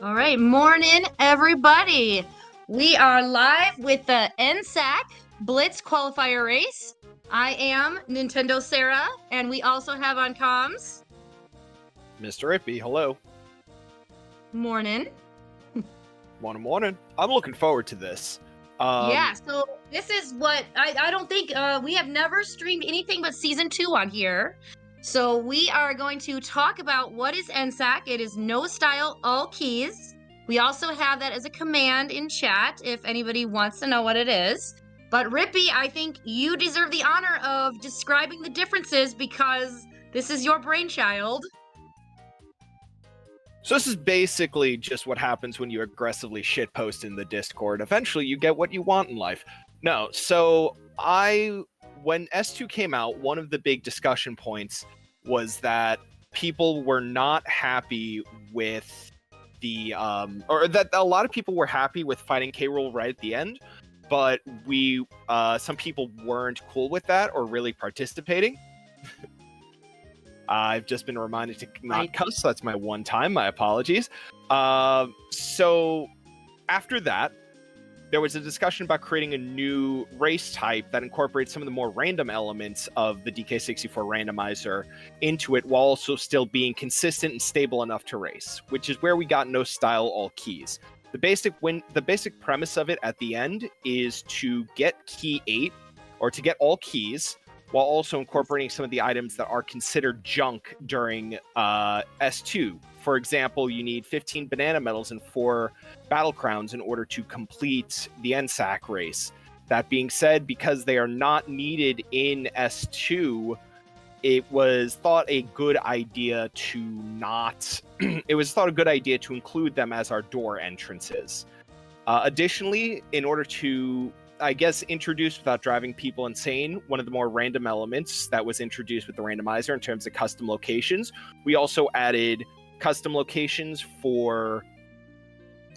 All right, morning, everybody. We are live with the NSAK Blitz Qualifier race. I am Nintendo Sarah, and we also have on comms. Mr. Ippy, hello. Morning. Morning. I'm looking forward to this. Yeah, so this is what I don't think we have never streamed anything but season 2 on here. So we are going to talk about what is NSAK. It is no style, all keys. We also have that as a command in chat if anybody wants to know what it is. But Rippy, I think you deserve the honor of describing the differences because this is your brainchild. So this is basically just what happens when you aggressively shitpost in the Discord. Eventually, you get what you want in life. No, so when S2 came out, one of the big discussion points was that people were not happy with or that a lot of people were happy with fighting K-Rool right at the end, but some people weren't cool with that or really participating. I've just been reminded to not cuss. That's my one time. My apologies. So after that, there was a discussion about creating a new race type that incorporates some of the more random elements of the DK64 randomizer into it, while also still being consistent and stable enough to race, which is where we got no style, all keys. The basic premise of it at the end is to get key 8, or to get all keys, while also incorporating some of the items that are considered junk during S2. For example, you need 15 banana medals and 4 battle crowns in order to complete the NSAK race. That being said, because they are not needed in S2, it was thought a good idea to include them as our door entrances. Additionally, in order to introduce without driving people insane, one of the more random elements that was introduced with the randomizer in terms of custom locations, we also added custom locations for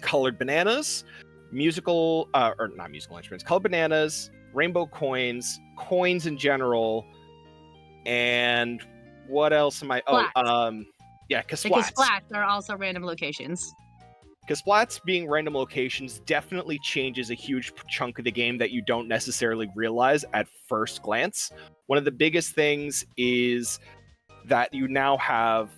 colored bananas, not musical instruments, colored bananas, rainbow coins in general, and what else am I? Splats. Kasplats. Because splats are also random locations. Kasplats being random locations definitely changes a huge chunk of the game that you don't necessarily realize at first glance. One of the biggest things is that you now have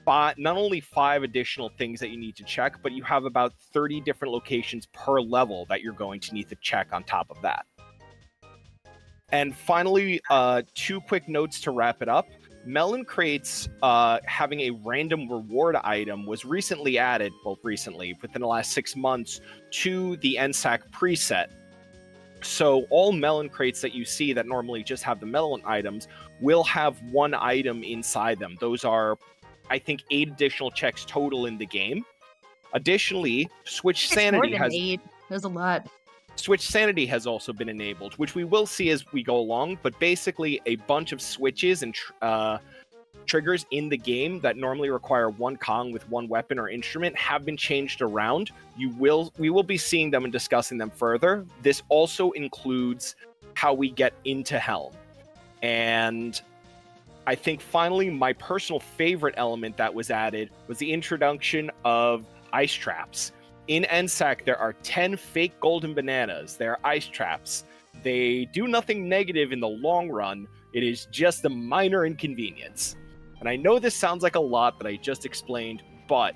not only 5 additional things that you need to check, but you have about 30 different locations per level that you're going to need to check on top of that. And finally, 2 quick notes to wrap it up. Melon Crates having a random reward item was recently added, within the last 6 months, to the NSAK preset. So all Melon Crates that you see that normally just have the Melon items will have 1 item inside them. Those are, I think, 8 additional checks total in the game. Additionally, Switch Sanity more than 8. There's a lot. Switch Sanity has also been enabled, which we will see as we go along, but basically a bunch of switches and triggers in the game that normally require 1 Kong with 1 weapon or instrument have been changed around. We will be seeing them and discussing them further. This also includes how we get into Helm. And I think finally my personal favorite element that was added was the introduction of ice traps. In NSAK, there are 10 fake golden bananas. They're ice traps. They do nothing negative in the long run. It is just a minor inconvenience. And I know this sounds like a lot that I just explained, but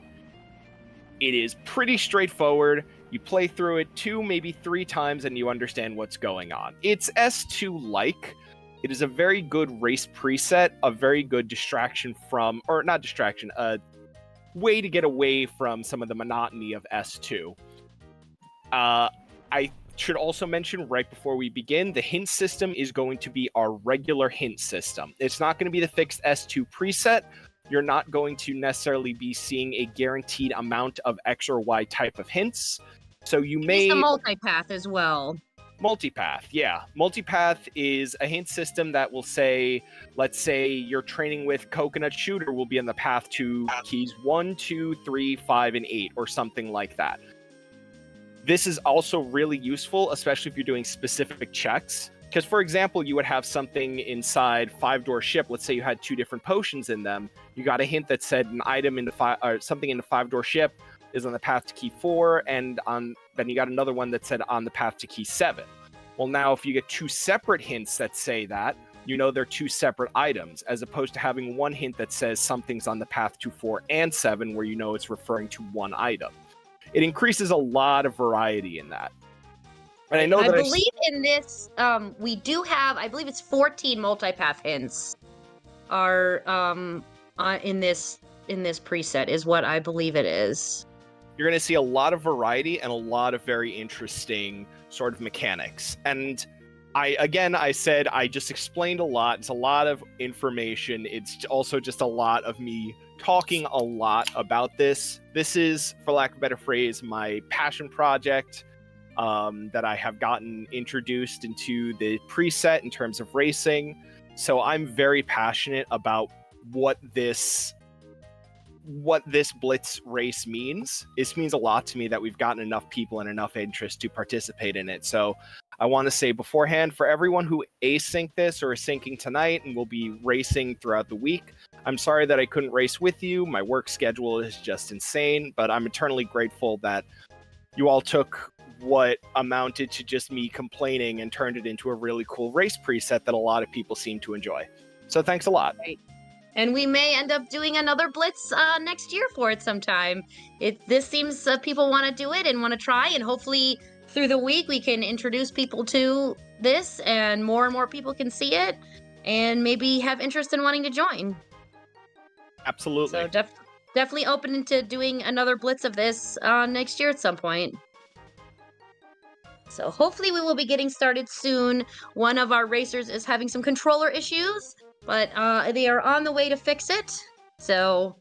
it is pretty straightforward. You play through it 2, maybe 3 times, and you understand what's going on. It's S2-like. It is a very good race preset, a very good distraction from, or not distraction, way to get away from some of the monotony of S2. I should also mention right before we begin, the hint system is going to be our regular hint system. It's not going to be the fixed S2 preset. You're not going to necessarily be seeing a guaranteed amount of X or Y type of hints. So you may... It's the multipath as well. Multipath, yeah. Multipath is a hint system that will say, let's say you're training with Coconut Shooter will be on the path to keys 1, 2, 3, 5, and 8, or something like that. This is also really useful, especially if you're doing specific checks. Because, for example, you would have something inside 5-door ship. Let's say you had 2 different potions in them. You got a hint that said an item in the something in the 5-door ship is on the path to key 4, and then you got another one that said on the path to key 7. Well, now if you get 2 separate hints that say that, you know they're 2 separate items, as opposed to having one hint that says something's on the path to 4 and 7, where you know it's referring to one item. It increases a lot of variety in that. And I know that I believe in this, we do have, I believe it's 14 multipath hints are in this preset is what I believe it is. You're going to see a lot of variety and a lot of very interesting sort of mechanics. And I said I just explained a lot. It's a lot of information. It's also just a lot of me talking a lot about this. This is, for lack of a better phrase, my passion project that I have gotten introduced into the preset in terms of racing. So I'm very passionate about what this Blitz race means. This means a lot to me that we've gotten enough people and enough interest to participate in it. So I want to say beforehand, for everyone who async this or is syncing tonight and will be racing throughout the week, I'm sorry that I couldn't race with you. My work schedule is just insane, but I'm eternally grateful that you all took what amounted to just me complaining and turned it into a really cool race preset that a lot of people seem to enjoy. So thanks a lot. Right. And we may end up doing another Blitz next year for it sometime. This seems people want to do it and want to try, and hopefully through the week we can introduce people to this and more people can see it and maybe have interest in wanting to join. Absolutely. So definitely open to doing another Blitz of this next year at some point. So hopefully we will be getting started soon. One of our racers is having some controller issues, but they are on the way to fix it. So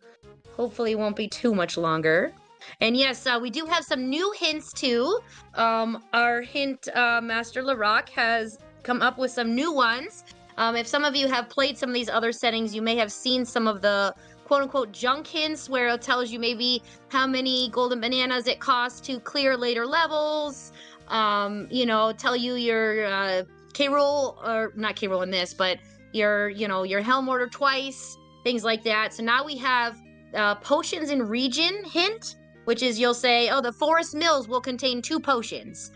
hopefully it won't be too much longer. And yes, we do have some new hints too. Our hint master Larock has come up with some new ones. If some of you have played some of these other settings, you may have seen some of the quote-unquote junk hints where it tells you maybe how many golden bananas it costs to clear later levels. Tell you your K-roll, or not K-roll in this, but your Helm order twice, things like that. So now we have potions in region hint, which is you'll say, oh, the forest mills will contain 2 potions.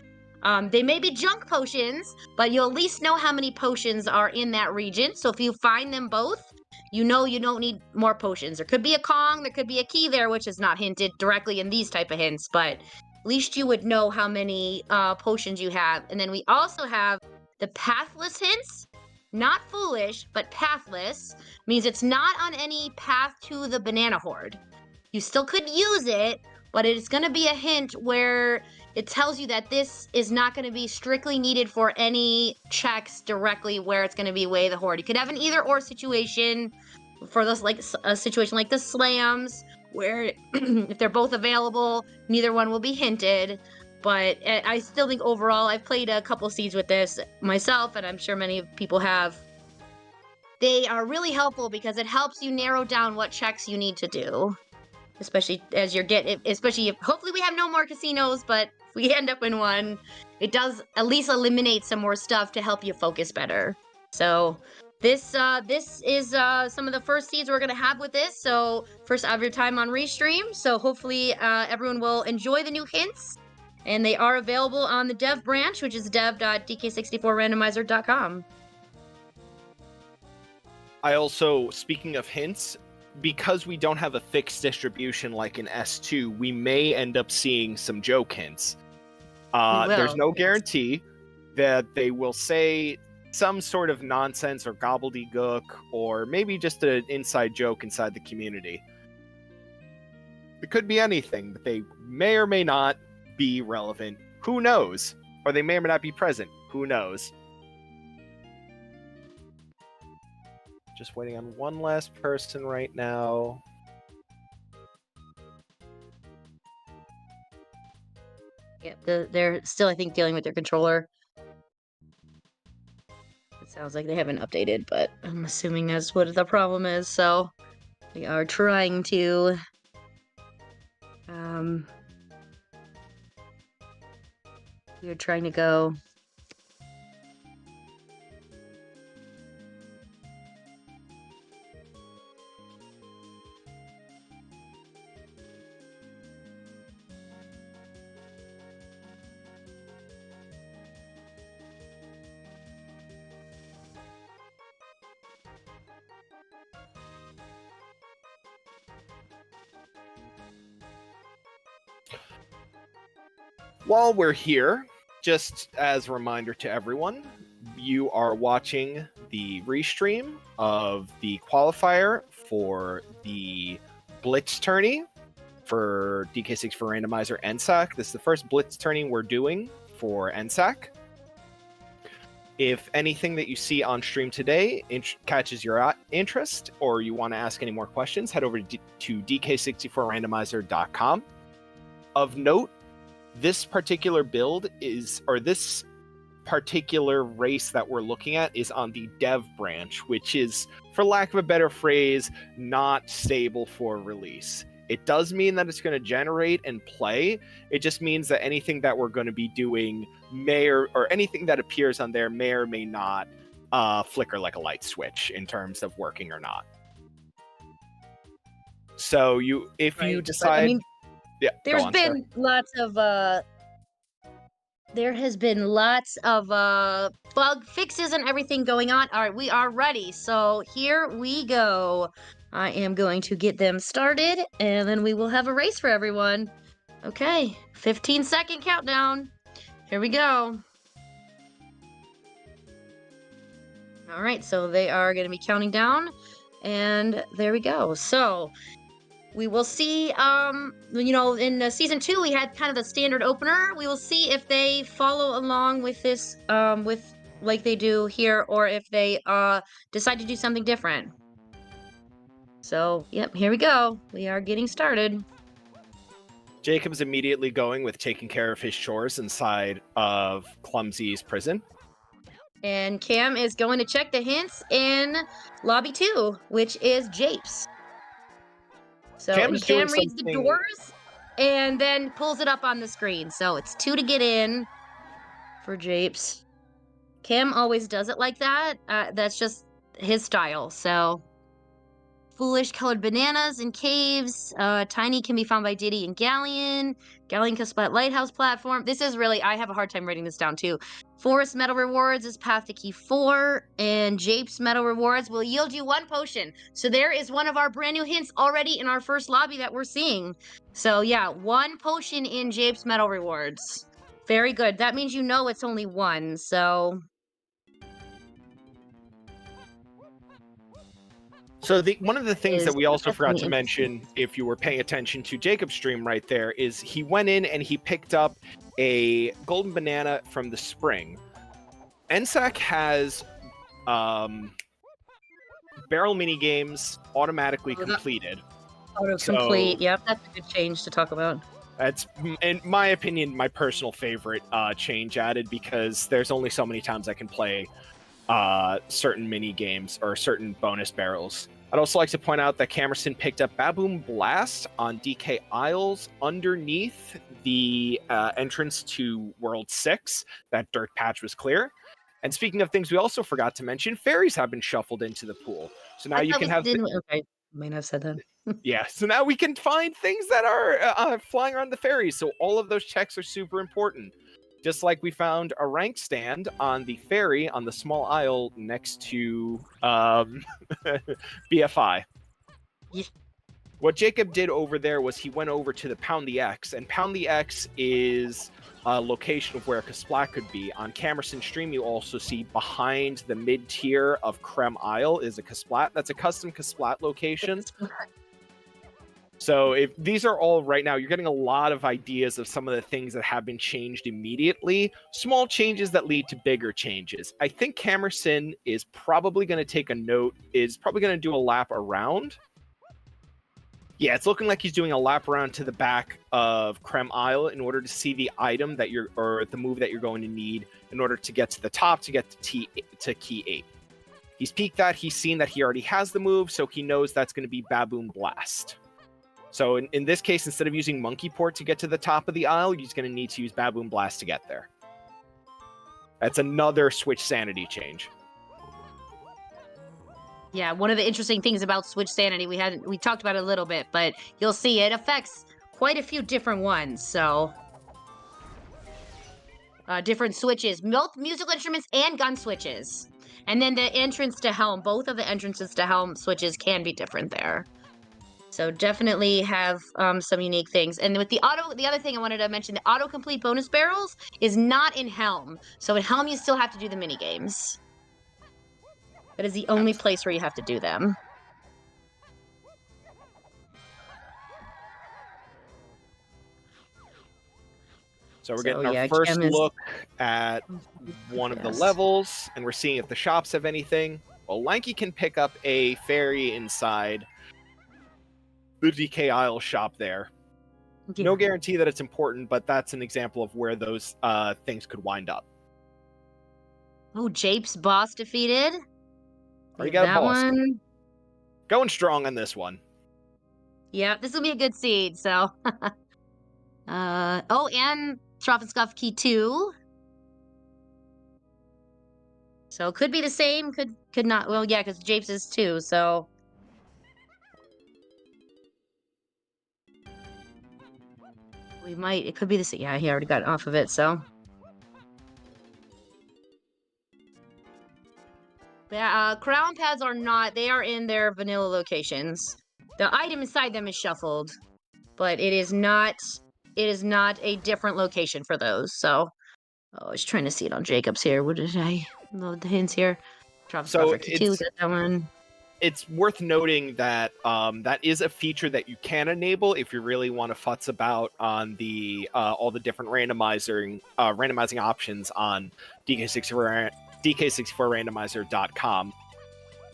They may be junk potions, but you'll at least know how many potions are in that region. So if you find them both, you know you don't need more potions. There could be a Kong, there could be a key there, which is not hinted directly in these type of hints, but at least you would know how many potions you have. And then we also have the pathless hints. Not foolish, but pathless means it's not on any path to the banana horde. You still could use it, but it's going to be a hint where it tells you that this is not going to be strictly needed for any checks directly where it's going to be way the horde. You could have an either or situation for this, like a situation like the slams, where if they're both available, neither one will be hinted. But I still think overall, I've played a couple seeds with this myself, and I'm sure many people have. They are really helpful because it helps you narrow down what checks you need to do. Especially as especially if, hopefully we have no more casinos, but if we end up in one, it does at least eliminate some more stuff to help you focus better. So this is some of the first seeds we're gonna have with this. So first of your time on Restream. So hopefully everyone will enjoy the new hints, and they are available on the dev branch, which is dev.dk64randomizer.com. I also, speaking of hints, because we don't have a fixed distribution like in S2, we may end up seeing some joke hints. There's no guarantee that they will say some sort of nonsense or gobbledygook, or maybe just an inside joke inside the community. It could be anything, but they may or may not be relevant. Who knows? Or they may or may not be present. Who knows? Just waiting on one last person right now. Yep, they're still, I think, dealing with their controller. It sounds like they haven't updated, but I'm assuming that's what the problem is. So we are trying to go. While we're here, just as a reminder to everyone, you are watching the restream of the qualifier for the Blitz tourney for DK64 Randomizer NSAK. This is the first Blitz tourney we're doing for NSAK. If anything that you see on stream today catches your interest, or you want to ask any more questions, head over to DK64Randomizer.com. Of note, this particular build this particular race that we're looking at is on the dev branch, which is, for lack of a better phrase, not stable for release. It does mean that it's going to generate and play. It just means that anything that we're going to be doing or anything that appears on there may or may not flicker like a light switch in terms of working or not. So if you decide, there has been lots of bug fixes and everything going on. All right, we are ready. So here we go. I am going to get them started, and then we will have a race for everyone. Okay, 15-second countdown. Here we go. All right, so they are going to be counting down, and there we go. So we will see, in season 2, we had kind of the standard opener. We will see if they follow along with this, like they do here, or if they decide to do something different. So, yep, here we go. We are getting started. Jacob's immediately going with taking care of his chores inside of Clumsy's prison. And Cam is going to check the hints in Lobby 2, which is Japes. So Cam reads the doors and then pulls it up on the screen. So it's 2 to get in for Japes. Cam always does it like that. That's just his style. So foolish colored bananas in caves. Tiny can be found by Diddy and Galleon. Galleon can spot lighthouse platform. This is really, I have a hard time writing this down too. Forest Metal Rewards is path to key 4, and Japes Metal Rewards will yield you 1 potion. So there is one of our brand new hints already in our first lobby that we're seeing. So yeah, 1 potion in Japes Metal Rewards. Very good. That means you know it's only 1, so... So one of the things that we also forgot to mention, if you were paying attention to Jacob's stream right there, is he went in and he picked up a golden banana from the spring. NSAK has barrel mini games automatically completed. Auto-complete, yep, that's a good change to talk about. That's, in my opinion, my personal favorite change added, because there's only so many times I can play certain mini games or certain bonus barrels. I'd also like to point out that Kamerson picked up Baboon Blast on DK Isles underneath the entrance to World 6. That dirt patch was clear. And speaking of things we also forgot to mention, fairies have been shuffled into the pool. So now you can have... Okay, I may not have said that. Yeah, so now we can find things that are flying around the fairies. So all of those checks are super important. Just like we found a rank stand on the ferry on the small isle next to BFI. Yeah. What Jacob did over there was he went over to the Pound the X, and Pound the X is a location of where a Kasplat could be. On Kamerson stream, you also see behind the mid-tier of Krem Isle is a Kasplat. That's a custom Kasplat location. So if these are all right now, you're getting a lot of ideas of some of the things that have been changed immediately. Small changes that lead to bigger changes. I think Kamerson is probably going to take a note, is probably going to do a lap around. Yeah, it's looking like he's doing a lap around to the back of Krem Isle in order to see the item that or the move that you're going to need in order to get to the top to get to key 8. He's peeked that, he's seen that he already has the move, so he knows that's going to be Baboon Blast. So in this case, instead of using Monkey Port to get to the top of the isle, he's going to need to use Baboon Blast to get there. That's another Switch Sanity change. Yeah, one of the interesting things about Switch Sanity, we talked about it a little bit, but you'll see it affects quite a few different ones, so... different switches, both musical instruments and gun switches. And then the entrance to Helm, both of the entrances to Helm switches can be different there. So definitely have some unique things. And with the other thing I wanted to mention, the autocomplete bonus barrels is not in Helm. So in Helm, you still have to do the mini games. That is the only place where you have to do them. So we're getting our first look at one of the levels, and we're seeing if the shops have anything. Well, Lanky can pick up a fairy inside the DK Isle shop there. Yeah. No guarantee that it's important, but that's an example of where those things could wind up. Oh, Jape's boss defeated. Already got a boss. One. Going strong on this one. Yeah, this will be a good seed, so. Oh, and Scuff Key 2. So it could be the same, could not. Well, yeah, because Japes is 2, so. We might, it could be the same. Yeah, he already got off of it, so. Yeah, crown pads are not, they are in their vanilla locations. The item inside them is shuffled, but it is not a different location for those, so. Oh, I was trying to see it on Jacob's here. What did I load the hints here? So it's worth noting that that is a feature that you can enable if you really want to futz about on the all the different randomizing options on DK64randomizer.com.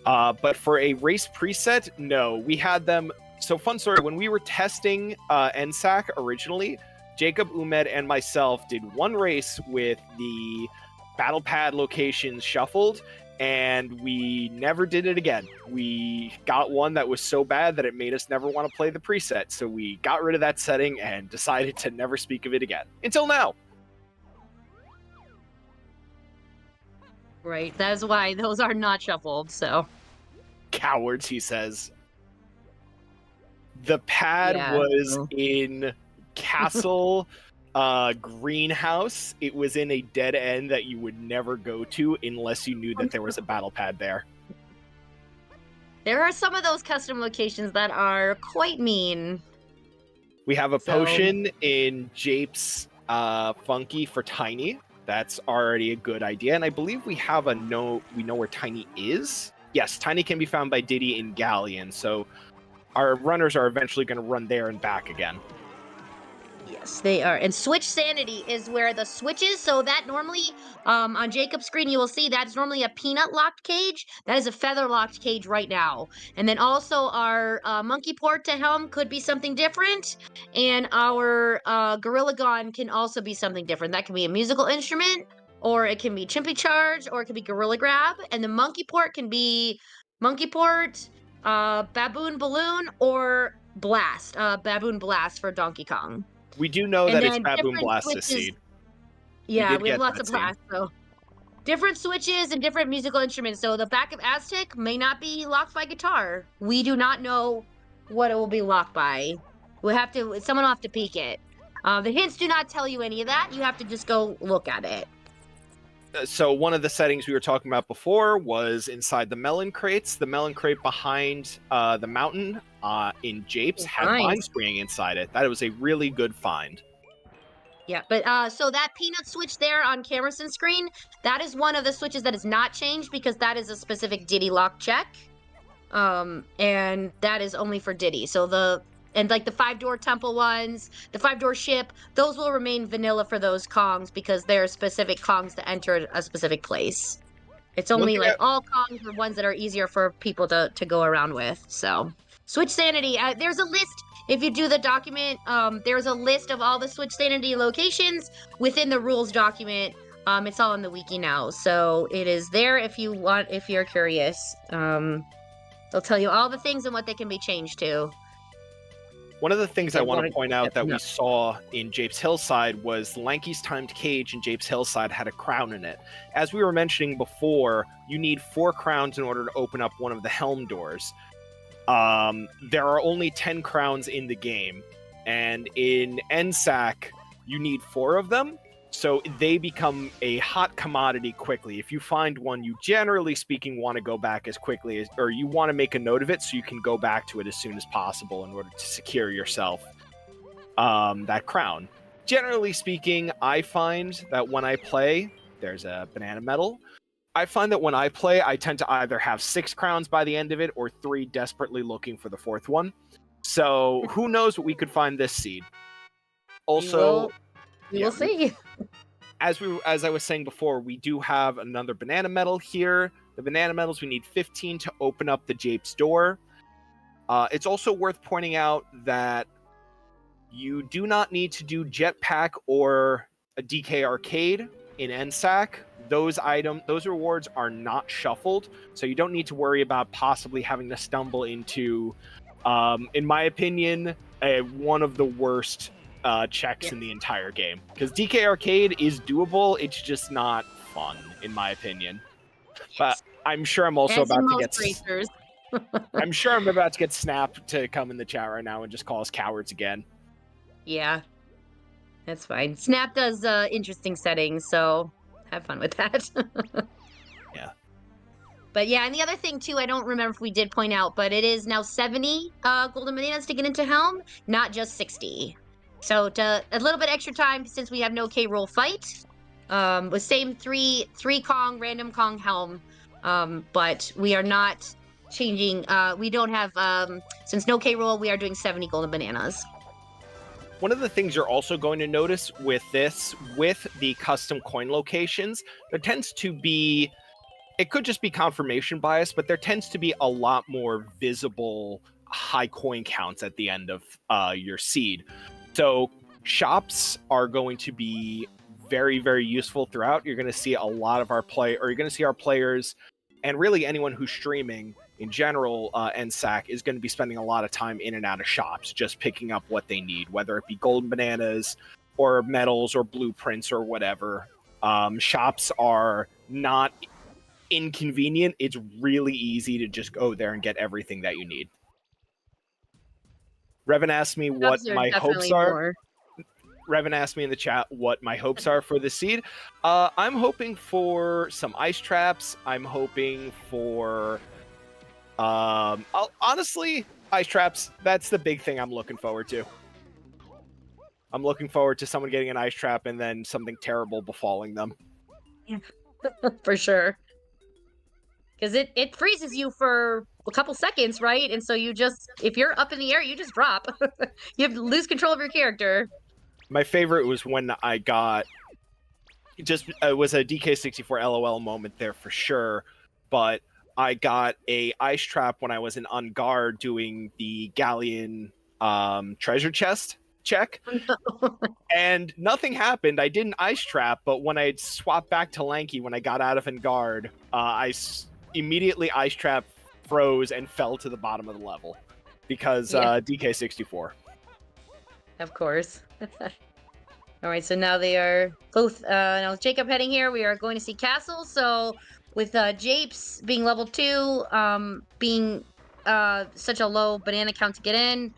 But for a race preset, no, we had them. So fun story, when we were testing NSAK originally, Jacob, Umed, and myself did one race with the battle pad locations shuffled, and we never did it again. We got one that was so bad that it made us never want to play the preset, so we got rid of that setting and decided to never speak of it again. Until now. Right, that's why those are not shuffled, so. Cowards, he says. The pad was in Castle Greenhouse. It was in a dead end that you would never go to unless you knew that there was a battle pad there. There are some of those custom locations that are quite mean. We have a potion in Jape's Funky for Tiny. That's already a good idea. And I believe we have we know where Tiny is. Yes, Tiny can be found by Diddy in Galleon. So our runners are eventually going to run there and back again. Yes, they are. And Switch Sanity is where the switch is. So that normally, on Jacob's screen, you will see that's normally a peanut locked cage. That is a feather locked cage right now. And then also our monkey port to helm could be something different. And our Gorilla Gun can also be something different. That can be a musical instrument, or it can be Chimpy Charge, or it can be Gorilla Grab. And the monkey port can be monkey port, baboon balloon, or blast. Baboon blast for Donkey Kong. We do know that it's Baboon Blast this seed. Yeah, we have lots of blasts, so. Different switches and different musical instruments. So the back of Aztec may not be locked by guitar. We do not know what it will be locked by. Someone will have to peek it. The hints do not tell you any of that. You have to just go look at it. So one of the settings we were talking about before was inside the melon crates. The melon crate behind the mountain in Japes had vine springing inside it. That was a really good find. Yeah, but so that peanut switch there on Kamerson's screen, that is one of the switches that is not changed because that is a specific Diddy lock check. And that is only for Diddy. So like the 5-door temple ones, the 5-door ship, those will remain vanilla for those Kongs because they're specific Kongs to enter a specific place. It's only all Kongs are ones that are easier for people to go around with. So Switch Sanity, there's a list. If you do the document, there's a list of all the Switch Sanity locations within the rules document. It's all in the wiki now. So it is there if you're curious. They'll tell you all the things and what they can be changed to. One of the things I want to point out that we saw in Japes Hillside was Lanky's timed cage in Japes Hillside had a crown in it. As we were mentioning before, you need 4 crowns in order to open up one of the helm doors. There are only 10 crowns in the game, and in NSAK, you need 4 of them. So they become a hot commodity quickly. If you find one, you generally speaking want to go back as quickly as, or you want to make a note of it so you can go back to it as soon as possible in order to secure yourself that crown. Generally speaking, I find that when I play, there's a banana medal. I find that when I play, I tend to either have 6 crowns by the end of it or 3 desperately looking for the 4th one. So who knows what we could find this seed. Also, we will see. As I was saying before, we do have another banana medal here. The banana medals, we need 15 to open up the Japes door. It's also worth pointing out that you do not need to do jetpack or a DK arcade in NSAK. Those rewards are not shuffled, so you don't need to worry about possibly having to stumble into, in my opinion, one of the worst checks in the entire game. Because DK arcade is doable, it's just not fun, in my opinion. But I'm sure I'm also about to get... I'm sure I'm about to get Snap to come in the chat right now and just call us cowards again. Yeah, that's fine. Snap does interesting settings, so have fun with that. Yeah. But yeah, and the other thing too, I don't remember if we did point out, but it is now 70 golden bananas to get into Helm, not just 60. So to a little bit extra time since we have no K-roll fight. With same three Kong, random Kong Helm. But we are not changing, we don't have, since no K-roll, we are doing 70 golden bananas. One of the things you're also going to notice with this, with the custom coin locations, there tends to be, it could just be confirmation bias, but there tends to be a lot more visible high coin counts at the end of your seed. So shops are going to be very, very useful throughout. You're going to see a lot of our you're going to see our players, and really anyone who's streaming in general, NSAK is going to be spending a lot of time in and out of shops, just picking up what they need, whether it be golden bananas or medals or blueprints or whatever. Shops are not inconvenient. It's really easy to just go there and get everything that you need. Revan asked me what my hopes are. Revan asked me in the chat what my hopes are for the seed. I'm hoping for some ice traps. I'm hoping for... honestly, ice traps, that's the big thing I'm looking forward to. I'm looking forward to someone getting an ice trap and then something terrible befalling them. Yeah, for sure. Because it freezes you for a couple seconds, right? And so you just, if you're up in the air, you just drop. You have to lose control of your character. My favorite was when I got, it was a DK64 LOL moment there for sure, but I got a ice trap when I was in On Guard doing the Galleon treasure chest check, and nothing happened. I didn't ice trap, but when I swapped back to Lanky when I got out of On Guard, I immediately ice trap, froze, and fell to the bottom of the level because DK64. Of course. All right, so now they are both, now with Jacob heading here, we are going to see Castle. So with Japes being level 2, being such a low banana count to get in,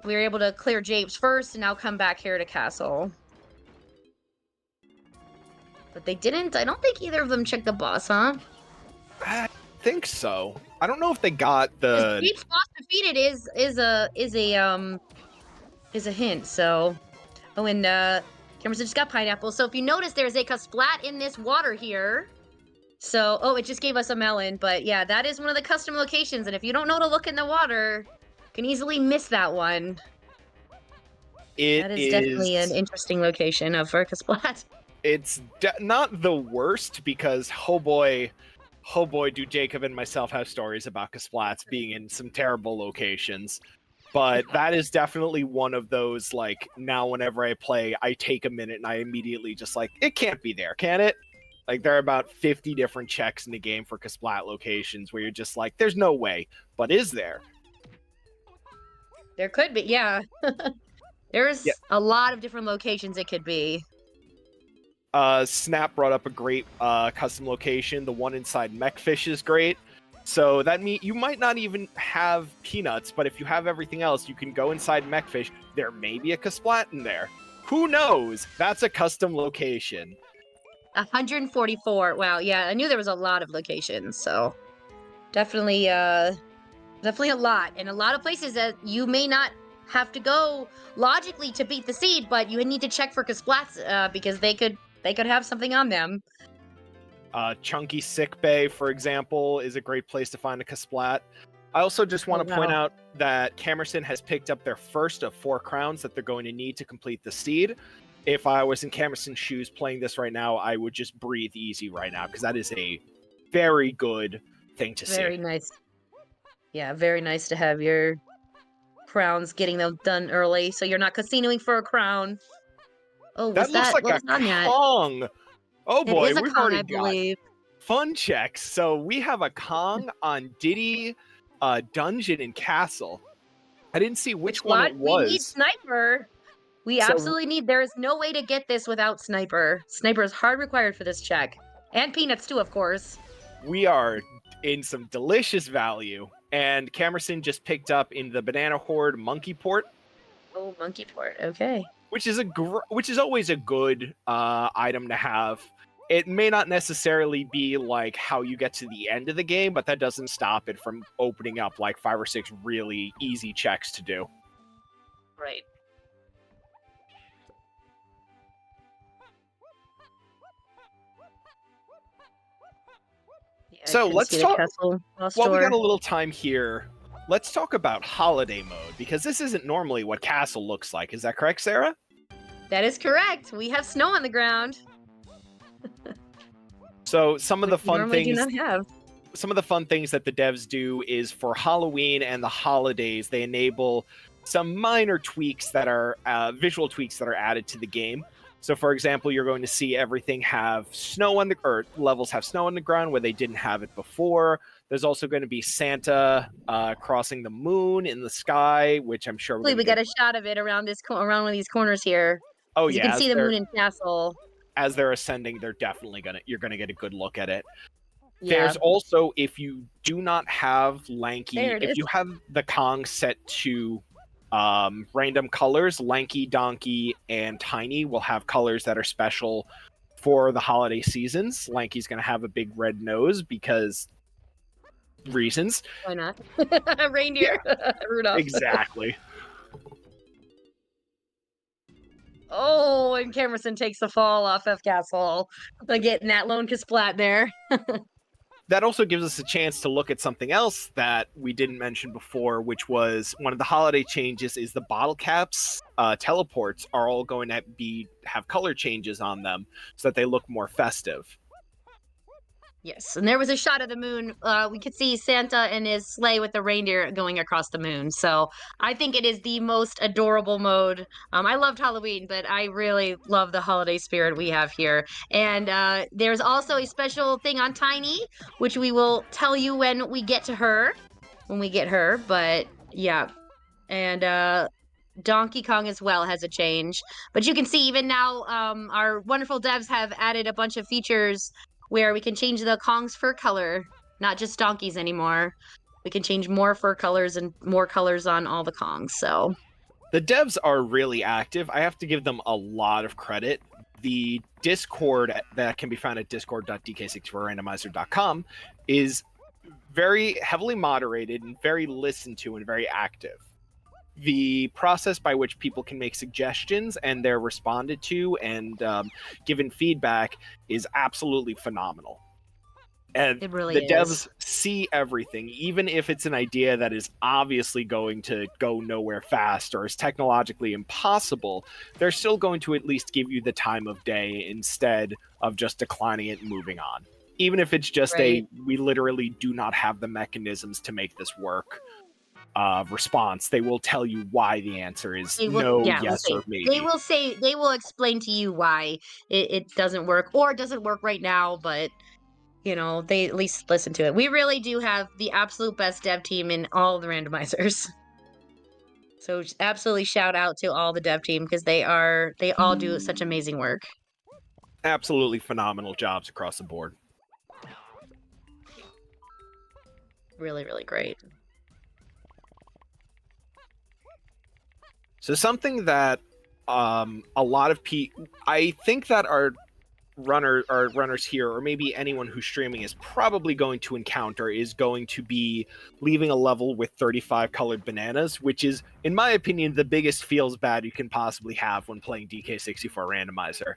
we were able to clear Japes first and now come back here to Castle. But they didn't, I don't think either of them checked the boss, huh? I think so. I don't know if they got the... Japes boss defeated is a hint, so... Oh, and Kamerson just got pineapple. So if you notice, there's a Kasplat in this water here. So, oh, it just gave us a melon. But yeah, that is one of the custom locations. And if you don't know to look in the water, you can easily miss that one. That is definitely an interesting location for Kasplat. It's not the worst because, oh boy, do Jacob and myself have stories about Kasplats being in some terrible locations. But that is definitely one of those, like, now whenever I play, I take a minute and I immediately just like, it can't be there, can it? Like, there are about 50 different checks in the game for Kasplat locations where you're just like, there's no way. But is there? There could be, yeah. There's a lot of different locations it could be. Snap brought up a great custom location. The one inside Mechfish is great. So that means you might not even have peanuts, but if you have everything else, you can go inside Mechfish. There may be a Kasplat in there. Who knows? That's a custom location. 144. Wow, yeah, I knew there was a lot of locations, so definitely definitely a lot. And a lot of places that you may not have to go logically to beat the seed, but you need to check for Kasplats because they could have something on them. Chunky Sick Bay, for example, is a great place to find a Kasplat. I also just want to point out that Kamerson has picked up their first of 4 crowns that they're going to need to complete the seed. If I was in Kamerson's shoes playing this right now, I would just breathe easy right now, because that is a very good thing to see. Very nice. Yeah, very nice to have your crowns, getting them done early, so you're not casinoing for a crown. Oh, That looks like what was a on that? Kong. Oh It boy, is a we've Kong, already I got believe. fun checks. So we have a Kong on Diddy Dungeon and Castle. I didn't see which one it was. We need Sniper. We absolutely need. There is no way to get this without Sniper. Sniper is hard required for this check. And Peanuts too, of course. We are in some delicious value. And Kamerson just picked up in the Banana Horde Monkey Port. Oh, Monkey Port. Okay. Which is always a good item to have. It may not necessarily be like how you get to the end of the game, but that doesn't stop it from opening up like 5 or 6 really easy checks to do. Right. Yeah, so let's talk. While we got a little time here, let's talk about holiday mode, because this isn't normally what Castle looks like. Is that correct, Sarah? That is correct. We have snow on the ground. So some of the fun things do not have. Some of the fun things that the devs do is for Halloween and the holidays, they enable some minor tweaks that are visual tweaks that are added to the game. So, for example, you're going to see everything have snow on the or levels have snow on the ground where they didn't have it before. There's also going to be Santa crossing the moon in the sky, which I'm sure we got a shot of it around around one of these corners here. Oh yeah, you can see the moon in Castle. As they're ascending, you're gonna get a good look at it. Yeah. There's also, if you do not have Lanky, if you have the Kong set to random colors, Lanky, Donkey, and Tiny will have colors that are special for the holiday seasons. Lanky's going to have a big red nose because reasons. Why not? Reindeer. Yeah. Rudolph. Exactly. Oh, and Kamerson takes the fall off of Castle by getting that lone Kasplat there. That also gives us a chance to look at something else that we didn't mention before, which was one of the holiday changes is the bottle caps teleports are all going to have color changes on them so that they look more festive. Yes, and there was a shot of the moon. We could see Santa and his sleigh with the reindeer going across the moon. So I think it is the most adorable mode. I loved Halloween, but I really love the holiday spirit we have here. And there's also a special thing on Tiny, which we will tell you when we get to her. But yeah. And Donkey Kong as well has a change. But you can see even now our wonderful devs have added a bunch of features where we can change the Kong's fur color, not just donkeys anymore. We can change more fur colors and more colors on all the Kongs, so. The devs are really active. I have to give them a lot of credit. The Discord that can be found at discord.dk64randomizer.com is very heavily moderated and very listened to and very active. The process by which people can make suggestions and they're responded to and given feedback is absolutely phenomenal. And it really the devs see everything, even if it's an idea that is obviously going to go nowhere fast or is technologically impossible, they're still going to at least give you the time of day instead of just declining it and moving on. Even if it's just we literally do not have the mechanisms to make this work. Response, they will tell you why the answer is yes, or maybe. They will explain to you why it doesn't work, or it doesn't work right now, but you know, they at least listen to it. We really do have the absolute best dev team in all of the randomizers. So absolutely shout out to all the dev team because they all do such amazing work. Absolutely phenomenal jobs across the board. Really, really great. So something that a lot of I think that our runners here, or maybe anyone who's streaming, is probably going to encounter is going to be leaving a level with 35 colored bananas, which is, in my opinion, the biggest feels bad you can possibly have when playing DK64 Randomizer.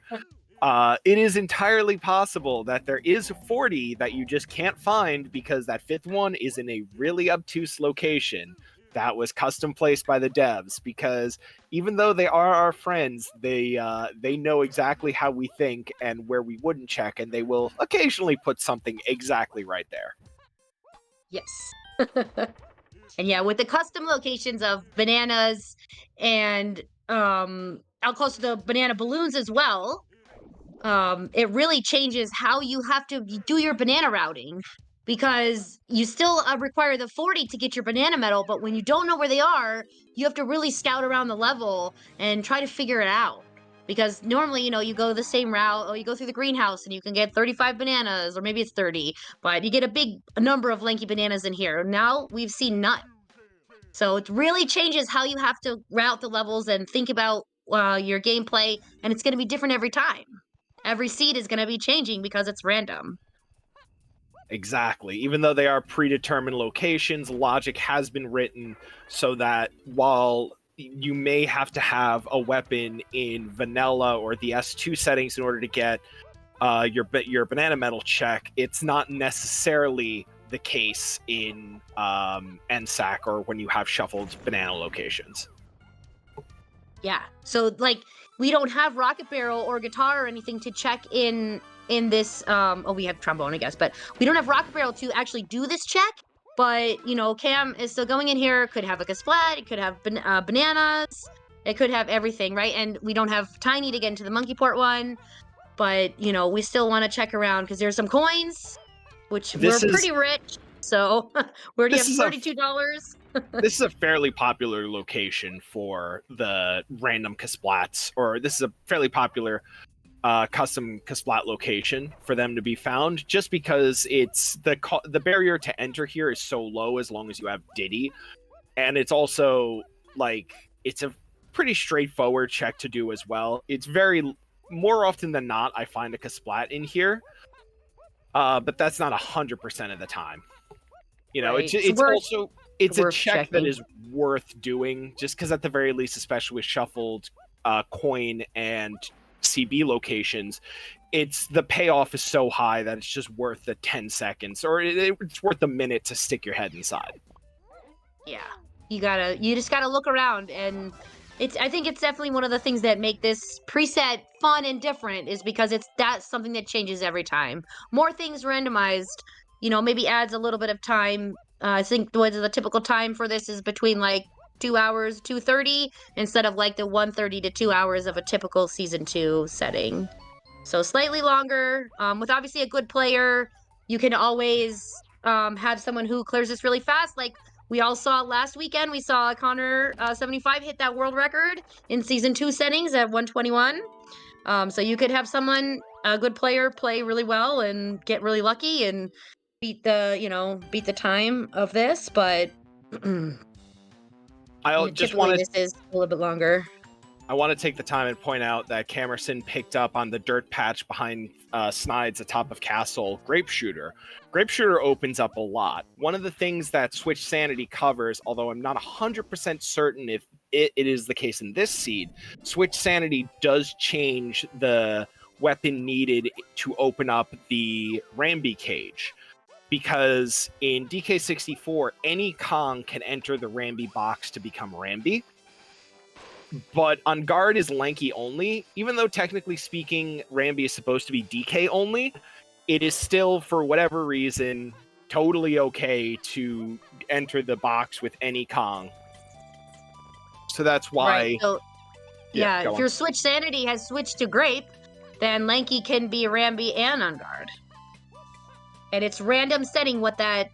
It is entirely possible that there is 40 that you just can't find because that fifth one is in a really obtuse location that was custom placed by the devs, because even though they are our friends, they know exactly how we think and where we wouldn't check, and they will occasionally put something exactly right there. Yes. And yeah, with the custom locations of bananas and how close to the banana balloons as well, it really changes how you have to do your banana routing, because you still require the 40 to get your banana medal, but when you don't know where they are, you have to really scout around the level and try to figure it out. Because normally, you go the same route, or you go through the greenhouse and you can get 35 bananas, or maybe it's 30, but you get a number of lanky bananas in here. Now we've seen none. So it really changes how you have to route the levels and think about your gameplay, and it's going to be different every time. Every seed is going to be changing because it's random. Exactly. Even though they are predetermined locations, logic has been written so that while you may have to have a weapon in vanilla or the S2 settings in order to get your banana medal check, it's not necessarily the case in NSAK or when you have shuffled banana locations. Yeah. So we don't have rocket barrel or guitar or anything to check in this. We have trombone, I guess, but we don't have rocket barrel to actually do this check. But Cam is still going in here. Could have a splat. It could have bananas. It could have everything, right? And we don't have Tiny to get into the monkey port one. But we still want to check around because there's some coins, which we're pretty rich. So we already have $32. This is a fairly popular location for the random Kasplats, or this is a fairly popular custom Kasplat location for them to be found, just because it's the barrier to enter here is so low as long as you have Diddy, and it's also it's a pretty straightforward check to do as well. It's more often than not I find a Kasplat in here, but that's not 100% of the time. Right. It's a check that is worth doing, just because at the very least, especially with shuffled coin and CB locations, the payoff is so high that it's just worth the 10 seconds, or it's worth a minute to stick your head inside. Yeah, you just gotta look around, and I think it's definitely one of the things that make this preset fun and different, is because that's something that changes every time. More things randomized, maybe adds a little bit of time. I think the typical time for this is between 2 hours, 2:30, instead of the 1:30 to 2 hours of a typical season 2 setting. So slightly longer. With obviously a good player, you can always have someone who clears this really fast. Like we all saw last weekend, we saw Connor 75 hit that world record in season 2 settings at 121. So you could have a good player, play really well and get really lucky and beat the time of this, but I just want this is a little bit longer. I want to take the time and point out that Kamerson picked up on the dirt patch behind Snides atop of Castle Grape Shooter. Grape Shooter opens up a lot. One of the things that Switch Sanity covers, although I'm not 100% certain if it is the case in this seed, Switch Sanity does change the weapon needed to open up the Rambi cage. Because in DK64, any Kong can enter the Rambi box to become Rambi. But on guard is lanky only. Even though technically speaking, Rambi is supposed to be DK only, it is still, for whatever reason, totally okay to enter the box with any Kong. So that's why... Right, so, yeah, if your Switch Sanity has switched to Grape, then lanky can be Rambi and on guard. And it's random setting what that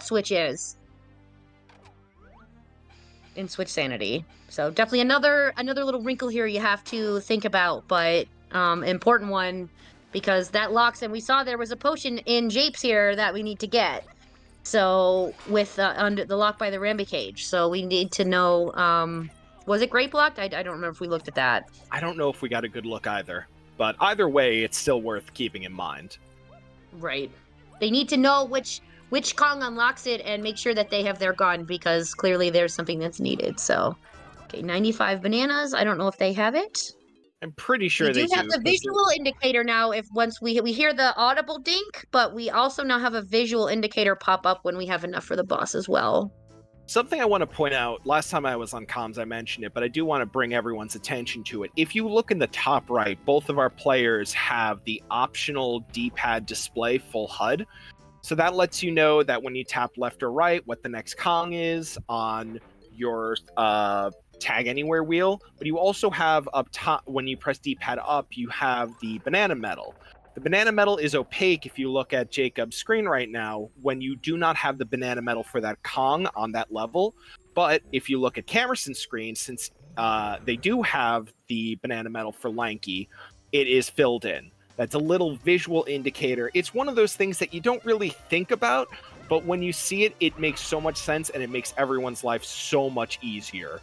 switch is in Switch Sanity. So definitely another little wrinkle here you have to think about, but important one, because that locks, and we saw there was a potion in Japes here that we need to get. So with under the lock by the Rambi cage, so we need to know Was it great blocked? I don't remember if we looked at that. I don't know if we got a good look either. But either way, it's still worth keeping in mind. Right. They need to know which Kong unlocks it and make sure that they have their gun, because clearly there's something that's needed. So, okay, 95 bananas. I don't know if they have it. I'm pretty sure We they do have do. the visual indicator now. If once we hear the audible dink, but we also now have a visual indicator pop up when we have enough for the boss as well. Something I want to point out, last time I was on comms I mentioned it, but I do want to bring everyone's attention to it. If you look in the top right, both of our players have the optional D-pad display full HUD. So that lets you know that when you tap left or right, what the next Kong is on your tag anywhere wheel. But you also have up top, when you press D-pad up, you have the banana medal. The banana medal is opaque if you look at Jacob's screen right now when you do not have the banana medal for that Kong on that level. But if you look at Kamerson's screen, since they do have the banana medal for Lanky, it is filled in. That's a little visual indicator. It's one of those things that you don't really think about, but when you see it, it makes so much sense and it makes everyone's life so much easier.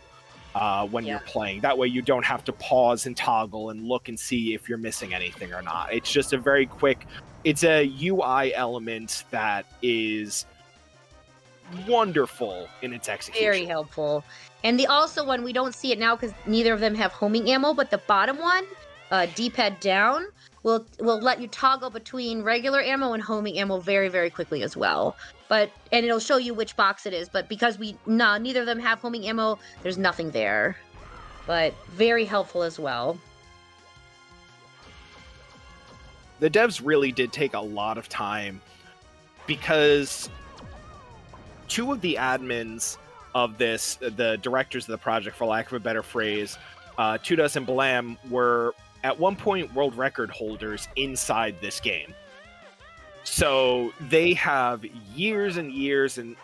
When you're playing. That way you don't have to pause and toggle and look and see if you're missing anything or not. It's just a very quick, it's a UI element that is wonderful in its execution. Very helpful. And the also one, we don't see it now because neither of them have homing ammo, but the bottom one, D-pad down, will let you toggle between regular ammo and homing ammo very, very quickly as well. And it'll show you which box it is, but because neither of them have homing ammo, there's nothing there. But very helpful as well. The devs really did take a lot of time because two of the admins of this, the directors of the project, for lack of a better phrase, Tudas and Blam, were at one point world record holders inside this game. So they have years and years and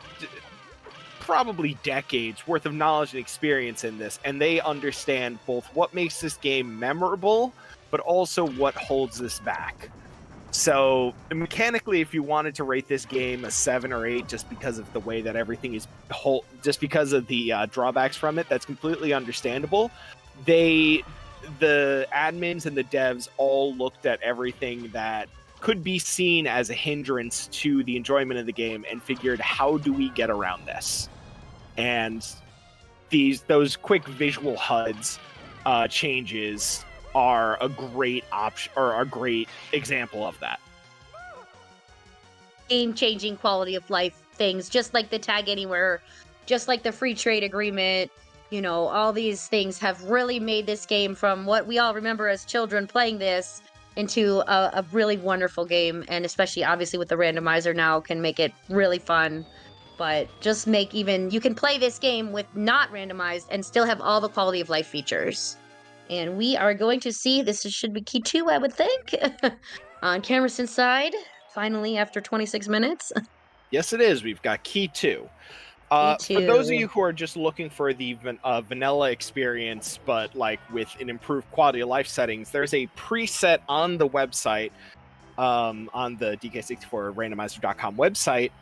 probably decades worth of knowledge and experience in this, and they understand both what makes this game memorable, but also what holds this back. So mechanically, if you wanted to rate this game a 7 or 8 just because of the way that everything is just because of the drawbacks from it, that's completely understandable. The admins and the devs all looked at everything that could be seen as a hindrance to the enjoyment of the game and figured, how do we get around this? And those quick visual HUDs changes are a great option, or a great example of that. Game-changing quality of life things, just like the tag anywhere, just like the free trade agreement. All these things have really made this game, from what we all remember as children playing this, into a really wonderful game. And especially, obviously, with the randomizer now, can make it really fun. But just you can play this game with not randomized and still have all the quality of life features. And we are going to see, this should be key 2, I would think, on Kamerson's side, finally, after 26 minutes. Yes, it is. We've got key 2. For those of you who are just looking for the vanilla experience, but like with an improved quality of life settings, there's a preset on the website, on the DK64 Randomizer.com website,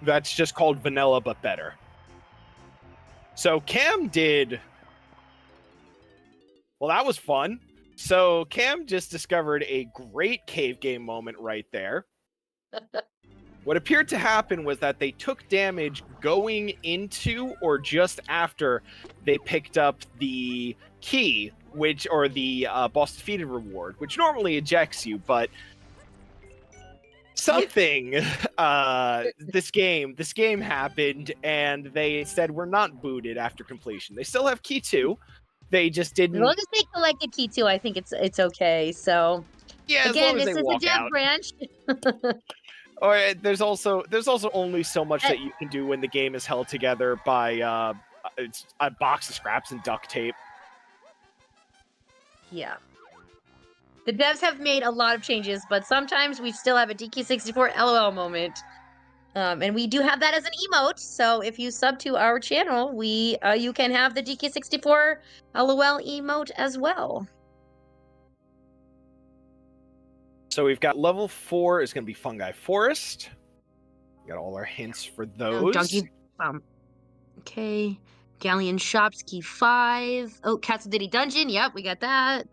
that's just called Vanilla But Better. So Cam did... Well, that was fun. So Cam just discovered a great cave game moment right there. What appeared to happen was that they took damage going into or just after they picked up the key, or the boss defeated reward, which normally ejects you, but something this game happened, and they said we're not booted after completion. They still have key 2. They just didn't. As long as they collected key 2, I think it's okay. So yeah, again, this is a dev branch. Or there's also only so much that you can do when the game is held together by a box of scraps and duct tape. Yeah. The devs have made a lot of changes, but sometimes we still have a DK64 LOL moment. And we do have that as an emote, so if you sub to our channel, you can have the DK64 LOL emote as well. So we've got level 4 is going to be Fungi Forest. We got all our hints for those. Okay. Galleon Shops, Key 5. Oh, Castle Diddy Dungeon. Yep, we got that.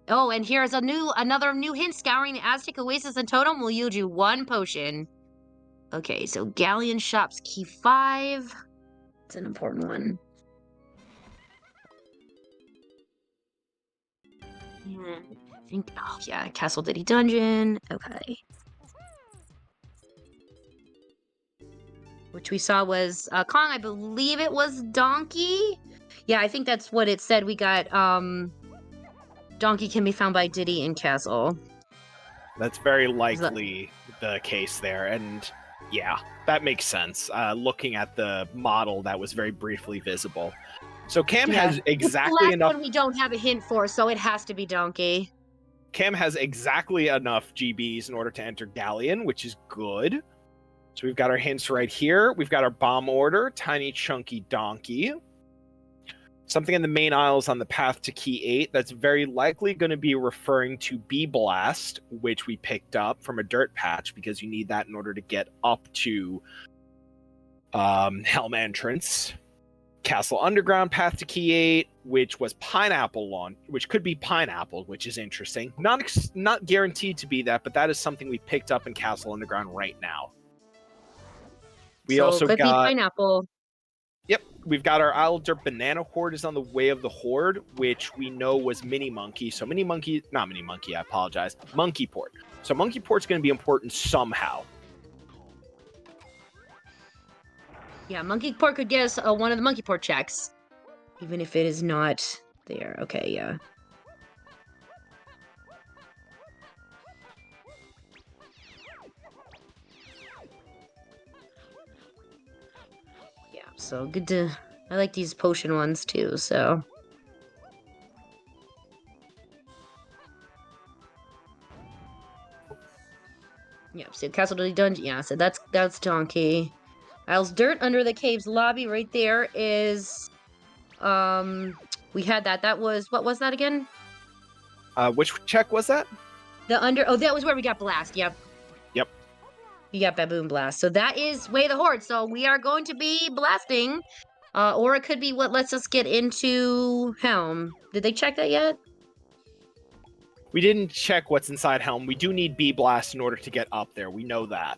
Oh, and here's another new hint. Scouring the Aztec Oasis and Totem will yield you 1 potion. Okay, so Galleon Shops, Key 5. It's an important one. I think, oh yeah, Castle Diddy Dungeon. Okay. Which we saw was Kong, I believe it was Donkey. Yeah, I think that's what it said. We got Donkey can be found by Diddy in Castle. That's very likely the case there, and yeah, that makes sense. Looking at the model that was very briefly visible. So Cam has exactly enough. One we don't have a hint for, so it has to be Donkey. Cam has exactly enough GBs in order to enter Galleon, which is good. So we've got our hints right here. We've got our bomb order, Tiny Chunky Donkey. Something in the main aisles on the path to Key 8 that's very likely going to be referring to Bee Blast, which we picked up from a dirt patch because you need that in order to get up to Helm Entrance. Castle Underground path to Key 8, which was Pineapple Launch, which could be Pineapple, which is interesting. Not guaranteed to be that, but that is something we picked up in Castle Underground right now. We also could got be Pineapple. Yep, we've got our Isle Dirt Banana Horde is on the way of the Horde, which we know was Mini Monkey. So not Mini Monkey, I apologize. Monkey Port. So Monkey Port's going to be important somehow. Yeah, Monkey Port could get us one of the Monkey Port checks. Even if it is not there. Okay, yeah. Yeah, so good to... I like these potion ones too, so... Yeah, so Castle Diddy Dungeon, yeah, so that's Donkey. Isles Dirt under the caves lobby right there is we had that was, what was that again? Which check was that? That was where we got Blast. Yep. You got Baboon Blast. So that is Way of the Horde. So we are going to be blasting. Or it could be what lets us get into Helm. Did they check that yet? We didn't check what's inside Helm. We do need Bee Blast in order to get up there. We know that.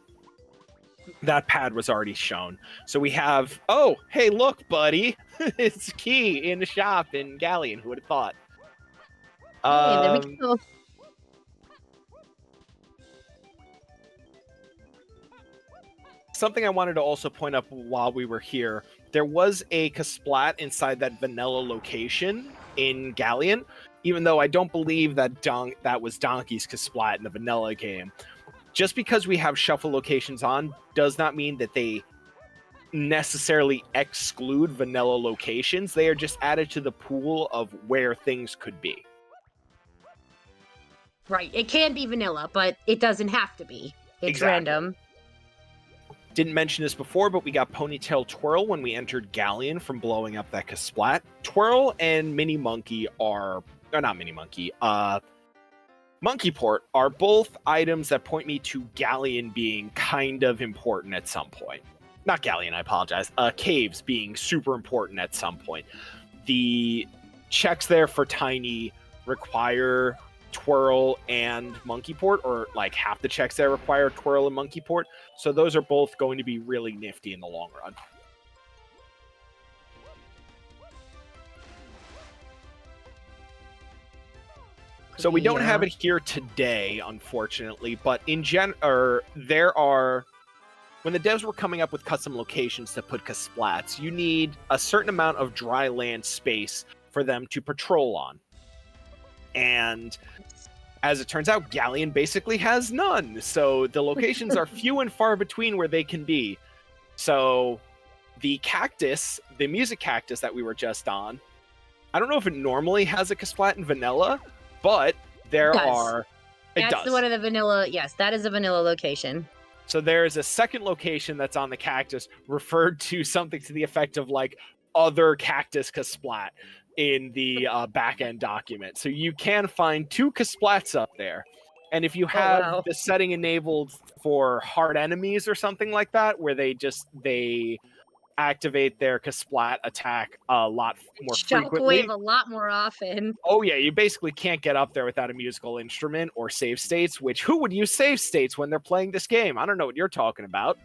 That pad was already shown. So we have, oh, hey, look, buddy. It's Key in the shop in Galleon. Who would have thought? Hey, there we go. Something I wanted to also point up while we were here, there was a Kasplat inside that vanilla location in Galleon, even though I don't believe that that was Donkey's Kasplat in the vanilla game. Just because we have shuffle locations on does not mean that they necessarily exclude vanilla locations. They are just added to the pool of where things could be. Right. It can be vanilla, but it doesn't have to be. It's exactly. Random. Didn't mention this before, but we got Ponytail Twirl when we entered Galleon from blowing up that Kasplat. Twirl and Mini Monkey are not Mini Monkey. Monkey Port are both items that point me to Galleon being kind of important at some point. Not Galleon, I apologize. Caves being super important at some point. The checks there for Tiny require Twirl and Monkey Port, or like half the checks there require Twirl and Monkey Port. So those are both going to be really nifty in the long run. So we don't have it here today, unfortunately, but in there are, when the devs were coming up with custom locations to put Kasplats, you need a certain amount of dry land space for them to patrol on. And as it turns out, Galleon basically has none. So the locations are few and far between where they can be. So the cactus, the music cactus that we were just on, I don't know if it normally has a Kasplat in vanilla, but there are... That's one of the vanilla... Yes, that is a vanilla location. So there is a second location that's on the cactus referred to something to the effect of like other cactus Kasplat in the back-end document. So you can find 2 Kasplats up there. And if you have the setting enabled for hard enemies or something like that, where they activate their Kasplat attack a lot more frequently. Shockwave a lot more often. Oh yeah, you basically can't get up there without a musical instrument or save states, which who would use save states when they're playing this game? I don't know what you're talking about.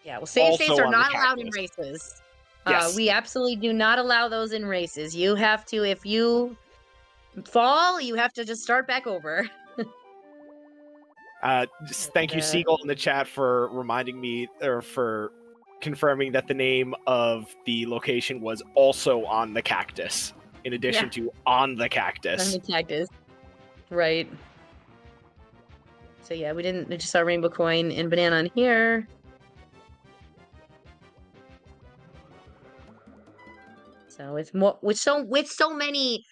Yeah, well, save states Also are on the not allowed in cactus. races. Yes. We absolutely do not allow those in races. You have to, if you fall, you have to just start back over. Thank you, Siegel, in the chat for reminding me, or for confirming that the name of the location was also on the cactus, in addition to on the cactus. On the cactus. Right. So yeah, we just saw Rainbow Coin and Banana on here. So with so many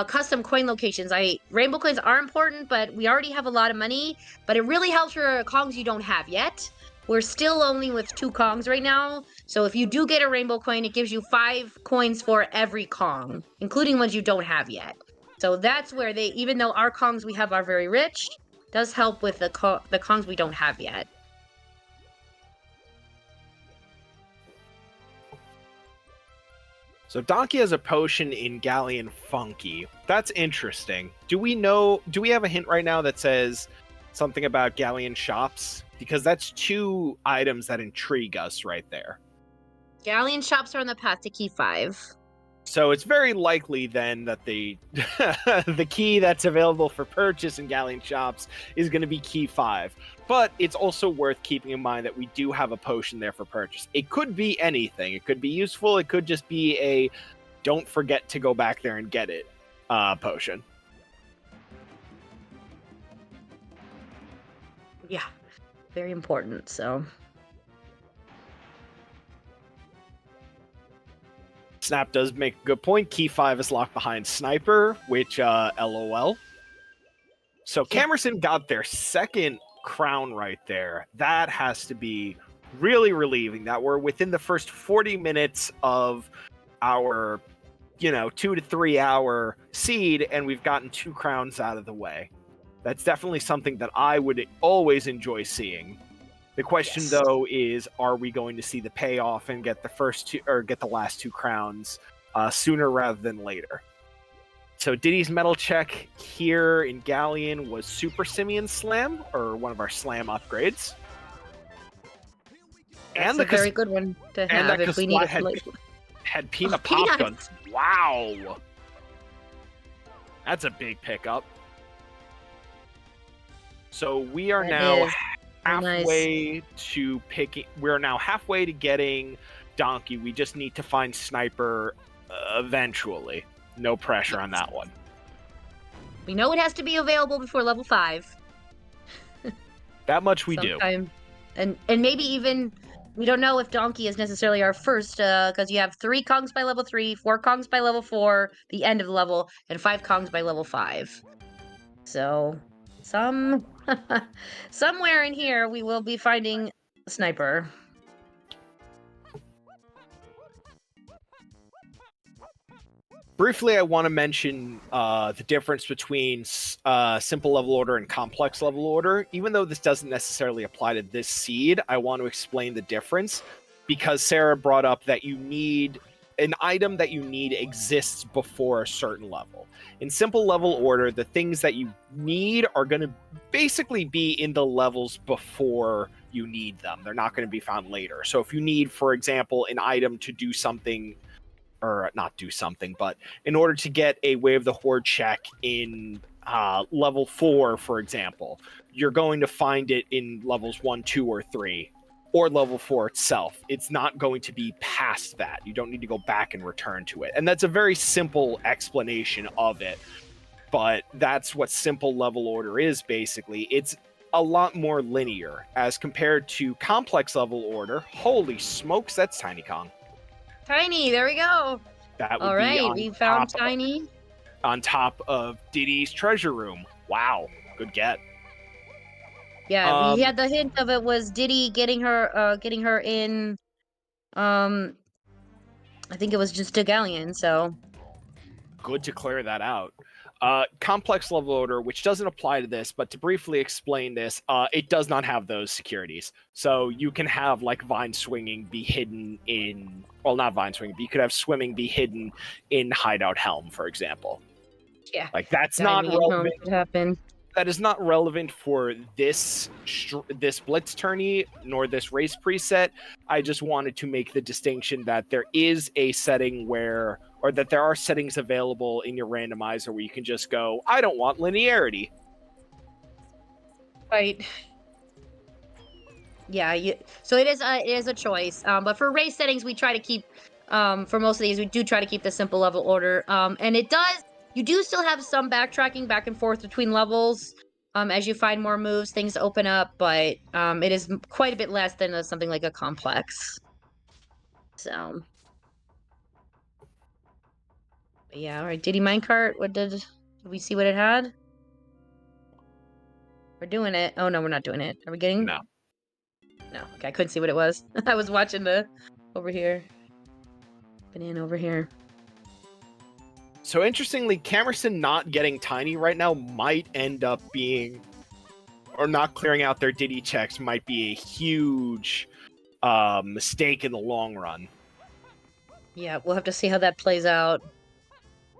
custom coin locations, Rainbow Coins are important, but we already have a lot of money. But it really helps for Kongs you don't have yet. We're still only with 2 Kongs right now. So if you do get a Rainbow Coin, it gives you 5 coins for every Kong, including ones you don't have yet. So that's where even though our Kongs we have are very rich, does help with the Kongs we don't have yet. So Donkey has a potion in Galleon Funky. That's interesting. Do we have a hint right now that says something about Galleon shops? Because that's 2 items that intrigue us right there. Galleon shops are on the path to key 5. So it's very likely then that the the key that's available for purchase in Galleon shops is going to be key 5. But it's also worth keeping in mind that we do have a potion there for purchase. It could be anything. It could be useful. It could just be a don't forget to go back there and get it potion. Yeah, very important, so... Snap does make a good point. Key 5 is locked behind Sniper, which, LOL. So Kamerson got their 2nd crown right there. That has to be really relieving that we're within the first 40 minutes of our, 2 to 3 hour seed, and we've gotten 2 crowns out of the way. That's definitely something that I would always enjoy seeing. The question, though, is: are we going to see the payoff and get the first 2 or get the last 2 crowns sooner rather than later? So Diddy's medal check here in Galleon was Super Simian Slam, or one of our Slam upgrades. That's a very good one to have if we need it. Had Peanut Pop Guns. Wow, that's a big pickup. So we are now halfway to picking. We're now halfway to getting Donkey. We just need to find Sniper eventually. No pressure on that one. We know it has to be available before level 5. That much we do. And maybe even, we don't know if Donkey is necessarily our first, because you have 3 Kongs by level 3, 4 Kongs by level 4, the end of the level, and 5 Kongs by level 5. So, somewhere in here we will be finding Sniper. Briefly, I want to mention the difference between simple level order and complex level order. Even though this doesn't necessarily apply to this seed, I want to explain the difference because Sarah brought up that you need an item that you need exists before a certain level. In simple level order, the things that you need are going to basically be in the levels before you need them. They're not going to be found later. So if you need, for example, an item to do something, or not do something, but in order to get a Way of the Horde check in level 4, for example, you're going to find it in levels 1, 2, or 3, or level 4 itself. It's not going to be past that. You don't need to go back and return to it. And that's a very simple explanation of it, but that's what simple level order is, basically. It's a lot more linear as compared to complex level order. Holy smokes, that's Tiny Kong. Tiny, there we go. That would all right, be we found Tiny. On top of Diddy's treasure room. Wow, good get. Yeah, we had the hint of it was Diddy getting her in. I think it was just a Galleon. So good to clear that out. complex level order, which doesn't apply to this, but to briefly explain this, it does not have those securities. So you can have like vine swinging be hidden in, well, not vine swinging, but you could have swimming be hidden in hideout helm, for example. Yeah, like that's not diving in home relevant. could happen. That is not relevant for this Blitz tourney nor this race preset. I just wanted to make the distinction that there is a setting where, or that there are settings available in your randomizer where you can just go, I don't want linearity. Right. Yeah, so it is a choice. But for race settings, we try to keep, for most of these, we do try to keep the simple level order. And you do still have some backtracking back and forth between levels. As you find more moves, things open up, but it is quite a bit less than something like a complex. So, yeah, all right. Diddy minecart. Did we see what it had? We're doing it. Oh no, we're not doing it. Are we getting? No. No. Okay, I couldn't see what it was. I was watching over here. Banana over here. So interestingly, Kamerson not getting tiny right now might end up being, or not clearing out their Diddy checks might be a huge mistake in the long run. Yeah, we'll have to see how that plays out.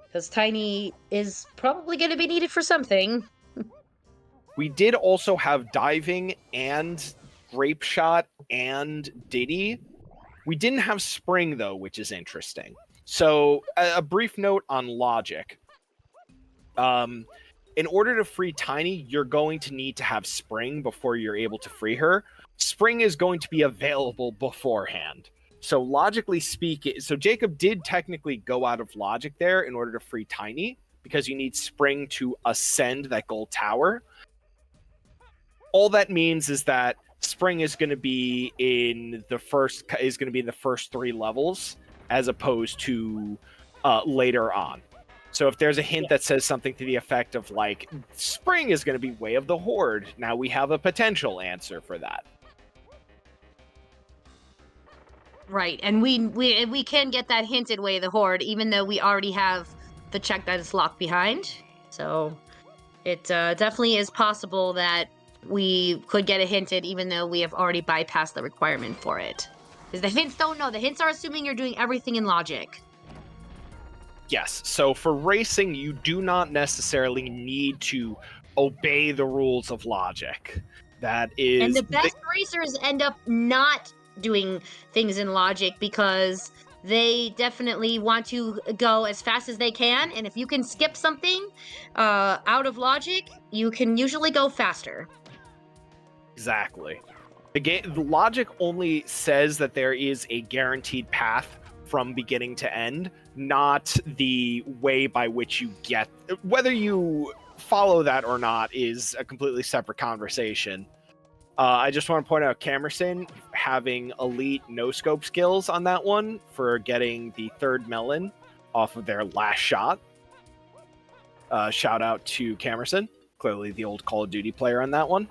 Because tiny is probably going to be needed for something. We did also have diving and grape shot and Diddy. We didn't have spring though, which is interesting. So a brief note on logic. In order to free Tiny, you're going to need to have spring before you're able to free her. Spring is going to be available beforehand. So logically speaking, so Jacob did technically go out of logic there in order to free Tiny, because you need spring to ascend that gold tower. All that means is that spring is going to be in the first 3 levels, as opposed to later on. So if there's a hint that says something to the effect of like, spring is going to be Way of the Horde, now we have a potential answer for that. Right, and we can get that hinted Way of the Horde, even though we already have the check that is locked behind. So it definitely is possible that we could get a hinted, even though we have already bypassed the requirement for it. Because the hints don't know. The hints are assuming you're doing everything in logic. Yes, so for racing, you do not necessarily need to obey the rules of logic. That is... And the best racers end up not doing things in logic because they definitely want to go as fast as they can. And if you can skip something out of logic, you can usually go faster. Exactly. The logic only says that there is a guaranteed path from beginning to end, not the way by which you get. Whether you follow that or not is a completely separate conversation. I just want to point out Kamerson having elite no-scope skills on that one for getting the 3rd melon off of their last shot. Shout out to Kamerson, clearly the old Call of Duty player on that one.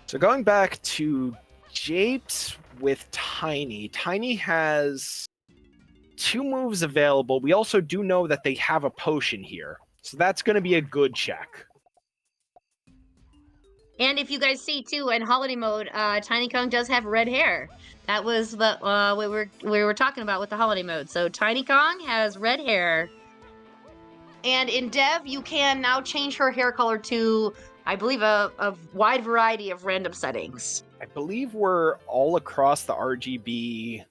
So going back to Japes with Tiny. Tiny has 2 moves available. We also do know that they have a potion here. So that's going to be a good check. And if you guys see, too, in holiday mode, Tiny Kong does have red hair. That was what we were talking about with the holiday mode. So Tiny Kong has red hair. And in Dev, you can now change her hair color to, I believe, a wide variety of random settings. I believe we're all across the RGB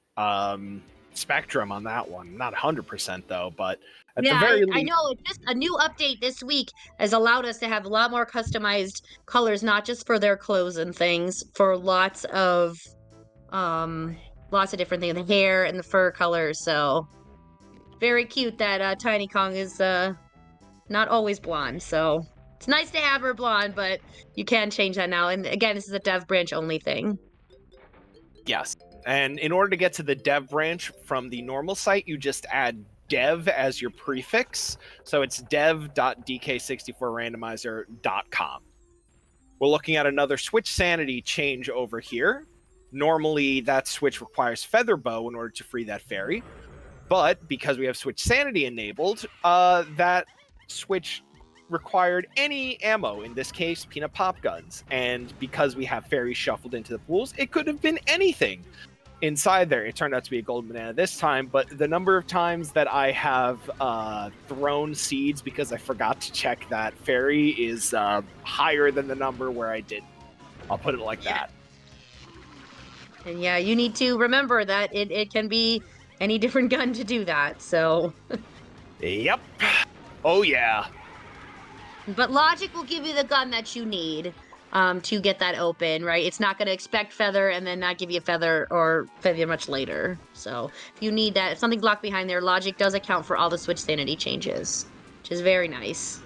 spectrum on that one. Not 100% though, but at the very least... I know. It's just a new update this week has allowed us to have a lot more customized colors, not just for their clothes and things, for lots of different things, the hair and the fur colors. So very cute that Tiny Kong is not always blonde. So it's nice to have her blonde, but you can change that now. And again, this is a dev branch only thing. Yes. And in order to get to the dev branch from the normal site, you just add dev as your prefix. So it's dev.dk64randomizer.com. We're looking at another switch sanity change over here. Normally, that switch requires Feather Bow in order to free that fairy. But because we have Switch Sanity enabled, that switch required any ammo, in this case, Peanut Pop Guns. And because we have fairies shuffled into the pools, it could have been anything inside there. It turned out to be a gold banana this time, but the number of times that I have thrown seeds because I forgot to check that fairy is higher than the number where I did. I'll put it like that. And yeah, you need to remember that it can be any different gun to do that, so. Yep. Oh, yeah. But logic will give you the gun that you need to get that open, right? It's not going to expect feather and then not give you feather or feather much later. So if you need that, if something's locked behind there, logic does account for all the switch sanity changes, which is very nice.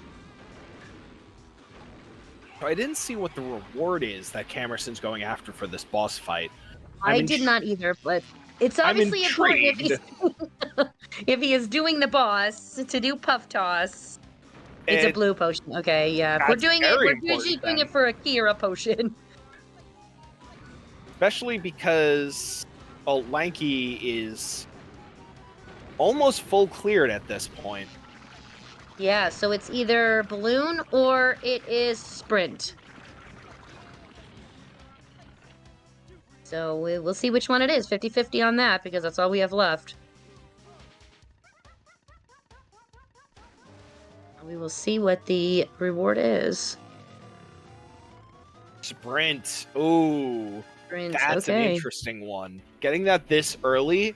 I didn't see what the reward is that Kamerson's going after for this boss fight. I did not either, but it's obviously important if he is doing the boss to do Puff Toss. It's a blue potion. Okay, yeah. We're doing it. We're usually doing it for a key or a potion. Especially because Lanky is almost full cleared at this point. Yeah, so it's either balloon or it is sprint. So we'll see which one it is. 50-50 on that, because that's all we have left. We will see what the reward is. Sprint. Ooh. Sprint. That's an interesting one. Getting that this early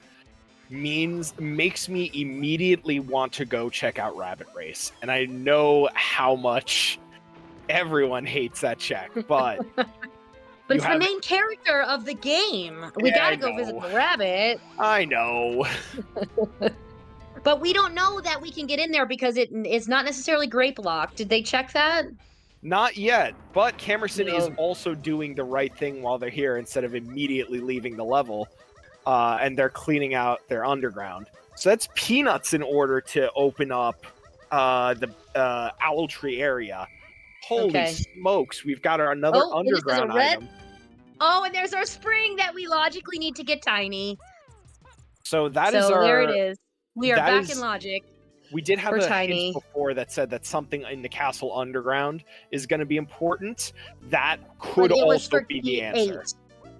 makes me immediately want to go check out Rabbit Race. And I know how much everyone hates that check, but... But it's the main character of the game. We gotta go visit the rabbit. I know. But we don't know that we can get in there because it's not necessarily grape locked. Did they check that? Not yet, but Kamerson is also doing the right thing while they're here instead of immediately leaving the level. And they're cleaning out their underground. So that's peanuts in order to open up the Owl Tree area. Holy smokes, we've got another underground item. Oh, and there's our spring that we logically need to get tiny. So there it is. We are back in logic. We did have a hint before that said that something in the castle underground is going to be important. That could also be the answer. 8.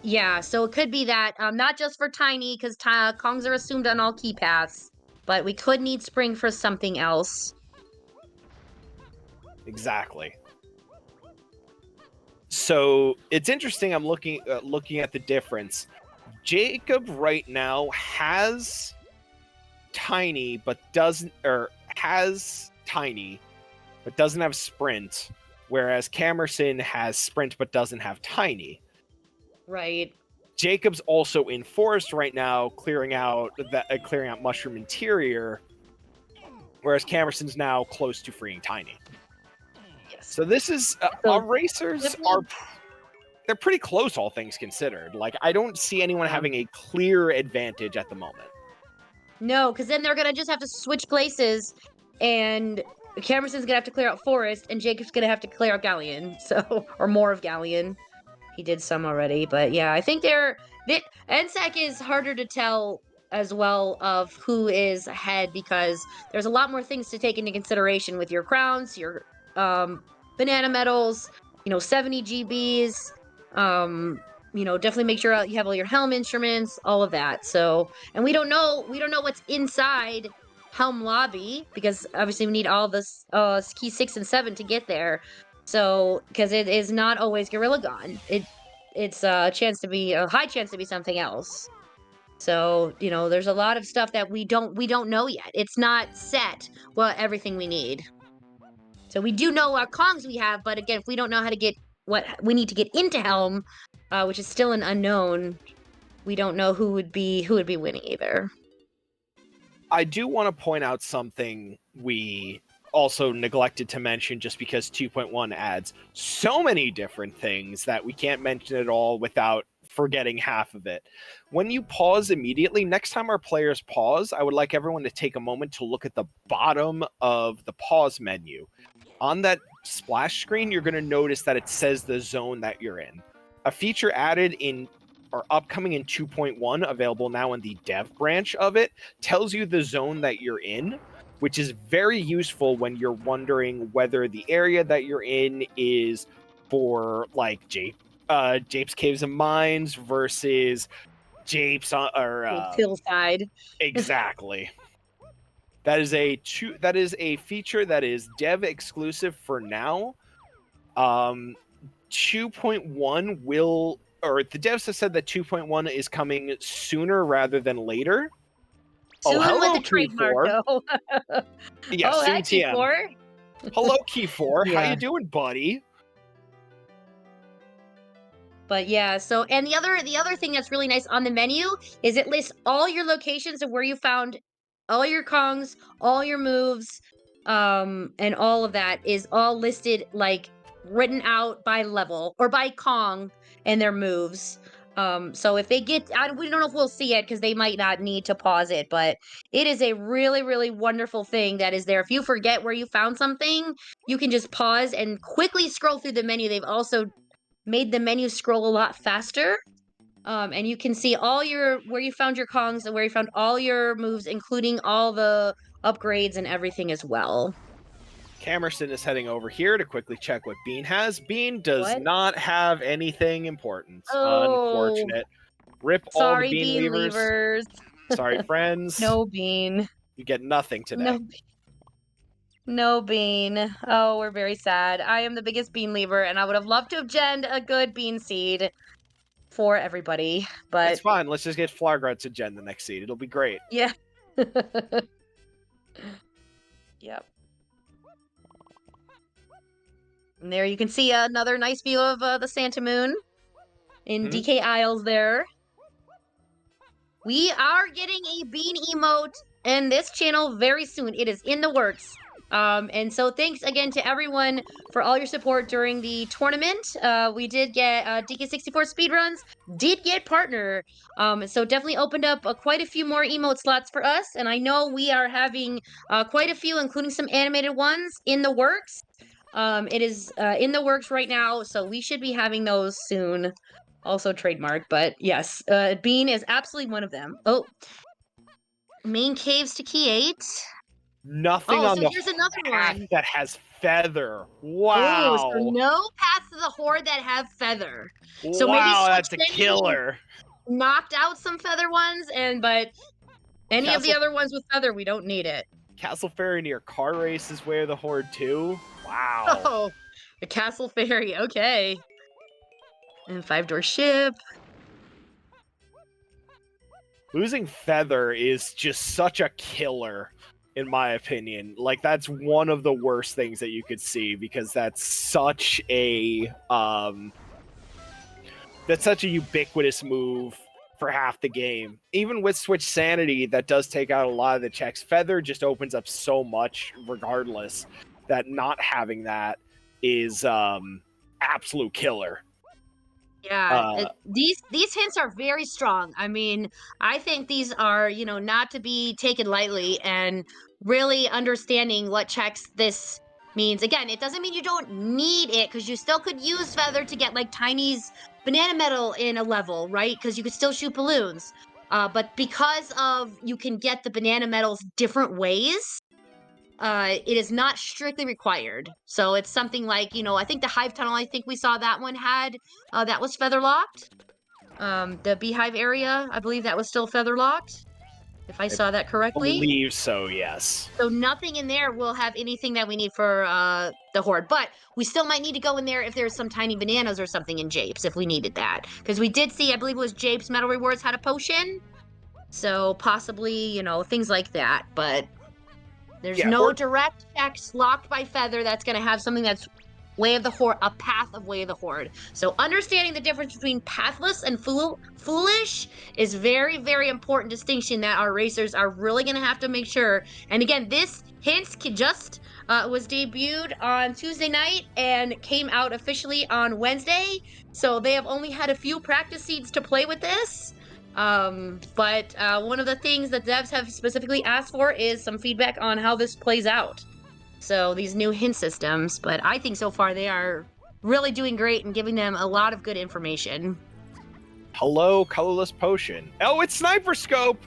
Yeah, so it could be that, not just for tiny, because Kongs are assumed on all key paths, but we could need spring for something else. Exactly. So it's interesting. I'm looking at the difference. Jacob right now has tiny, but doesn't have sprint, whereas Kamerson has sprint but doesn't have tiny. Right. Jacob's also in forest right now, clearing out mushroom interior, whereas Kamerson's now close to freeing tiny. So this is our racers they're pretty close, all things considered. Like, I don't see anyone having a clear advantage at the moment. No, because then they're gonna just have to switch places, and Kamerson's gonna have to clear out forest, and Jacob's gonna have to clear out Galleon, or more of Galleon. He did some already, but yeah, I think NSAK is harder to tell as well of who is ahead, because there's a lot more things to take into consideration with your crowns, your banana medals, 70 GBs, definitely make sure you have all your helm instruments, all of that. So, and we don't know what's inside Helm Lobby, because obviously we need all this key 6 and 7 to get there. So, because it is not always Gorilla Gun. It's a high chance to be something else. So, there's a lot of stuff that we don't know yet. It's not set everything we need. So we do know our Kongs we have, but again, if we don't know how to get what we need to get into Helm, which is still an unknown, we don't know who would be winning either. I do want to point out something we also neglected to mention, just because 2.1 adds so many different things that we can't mention it all without forgetting half of it. When you pause immediately, next time our players pause, I would like everyone to take a moment to look at the bottom of the pause menu. On that splash screen, you're going to notice that it says the zone that you're in. A feature added in or upcoming in 2.1, available now in the dev branch of it, tells you the zone that you're in, which is very useful when you're wondering whether the area that you're in is for like Japes Caves and Mines versus Japes Hillside. Exactly. That is a feature that is dev exclusive for now. 2.1 will, or the devs have said that 2.1 is coming sooner rather than later. Soon hello, with the trademark, Key4. though. Yeah, oh, soon that TM. Key4. Hello, Key4. Yeah. How you doing, buddy? But yeah, so and the other thing that's really nice on the menu is it lists all your locations of where you found all your Kongs, all your moves, and all of that is all listed like written out by level or by Kong and their moves. So if they get, we don't know if we'll see it because they might not need to pause it, but it is a really, really wonderful thing that is there. If you forget where you found something, you can just pause and quickly scroll through the menu. They've also made the menu scroll a lot faster. And you can see all where you found your Kongs and where you found all your moves, including all the upgrades and everything as well. Kamerson is heading over here to quickly check what Bean has. Bean does What? not have anything important. Oh, Unfortunate. Rip all the sorry, Bean Bean levers. levers. Sorry, friends. No Bean. You get nothing today. No Bean. Oh, we're very sad. I am the biggest Bean lever, and I would have loved to have genned a good Bean seed for everybody, but It's fine. Let's just get Flargrud to gen the next seed. It'll be great. yeah. Yep. And there you can see another nice view of the Santa Moon in DK Isles there. We are getting a Bean emote in this channel very soon. It is in the works. And so thanks again to everyone for all your support during the tournament. We did get DK64 speedruns, did get partner. So definitely opened up quite a few more emote slots for us. And I know we are having quite a few, including some animated ones in the works. It is in the works right now, so we should be having those soon. Also trademark, but yes, Bean is absolutely one of them. Oh, main caves to key 8. Nothing Oh, on so the here's another path one. that has feather. Oh, so Wow. no paths to the horde that have feather. So maybe Wow, Switch that's a Sending killer. knocked out some feather ones, but any of the other ones with feather, we don't need it. Castle Ferry near car race is where the horde too. Wow. Oh, the Castle Ferry. Okay. And 5-door ship. Losing feather is just such a killer, in my opinion. Like, that's one of the worst things that you could see, because that's such a ubiquitous move for half the game. Even with Switch Sanity, that does take out a lot of the checks. Feather just opens up so much regardless, that not having that is absolute killer. Yeah, these hints are very strong. I mean, I think these are, not to be taken lightly, and really understanding what checks this means. Again, it doesn't mean you don't need it, because you still could use feather to get like Tiny's banana medal in a level, right? Because you could still shoot balloons. But because of you can get the banana medals different ways, it is not strictly required. So it's something like, I think the Hive Tunnel, I think we saw that one had, that was feather locked. The Beehive area, I believe that was still feather locked, if I saw that I correctly. believe so, yes. So nothing in there will have anything that we need for the Horde, but we still might need to go in there if there's some tiny bananas or something in Japes, if we needed that. Because we did see, I believe it was Japes Metal Rewards had a potion. So possibly, things like that, but there's no direct checks locked by feather that's going to have something that's Way of the Horde, a path of Way of the Horde. So understanding the difference between pathless and foolish is very, very important distinction that our racers are really going to have to make sure. And again, this hints just was debuted on Tuesday night and came out officially on Wednesday. So they have only had a few practice seeds to play with this. But one of the things that devs have specifically asked for is some feedback on how this plays out. So these new hint systems, but I think so far they are really doing great and giving them a lot of good information. Hello, colorless potion. Oh, it's sniper scope.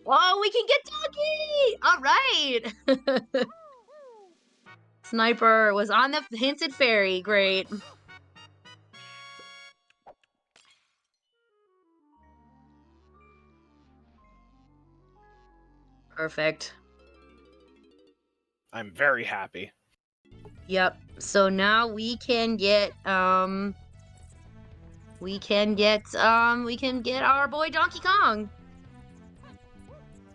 Oh, we can get doggy! All right. Sniper was on the hinted fairy. Great. Perfect. I'm very happy. Yep. So now we can get we can get our boy Donkey Kong.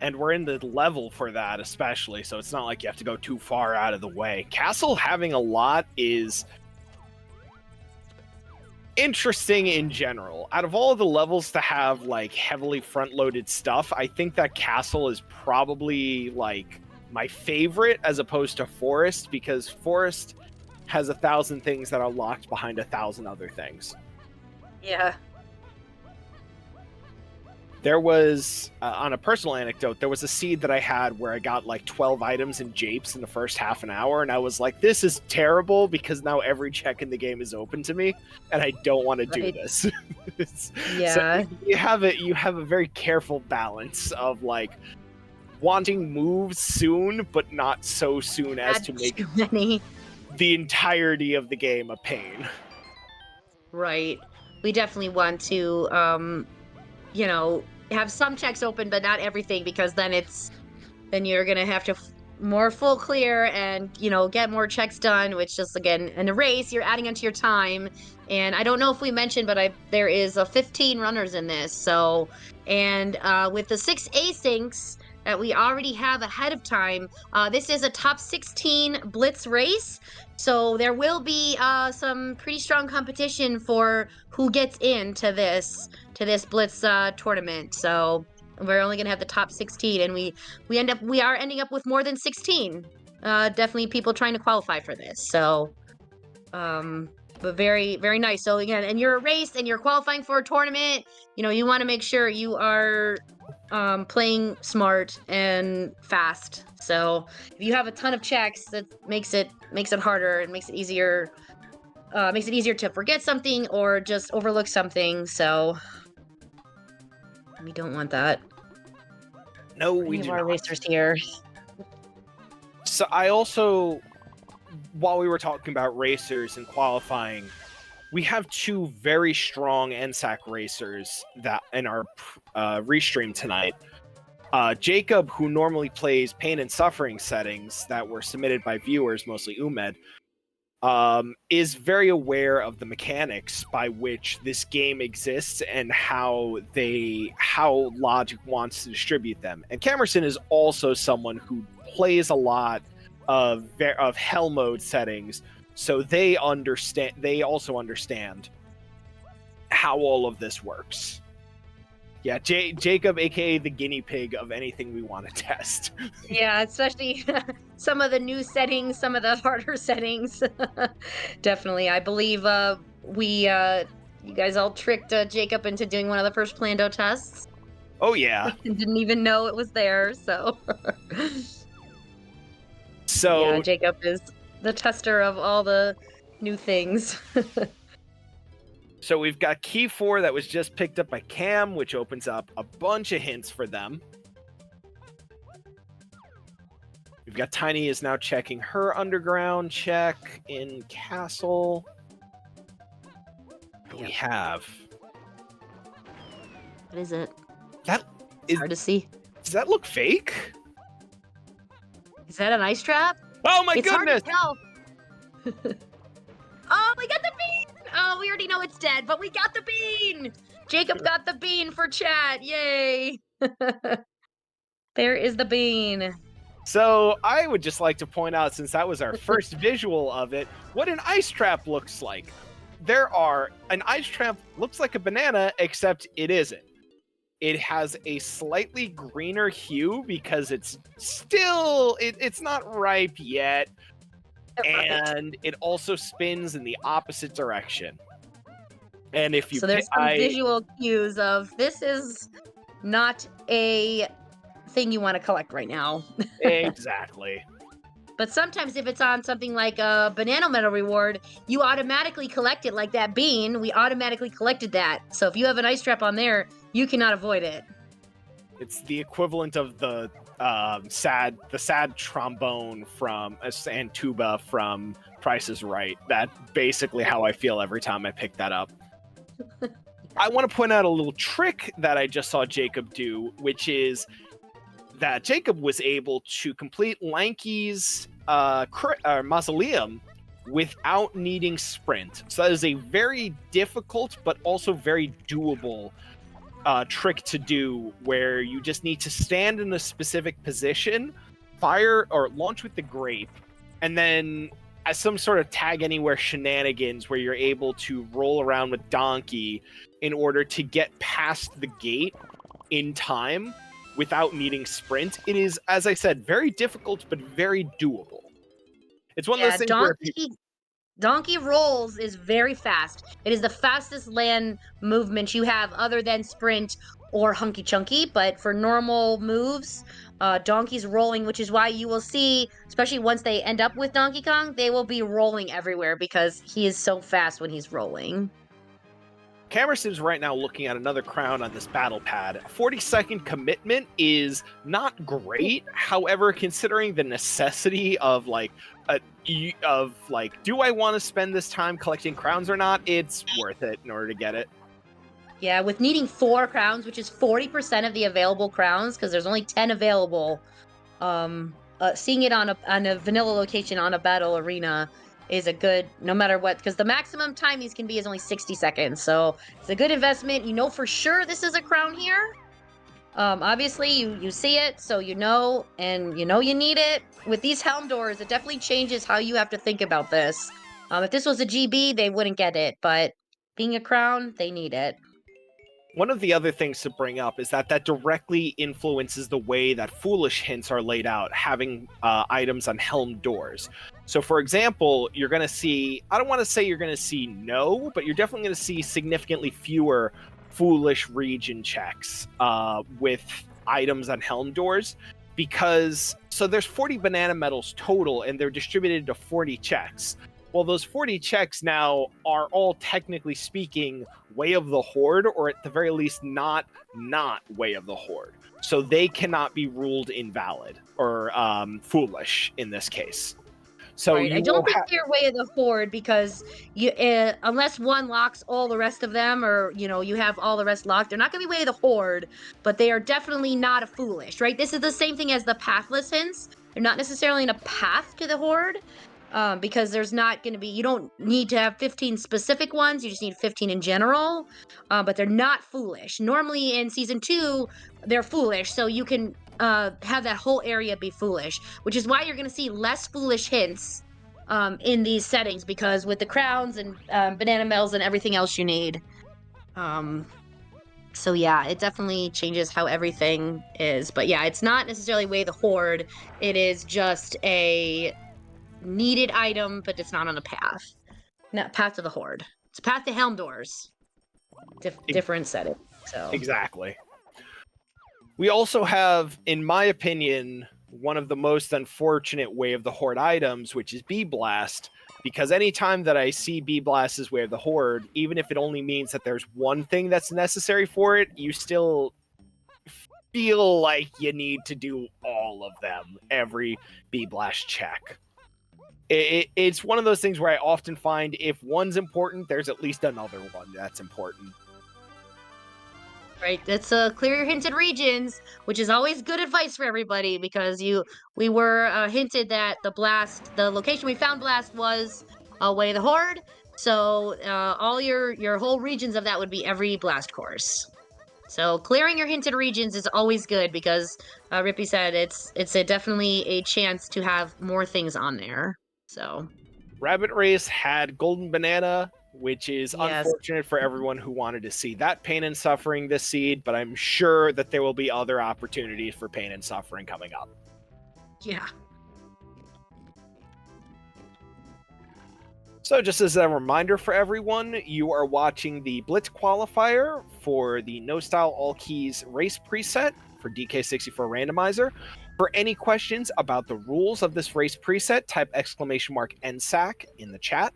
And we're in the level for that especially, so it's not like you have to go too far out of the way. Castle having a lot is interesting in general. Out of all of the levels to have like heavily front-loaded stuff, I think that Castle is probably like my favorite as opposed to Forest, because Forest has 1,000 things that are locked behind 1,000 other things. Yeah. There was, on a personal anecdote, there was a seed that I had where I got like 12 items in japes in the first half an hour, and I was like, this is terrible because now every check in the game is open to me, and I don't want to do this. Yeah. So you have a very careful balance of like wanting moves soon, but not so soon as to make the entirety of the game a pain. Right. We definitely want to, you know, have some checks open, but not everything, because then you're gonna have to more full clear and, you know, get more checks done, which just, again, in a race, you're adding onto your time. And I don't know if we mentioned, but there is 15 runners in this. So, and with the 6 asyncs that we already have ahead of time, this is a top 16 Blitz race. So there will be some pretty strong competition for who gets into this Blitz tournament. So we're only gonna have the top 16, and we are ending up with more than 16. Definitely people trying to qualify for this. So, but very, very nice. So again, and you're a race and you're qualifying for a tournament, you know, you want to make sure you are playing smart and fast. So if you have a ton of checks, that makes it harder and makes it easier to forget something or just overlook something. So we don't want that. No, we do our not. racers here. So I also, while we were talking about racers and qualifying, we have 2 very strong NSAK racers that in our restream tonight. Jacob, who normally plays pain and suffering settings that were submitted by viewers, mostly Umed, is very aware of the mechanics by which this game exists and how Logic wants to distribute them. And Kamerson is also someone who plays a lot of hell mode settings, so they also understand how all of this works. Yeah, Jacob, aka the guinea pig of anything we want to test. Yeah, especially some of the new settings, some of the harder settings. Definitely. I believe you guys all tricked Jacob into doing one of the first Plando tests. Oh yeah. Didn't even know it was there, so. So yeah, Jacob is the tester of all the new things. So we've got Key 4 that was just picked up by Cam, which opens up a bunch of hints for them. We've got Tiny is now checking her underground check in Castle. What do we have? What is it? That is hard to see. Does that look fake? Is that an ice trap? Oh my goodness! Hard to tell. Oh, we got the bean! Oh, we already know it's dead, but we got the bean! Jacob got the bean for chat. Yay! There is the bean. So I would just like to point out, since that was our first visual of it, what an ice trap looks like. An ice trap looks like a banana, except it isn't. It has a slightly greener hue because it's not ripe yet. And it also spins in the opposite direction. And if you there's some visual cues of this is not a thing you want to collect right now. Exactly. But sometimes if it's on something like a banana medal reward, you automatically collect it, like that bean. We automatically collected that. So if you have an ice trap on there, you cannot avoid it. It's the equivalent of the sad trombone from and tuba from Price is Right. That's basically how I feel every time I pick that up. I want to point out a little trick that I just saw Jacob do, which is that Jacob was able to complete Lanky's mausoleum without needing sprint. So that is a very difficult but also very doable trick to do, where you just need to stand in a specific position, fire or launch with the grape, and then as some sort of tag anywhere shenanigans where you're able to roll around with Donkey in order to get past the gate in time without needing sprint. It is, as I said, very difficult but very doable. It's one of those things where Donkey rolls is very fast. It is the fastest land movement you have other than sprint or hunky chunky. But for normal moves, Donkey's rolling, which is why you will see, especially once they end up with Donkey Kong, they will be rolling everywhere because he is so fast when he's rolling. Kamerson's right now looking at another crown on this battle pad. A 40-second commitment is not great. However, considering the necessity of do I want to spend this time collecting crowns or not, it's worth it in order to get it. Yeah, with needing 4 crowns, which is 40% of the available crowns, because there's only 10 available. Seeing it on a vanilla location on a battle arena is a good, no matter what, because the maximum time these can be is only 60 seconds. So it's a good investment. You know for sure this is a crown here. Obviously you see it, so you know, and you know you need it. With these helm doors, it definitely changes how you have to think about this. If this was a GB, they wouldn't get it, but being a crown, they need it. One of the other things to bring up is that directly influences the way that foolish hints are laid out, having items on helm doors. So, for example, you're going to see, I don't want to say you're going to see no, but you're definitely going to see significantly fewer foolish region checks with items on helm doors, because, so there's 40 banana medals total, and they're distributed to 40 checks. Well, those 40 checks now are all, technically speaking, Way of the Horde, or at the very least not Way of the Horde. So they cannot be ruled invalid or foolish in this case. So right. I don't think they're Way of the Horde, because you, unless one locks all the rest of them, or you have all the rest locked, they're not going to be Way of the Horde, but they are definitely not a foolish, right? This is the same thing as the pathless hints. They're not necessarily in a path to the Horde. Because there's not going to be, you don't need to have 15 specific ones, you just need 15 in general, but they're not foolish. Normally in Season 2, they're foolish, so you can have that whole area be foolish, which is why you're going to see less foolish hints in these settings, because with the crowns and banana medals and everything else you need. So yeah, it definitely changes how everything is, but yeah, it's not necessarily Way of the Horde, it is just a needed item, but it's not on a path. Not path to the Horde. It's path to helm doors. Different setting. So exactly. We also have, in my opinion, one of the most unfortunate Way of the Horde items, which is Bee Blast, because anytime that I see Bee Blast as Way of the Horde, even if it only means that there's one thing that's necessary for it, you still feel like you need to do all of them, every Bee Blast check. It's one of those things where I often find if one's important, there's at least another one that's important. Right, it's clear your hinted regions, which is always good advice for everybody, because we were hinted that the location we found Blast was Way of the Horde, so all your whole regions of that would be every Blast course. So clearing your hinted regions is always good, because Rippy said it's definitely a chance to have more things on there. So Rabbit Race had Golden Banana, which is unfortunate for everyone who wanted to see that pain and suffering this seed, but I'm sure that there will be other opportunities for pain and suffering coming up. Yeah. So just as a reminder for everyone, you are watching the Blitz Qualifier for the No Style All Keys race preset for DK64 Randomizer. For any questions about the rules of this race preset, type !NSAK in the chat.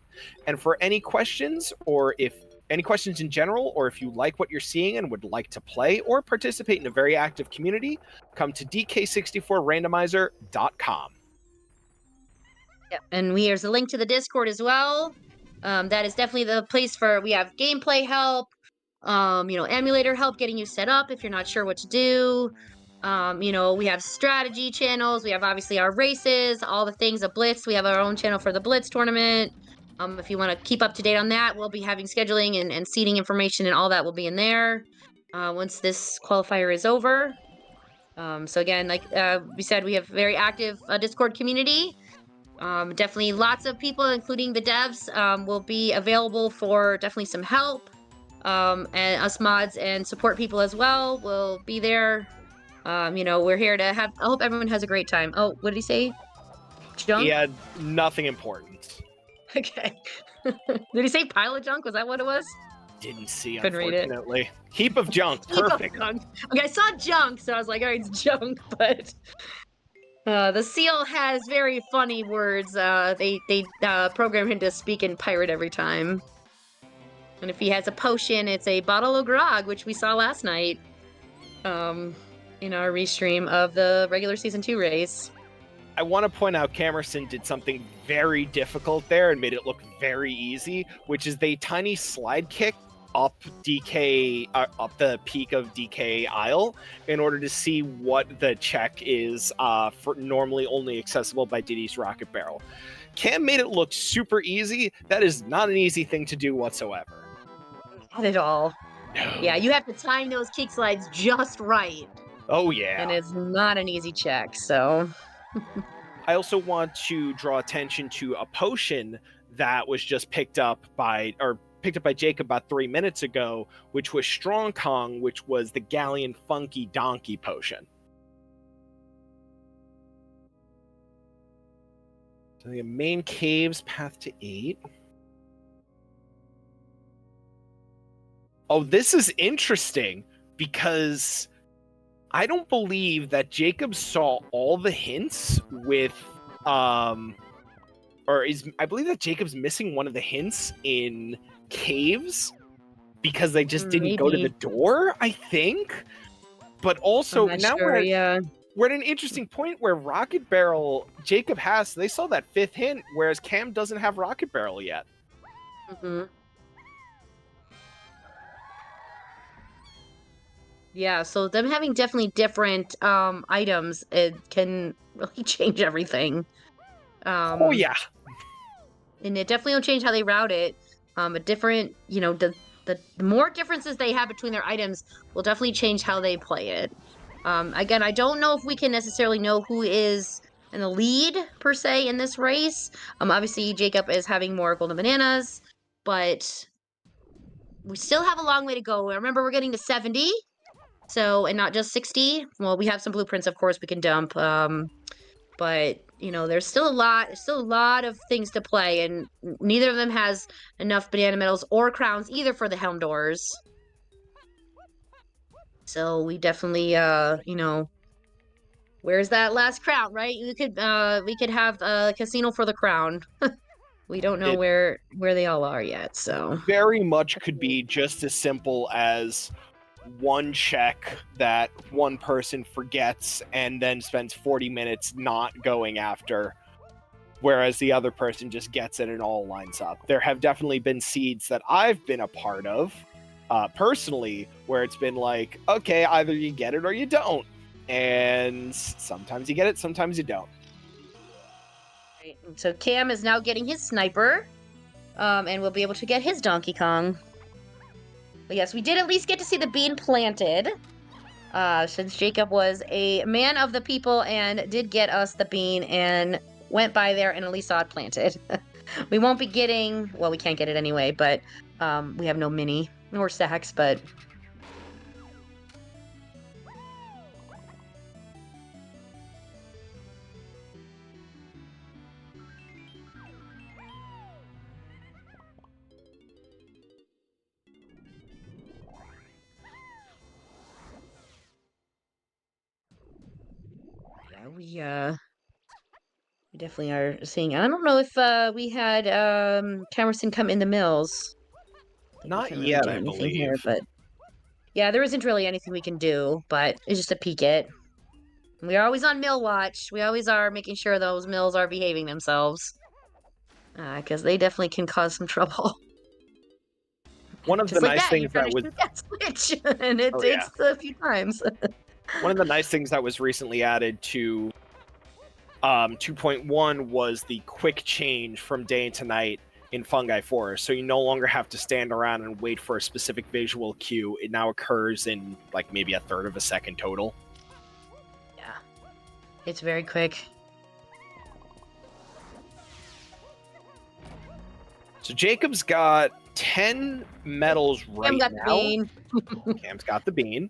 And for any questions, or if any questions in general, or if you like what you're seeing and would like to play or participate in a very active community, come to DK64Randomizer.com. Yep, and there's a link to the Discord as well. That is definitely the place for, we have gameplay help, emulator help getting you set up if you're not sure what to do. We have strategy channels. We have obviously our races, all the things, a Blitz. We have our own channel for the Blitz tournament. If you want to keep up to date on that, we'll be having scheduling and seating information and all that will be in there once this qualifier is over. So again, like we said, we have very active Discord community. Definitely lots of people, including the devs, will be available for definitely some help. And us mods and support people as well will be there. We're here to have, I hope everyone has a great time. Oh, what did he say? Junk? Yeah, nothing important. Okay. Did he say pile of junk? Was that what it was? Didn't see, Couldn't read it. unfortunately. Heap of junk, Heap of perfect. junk. Okay, I saw junk, so I was like, all right, it's junk, but the seal has very funny words. They program him to speak in pirate every time. And if he has a potion, it's a bottle of grog, which we saw last night. In our restream of the regular season 2 race. I want to point out Kamerson did something very difficult there and made it look very easy, which is they tiny slide kick up DK, up the peak of DK Isle in order to see what the check is for normally only accessible by Diddy's Rocket Barrel. Cam made it look super easy. That is not an easy thing to do whatsoever. Not at all. No. Yeah, you have to time those kick slides just right. Oh, yeah. And it's not an easy check, so... I also want to draw attention to a potion that was just picked up by Jacob about 3 minutes ago, which was Strong Kong, which was the Galleon Funky Donkey potion. So the main caves, path to 8. Oh, this is interesting because I don't believe that Jacob saw all the hints with, I believe that Jacob's missing one of the hints in caves because they just didn't go to the door, I think. But also, now we're at an interesting point where Rocket Barrel, Jacob has, they saw that 5th hint, whereas Cam doesn't have Rocket Barrel yet. Mm-hmm. Yeah, so them having definitely different items, it can really change everything. Oh, yeah. And it definitely will change how they route it. A different, the more differences they have between their items will definitely change how they play it. Again, I don't know if we can necessarily know who is in the lead, per se, in this race. Obviously, Jacob is having more golden bananas, but we still have a long way to go. Remember, we're getting to 70. So, and not just 60. Well, we have some blueprints, of course, we can dump. But, there's still a lot of things to play, and neither of them has enough banana medals or crowns either for the helm doors. So we definitely, where's that last crown, right? We could have a casino for the crown. We don't know where they all are yet, so. Very much could be just as simple as one check that one person forgets and then spends 40 minutes not going after, whereas the other person just gets it and all lines up. There have definitely been seeds that I've been a part of, personally, where it's been like, okay, either you get it or you don't. And sometimes you get it, sometimes you don't. Right. So Cam is now getting his sniper, and we'll be able to get his Donkey Kong. But yes, we did at least get to see the bean planted, since Jacob was a man of the people and did get us the bean and went by there and at least saw it planted. We won't be getting, well, we can't get it anyway, but we have no mini nor sacks, but... we definitely are seeing. I don't know if we had Kamerson come in the mills. We Not can't really yet, do I anything here, believe. but yeah, there isn't really anything we can do, but it's just a peek it. We're always on mill watch. We always are making sure those mills are behaving themselves. Because they definitely can cause some trouble. One of the Just like nice that, you things try that to was shoot that switch, and it oh yeah, takes a few times. one of the nice things that was recently added to 2.1 was the quick change from day into night in Fungi Forest. So you no longer have to stand around and wait for a specific visual cue. It now occurs in like maybe a third of a second total. Yeah, it's very quick. So Jacob's got 10 medals right Got now. the bean. Cam's got the bean.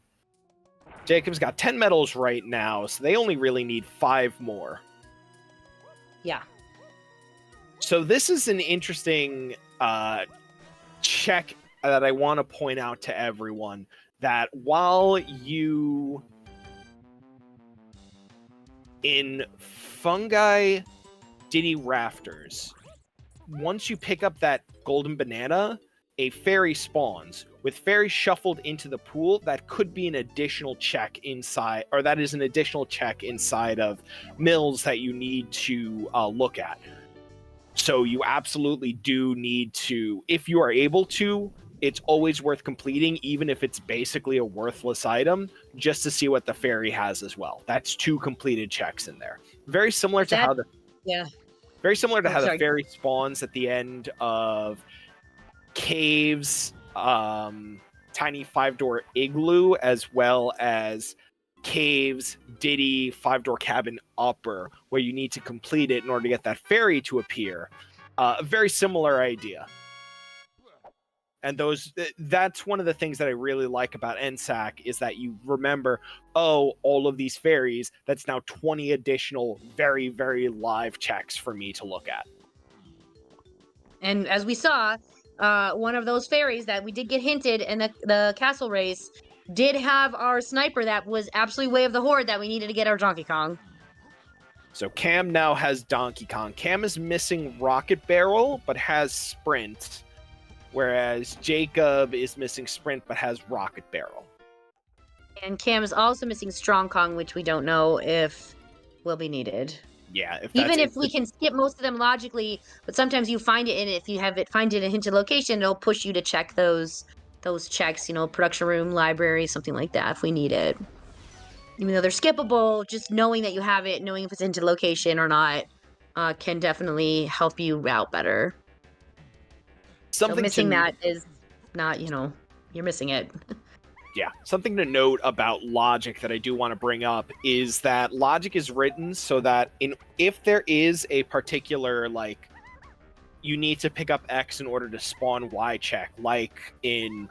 Jacob's got 10 medals right now, so they only really need 5 more. Yeah. So this is an interesting check that I want to point out to everyone, that while you in Fungi Diddy Rafters, once you pick up that golden banana, a fairy spawns. With fairies shuffled into the pool, that could be an additional check inside, or that is an additional check inside of mills that you need to look at. So you absolutely do need to, if you are able to, it's always worth completing, even if it's basically a worthless item, just to see what the fairy has as well. That's 2 completed checks in there. Very similar to how the the fairy spawns at the end of Caves, Tiny 5-door Igloo, as well as Caves, Diddy, 5-door Cabin Upper, where you need to complete it in order to get that fairy to appear. A very similar idea. And that's one of the things that I really like about NSAK, is that you remember, oh, all of these fairies, that's now 20 additional very, very live checks for me to look at. And as we saw, one of those fairies that we did get hinted in the castle race did have our sniper that was absolutely way of the horde that we needed to get our Donkey Kong. So Cam now has Donkey Kong. Cam is missing Rocket Barrel, but has Sprint, whereas Jacob is missing Sprint, but has Rocket Barrel. And Cam is also missing Strong Kong, which we don't know if will be needed. Yeah, even if we can skip most of them logically, but sometimes you find it, and if you have it find it in a hinted location, it'll push you to check those checks, production room, library, something like that, if we need it. Even though they're skippable, just knowing that you have it, knowing if it's hinted location or not, can definitely help you out better. So missing that is not, you're missing it. Yeah, something to note about logic that I do want to bring up is that logic is written so that if there is a particular, like, you need to pick up X in order to spawn Y check, like in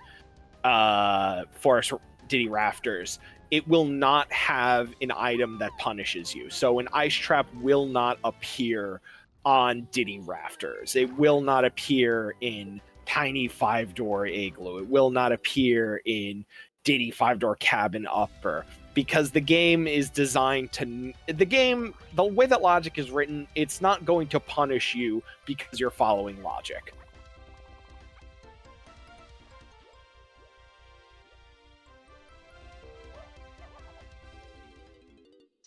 Forest Diddy Rafters, it will not have an item that punishes you. So an ice trap will not appear on Diddy Rafters. It will not appear in Tiny 5-door Igloo. It will not appear in Diddy 5-door Cabin Upper, because the game is designed to... The way that logic is written, it's not going to punish you because you're following logic.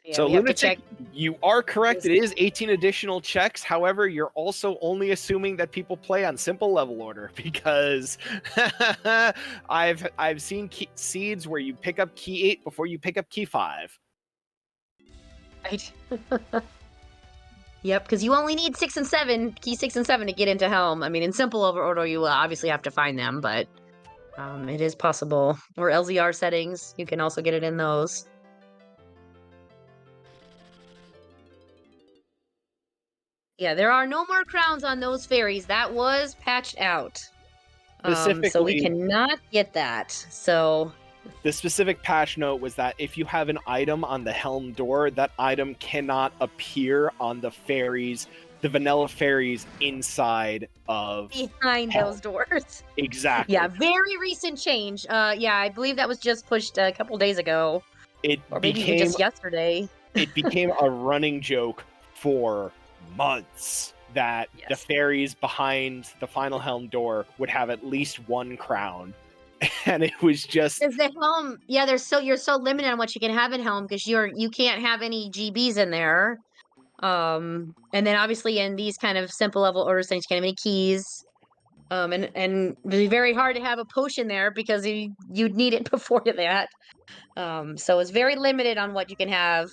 Yeah, so Lunatic, you are correct. It is 18 additional checks. However, you're also only assuming that people play on simple level order, because I've seen seeds where you pick up key 8 before you pick up key 5. Right. Yep, because you only need 6 and 7, key 6 and 7 to get into Helm. I mean, in simple order, you will obviously have to find them, but it is possible. Or LZR settings, you can also get it in those. Yeah, there are no more crowns on those fairies. That was patched out. So we cannot get that. So the specific patch note was that if you have an item on the Helm door, that item cannot appear on the fairies, the vanilla fairies inside of behind Helm. Those doors. Exactly. Yeah, very recent change. Yeah, I believe that was just pushed a couple days ago. Maybe even just yesterday. it became a running joke for months that the fairies behind the final helm door would have at least one crown. And it was just Because the helm, yeah, you're so limited on what you can have in helm because you can't have any GBs in there. And then obviously in these kind of simple level orders things, you can't have any keys. And it'd be very hard to have a potion there because you'd need it before that. So it's very limited on what you can have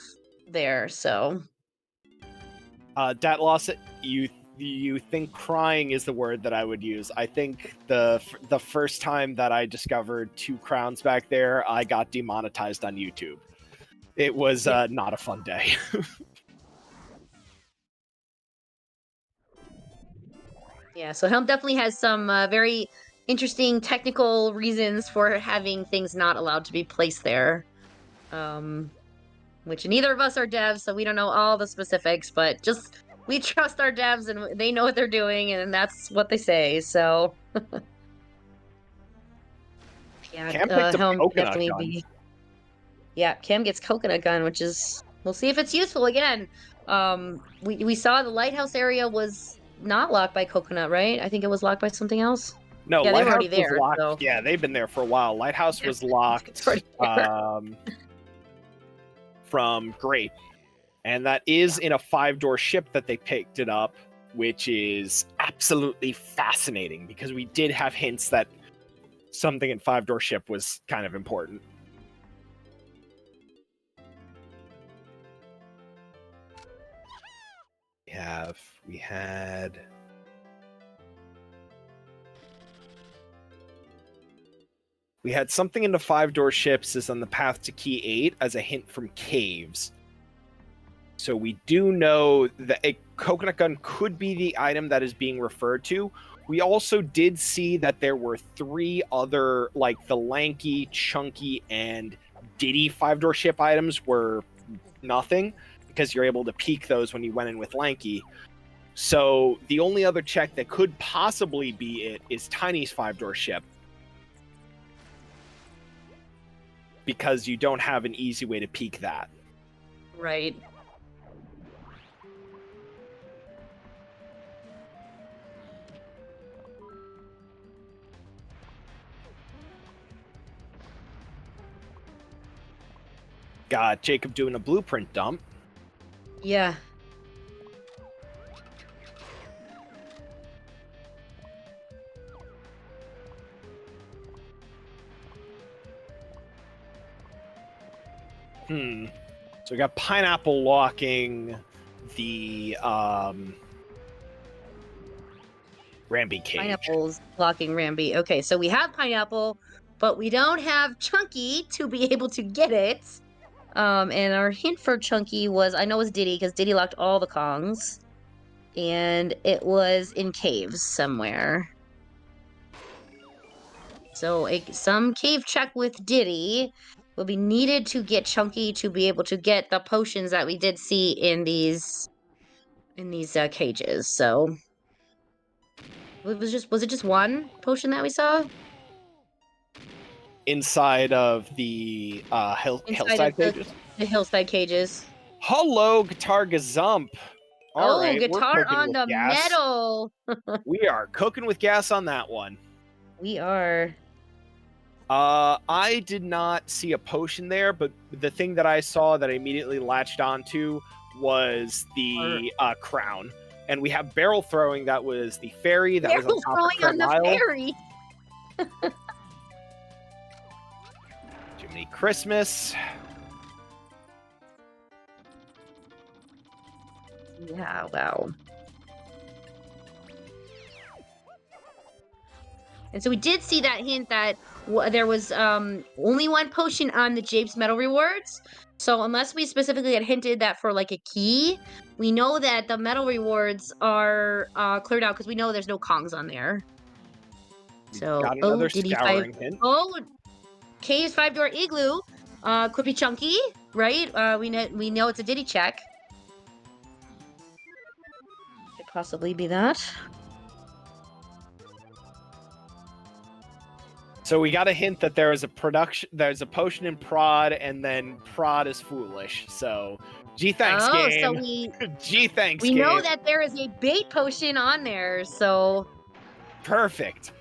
there. So Datloss, you think crying is the word that I would use. I think the first time that I discovered 2 crowns back there, I got demonetized on YouTube. It was not a fun day. yeah, so helm definitely has some very interesting technical reasons for having things not allowed to be placed there. Which neither of us are devs, so we don't know all the specifics, but just we trust our devs and they know what they're doing and that's what they say. So yeah, Cam picked up helm can coconut definitely gun. be. Yeah, Cam gets coconut gun, which is we'll see if it's useful again. We saw the lighthouse area was not locked by coconut, right? I think it was locked by something else. No, Yeah, they were Lighthouse already was there. locked. So Yeah, they've been there for a while. Lighthouse was locked from Grape. And that is in a 5-door ship that they picked it up, which is absolutely fascinating because we did have hints that something in 5-door ship was kind of important. We had something in the 5-door ships is on the path to key 8 as a hint from caves. So we do know that a coconut gun could be the item that is being referred to. We also did see that there were 3 other, like the lanky, chunky, and Diddy 5-door ship items were nothing because you're able to peek those when you went in with lanky. So the only other check that could possibly be it is Tiny's 5-door ship, because you don't have an easy way to peek that. right. Got Jacob doing a blueprint dump. Yeah. So we got Pineapple locking the Ramby cage. Pineapple's blocking Ramby. Okay, so we have Pineapple, but we don't have Chunky to be able to get it. And our hint for Chunky was, I know it was Diddy, because Diddy locked all the Kongs. And it was in caves somewhere. So some cave check with Diddy will be needed to get Chunky to be able to get the potions that we did see in these cages. So was it just one potion that we saw Inside of the hillside cages? The hillside cages. Hello, Guitar Gazump. All right, guitar we're cooking on with the gas. metal. We are cooking with gas on that one. We are. I did not see a potion there, but the thing that I saw that I immediately latched onto was the crown. And we have barrel throwing. That was the fairy. That was on top throwing of on the fairy. Jiminy Christmas. Yeah, wow. And so we did see that hint that there was only one potion on the Japes Metal rewards. So unless we specifically had hinted that for like a key, we know that the metal rewards are cleared out because we know there's no Kongs on there. So got another Diddy scouring hint. K's 5-door igloo could be Chunky, right? We know it's a Diddy check. Could possibly be that. So we got a hint that there's a potion in prod, and then prod is foolish. So, thanks game. So thanks we game. know that there is a bait potion on there, so perfect.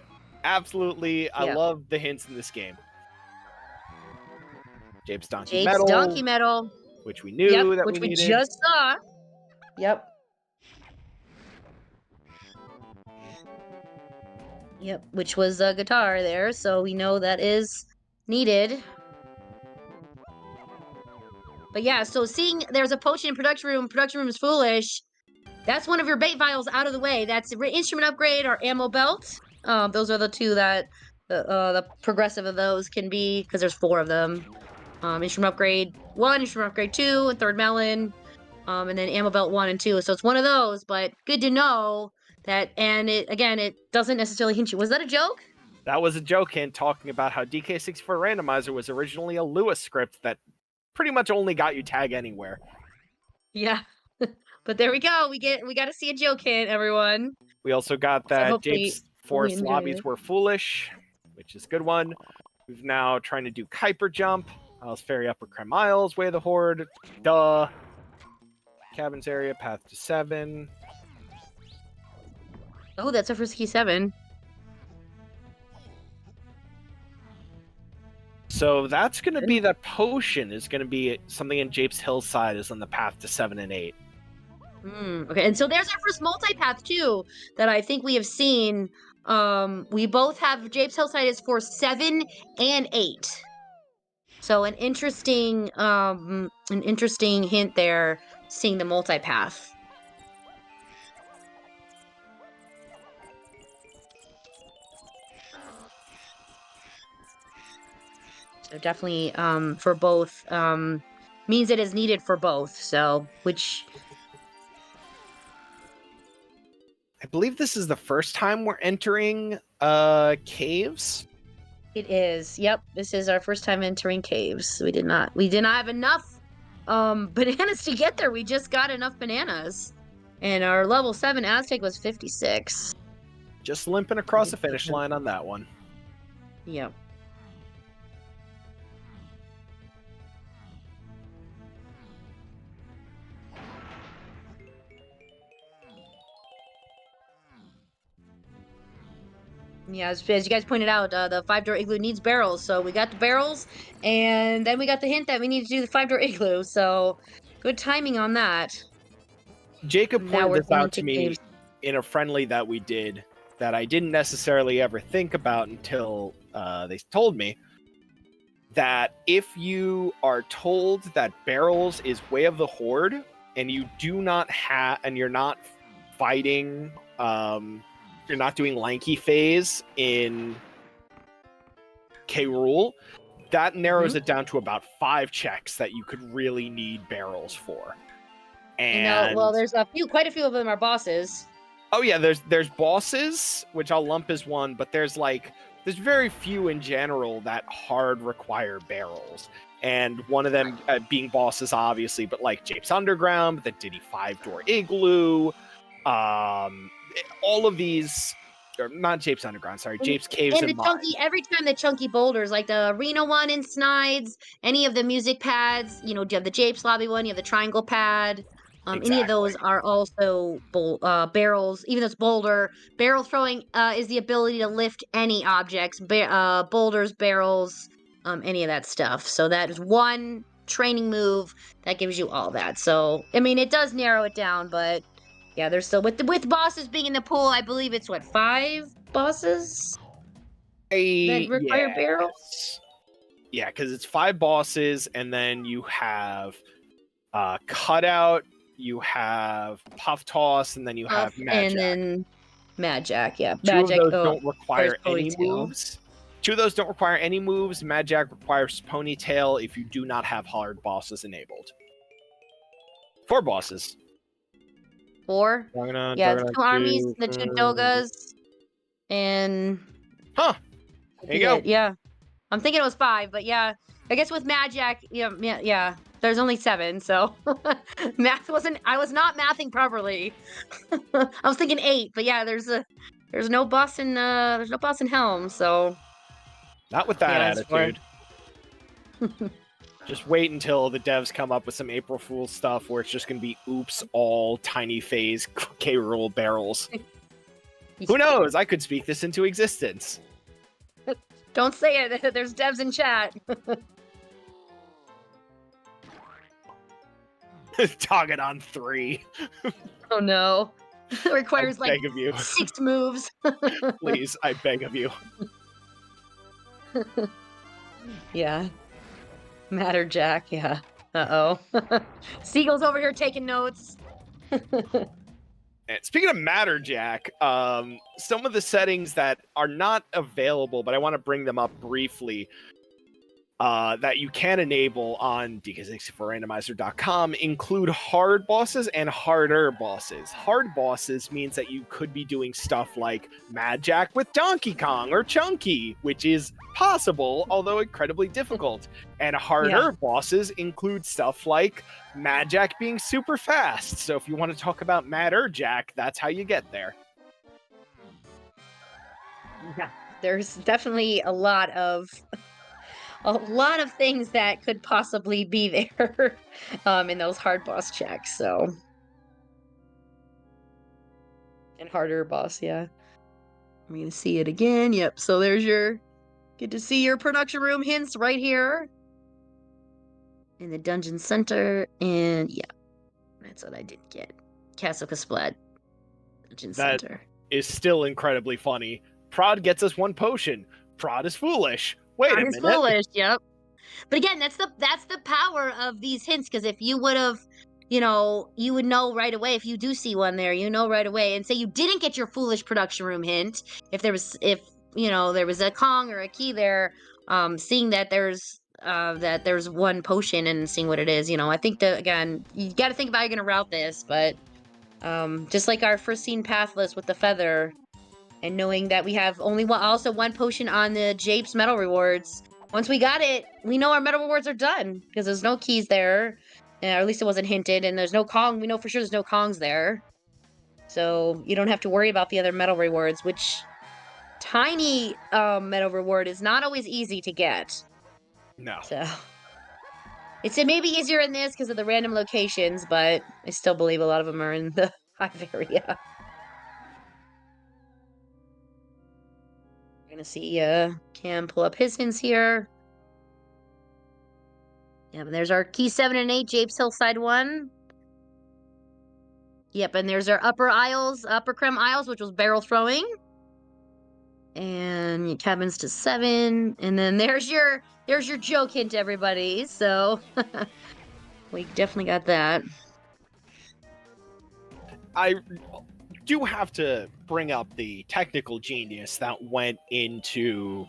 Absolutely, I love the hints in this game. Jape's Donkey Metal, which we knew that which we needed. just saw. Yep, which was a guitar there, so we know that is needed. But yeah, so seeing there's a potion in production room is foolish. That's one of your bait vials out of the way. That's instrument upgrade or ammo belt. Those are the two that the progressive of those can be, because there's 4 of them. Instrument upgrade 1, instrument upgrade 2, and third melon. And then ammo belt 1 and 2. So it's one of those, but good to know that. And it doesn't necessarily hint you. Was that a joke? That was a joke hint talking about how DK64 Randomizer was originally a Lewis script that pretty much only got you tag anywhere. Yeah. But there we go. We got to see a joke hint, everyone. We also got that Jape's forest lobbies were foolish, which is a good one. We've now trying to do Kuiper jump. Miles Ferry Upper Creme Miles, Way of the Horde. Duh. Cabins area, path to 7. Oh, that's a frisky 7. So that's going to be that potion is going to be something in Jape's Hillside is on the path to 7 and 8. Okay, and so there's our first multi-path too that I think we have seen. We both have Jape's Hillside is for 7 and 8. So an interesting hint there, seeing the multi-path. So definitely for both means it is needed for both. So which I believe this is the first time we're entering caves. It is. Yep, this is our first time entering caves. We did not have enough bananas to get there. We just got enough bananas. And our level 7 Aztec was 56. Just limping across the finish line on that one. Yep. Yeah, as you guys pointed out, the 5-door igloo needs barrels, so we got the barrels, and then we got the hint that we need to do the 5-door igloo, so good timing on that. Jacob pointed this out to me in a friendly that we did that I didn't necessarily ever think about until they told me that if you are told that barrels is Way of the Horde, and you do not have, and you're not fighting, you're not doing lanky phase in K Rule, that narrows it down to about 5 checks that you could really need barrels for. And well, there's quite a few of them are bosses. Oh yeah, there's bosses, which I'll lump as one, but there's very few in general that hard require barrels. And one of them being bosses, obviously, but like Jape's Underground, the Diddy 5-door Igloo, all of these, or not Jape's Underground, sorry, Jape's Caves and Mines. Every time the chunky boulders, like the arena one in Snides, any of the music pads, you have the Jape's lobby one, you have the triangle pad. Exactly. Any of those are also barrels. Even though it's boulder, barrel throwing is the ability to lift any objects, boulders, barrels, any of that stuff. So that is one training move that gives you all that. So I mean, it does narrow it down, but yeah, there's still with bosses being in the pool. I believe it's 5 bosses that require barrels. Yeah, because it's 5 bosses, and then you have Cutout. You have Puff Toss, and then you have Mad Jack. And then Mad Jack, yeah. 2 of those don't require any moves. 2 of those don't require any moves. Mad Jack requires Ponytail if you do not have hard bosses enabled. 4 bosses. 4? Yeah, the 2 armies, the 2 Dogas, and... Huh. There you go. Yeah. I'm thinking it was 5, but yeah. I guess with Mad Jack, yeah. There's only 7, so I was not mathing properly. I was thinking 8, but yeah, there's no boss in Helm, so Not with that Yeah, it's attitude. Just wait until the devs come up with some April Fool's stuff where it's just going to be oops, all tiny phase K-roll barrels. Who knows? I could speak this into existence. Don't say it. There's devs in chat. Target on 3. Oh no. It requires I beg of you. 6 moves. Please, I beg of you. Yeah. Matter Jack, yeah. Uh-oh. Seagull's over here taking notes. And speaking of Matter Jack, some of the settings that are not available, but I want to bring them up briefly, that you can enable on DK64Randomizer.com include hard bosses and harder bosses. Hard bosses means that you could be doing stuff like Mad Jack with Donkey Kong or Chunky, which is possible, although incredibly difficult. And harder bosses include stuff like Mad Jack being super fast. So if you want to talk about Madder Jack, that's how you get there. Yeah. There's definitely a lot of things that could possibly be there in those hard boss checks, so. And harder boss, yeah. I'm gonna see it again. Yep, so there's get to see your production room hints right here. In the dungeon center, and yeah. That's what I didn't get. Castle Kasplat. Dungeon center. Is still incredibly funny. Prod gets us 1 potion. Prod is foolish. Wait a minute. Prod is foolish, yep. But again, that's the power of these hints, because if you would have, you would know right away. If you do see one there, you know right away. And say you didn't get your foolish production room hint, if there was a Kong or a key there, seeing that there's 1 potion and seeing what it is, I think that, again, you got to think about how you're going to route this, but just like our first scene pathless with the feather, and knowing that we have only one potion on the Japes medal rewards. Once we got it, we know our medal rewards are done, because there's no keys there, or at least it wasn't hinted, and there's no Kong. We know for sure there's no Kongs there. So you don't have to worry about the other medal rewards, which tiny medal reward is not always easy to get. No. So it may be easier in this because of the random locations, but I still believe a lot of them are in the hive area. We're gonna see Cam pull up his hints here. Yeah, and there's our key 7 and 8, Japes Hillside 1. Yep, and there's our upper creme aisles, which was barrel throwing. And your cabins to 7. And then there's your joke hint, everybody. So we definitely got that. I do have to bring up the technical genius that went into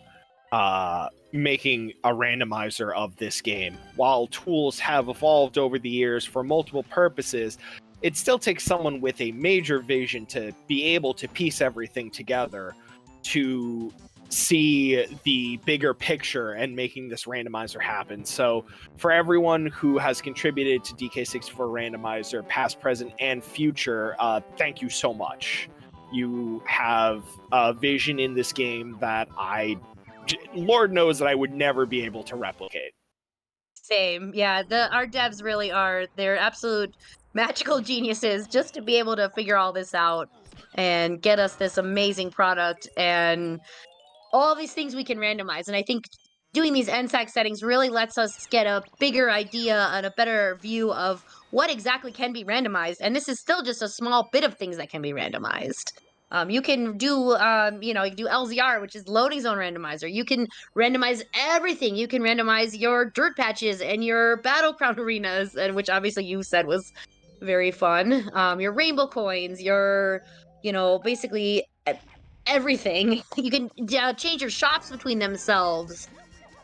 making a randomizer of this game. While tools have evolved over the years for multiple purposes, it still takes someone with a major vision to be able to piece everything together to see the bigger picture and making this randomizer happen. So for everyone who has contributed to DK64 Randomizer, past, present, and future, thank you so much. You have a vision in this game that Lord knows that I would never be able to replicate. Same. Yeah, our devs really are. They're absolute magical geniuses just to be able to figure all this out and get us this amazing product and all these things we can randomize. And I think doing these NSAK settings really lets us get a bigger idea and a better view of what exactly can be randomized. And this is still just a small bit of things that can be randomized. You can do, you can do LZR, which is loading zone randomizer. You can randomize everything. You can randomize your dirt patches and your battleground arenas, and which obviously you said was very fun. Your rainbow coins, your, basically everything. You can change your shops between themselves.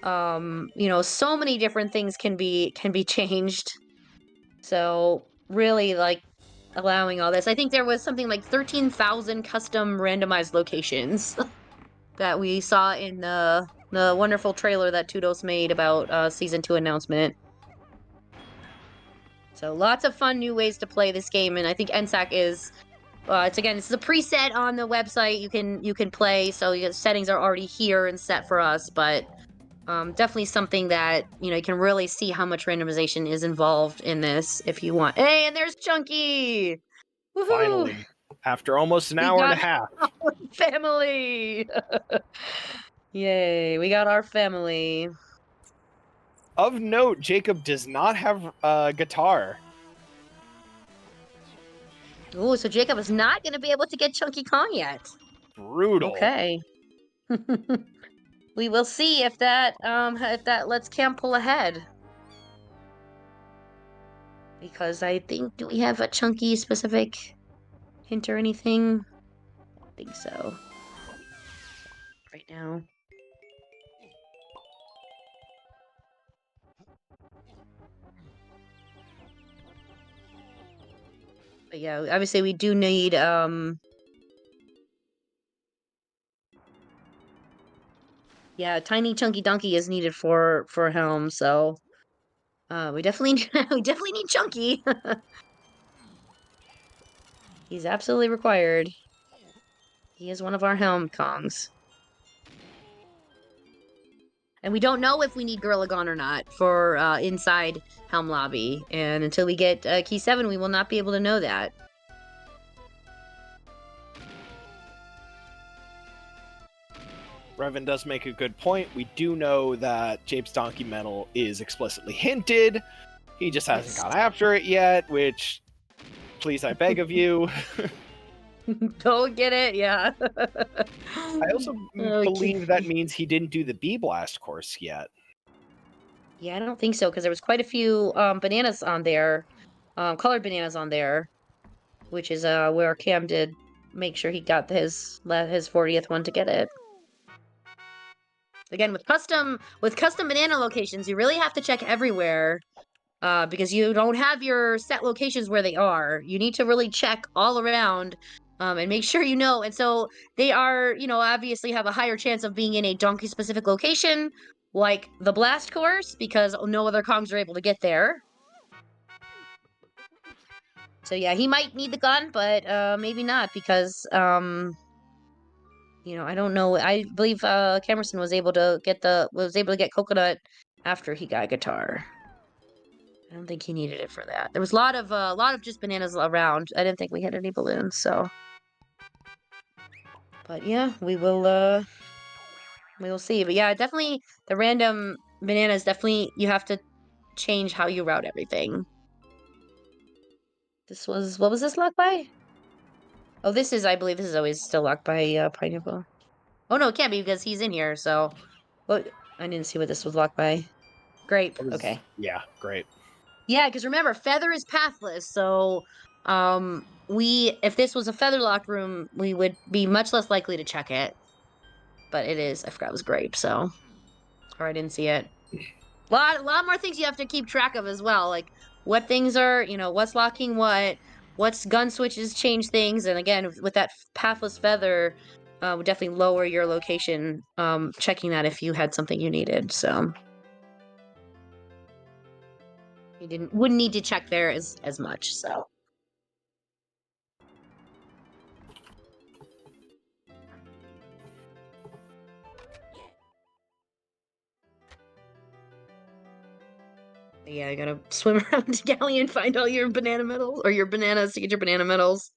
So many different things can be changed. So really, like, allowing all this. I think there was something like 13,000 custom randomized locations that we saw in the wonderful trailer that Tudos made about Season 2 announcement. So lots of fun new ways to play this game, and I think NSAK is It's a preset on the website. You can play, so your settings are already here and set for us. But definitely something that you can really see how much randomization is involved in this if you want. Hey, and there's Chunky. Woohoo! Finally, after almost an We hour and a got half. our family. Yay! We got our family. Of note, Jacob does not have a guitar. Ooh, so Jacob is not going to be able to get Chunky Kong yet. Brutal. Okay. We will see if that lets Cam pull ahead. Because I think, do we have a Chunky specific hint or anything? I don't think so. Right now. But yeah, obviously we do need yeah, tiny chunky donkey is needed for Helm, so we definitely we definitely need Chunky. He's absolutely required. He is one of our Helm Kongs. And we don't know if we need Gorilla Gone or not for inside Helm Lobby. And until we get Key 7, we will not be able to know that. Revan does make a good point. We do know that Jape's Donkey Medal is explicitly hinted. He just hasn't got after it yet, which, please, I beg of you. Don't get it, yeah. I also believe that means he didn't do the B-Blast course yet. Yeah, I don't think so, because there was quite a few bananas on there, colored bananas on there, which is where Cam did make sure he got his 40th one to get it. Again, with custom banana locations, you really have to check everywhere, because you don't have your set locations where they are. You need to really check all around, and make sure you know. And so they are, obviously have a higher chance of being in a donkey-specific location, like the Blast course, because no other Kongs are able to get there. So yeah, he might need the gun, but maybe not, because I don't know. I believe Kamerson was able to get coconut after he got guitar. I don't think he needed it for that. There was a lot of just bananas around. I didn't think we had any balloons, so. But yeah, we will see. But yeah, definitely the random bananas, definitely you have to change how you route everything. What was this locked by? Oh, I believe this is always still locked by Pineapple. Oh no, it can't be because he's in here, so. What? I didn't see what this was locked by. Grape, okay. Yeah, great. Yeah, because remember, Feather is pathless, so if this was a Feather locked room, we would be much less likely to check it. But it is, I forgot it was Grape, so. Or I didn't see it. A lot more things you have to keep track of as well, like what things are, what's locking what's gun switches change things, and again, with that pathless Feather, would definitely lower your location, checking that if you had something you needed, so. You wouldn't need to check there as much, so. Yeah, I gotta swim around the galley and find all your banana medals, or your bananas to get your banana medals.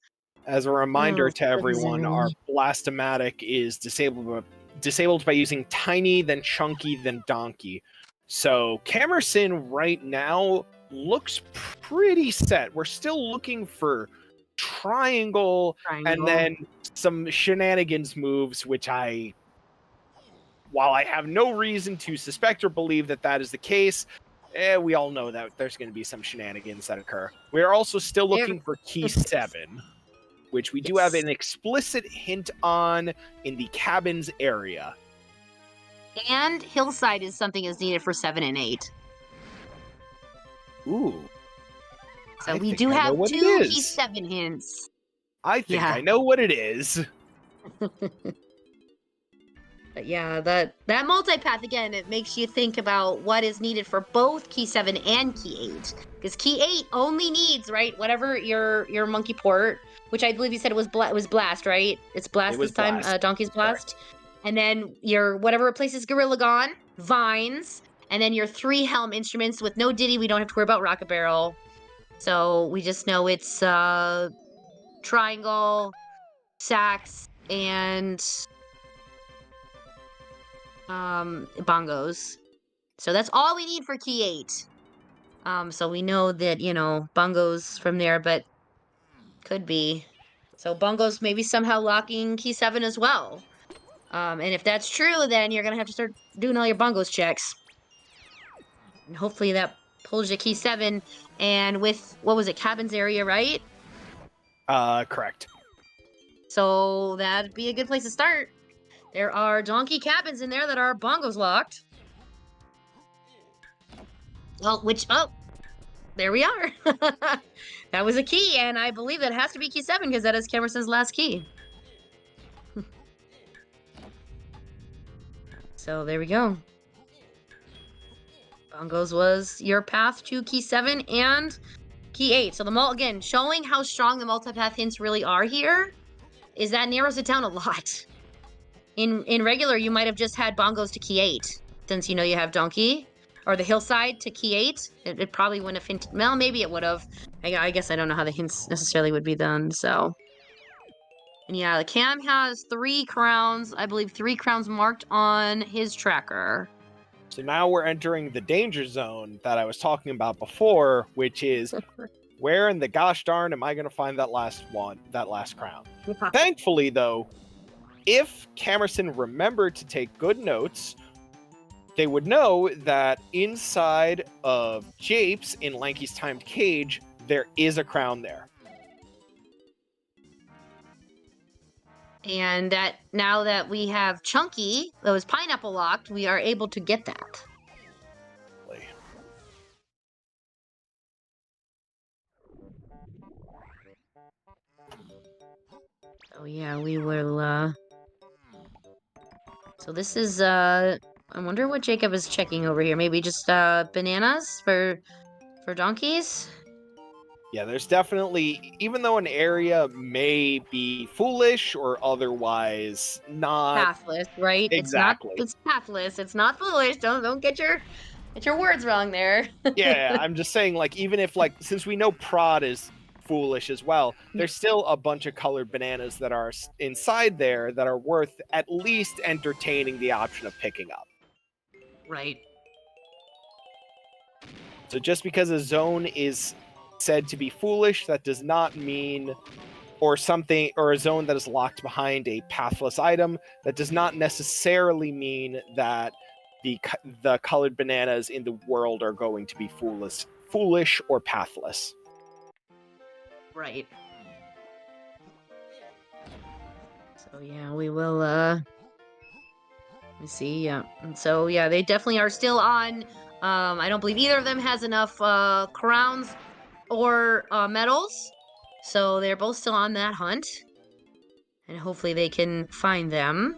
As a reminder to everyone, our Blastomatic is disabled by using Tiny, then Chunky, then Donkey. So Kamerson right now looks pretty set. We're still looking for triangle. And then some shenanigans moves, which while I have no reason to suspect or believe that is the case, we all know that there's going to be some shenanigans that occur. We are also still looking for Key 7, which we do have an explicit hint on in the cabins area. And Hillside is something is needed for 7 and 8. Ooh. So we do have 2 Key 7 hints. I think I know what it is. But yeah, that multipath, again, it makes you think about what is needed for both Key 7 and Key 8. Because Key 8 only needs, right, whatever your monkey port, which I believe you said it was Blast, right? It's Blast was this time, Blast. Donkey's Blast. And then your whatever replaces Gorilla Gone, Vines, and then your 3 Helm instruments with no Diddy. We don't have to worry about Rocket Barrel. So we just know it's Triangle, Sax, and bongos. So that's all we need for key 8. So we know that, bongos from there, but could be. So bongos maybe somehow locking key 7 as well. And if that's true, then you're going to have to start doing all your bongos checks. And hopefully that pulls you key 7. And with, what was it, Cabins area, right? Correct. So that'd be a good place to start. There are donkey cabins in there that are bongos locked. Oh, there we are. That was a key, and I believe that has to be key 7 because that is Kamerson's last key. So there we go. Bongos was your path to key 7 and key 8. So again, showing how strong the multipath hints really are here is that narrows it down a lot. In regular, you might have just had bongos to key 8, since you have donkey. Or the hillside to key 8. It probably wouldn't have hinted. Well, maybe it would have. I guess I don't know how the hints necessarily would be done, so. And yeah, the Cam has 3 crowns. I believe 3 crowns marked on his tracker. So now we're entering the danger zone that I was talking about before, which is where in the gosh darn am I going to find that last crown? Yeah. Thankfully, though, if Kamerson remembered to take good notes, they would know that inside of Japes in Lanky's timed cage, there is a crown there. And that now that we have Chunky, that was pineapple locked, we are able to get that. Oh yeah, we will, So this is, I wonder what Jacob is checking over here. Maybe just, bananas for donkeys? Yeah, there's definitely, even though an area may be foolish or otherwise not Pathless, right? exactly. It's pathless. It's not foolish. Don't get your words wrong there. Yeah, I'm just saying, like, even if, like, since we know prod is foolish as well, there's still a bunch of colored bananas that are inside there that are worth at least entertaining the option of picking up. Right. So just because a zone is said to be foolish, that does not mean, or a zone that is locked behind a pathless item, that does not necessarily mean that the colored bananas in the world are going to be foolish or pathless. Right. So yeah, we will, let me see, yeah. And so yeah, they definitely are still on. I don't believe either of them has enough crowns or medals. So they're both still on that hunt. And hopefully they can find them.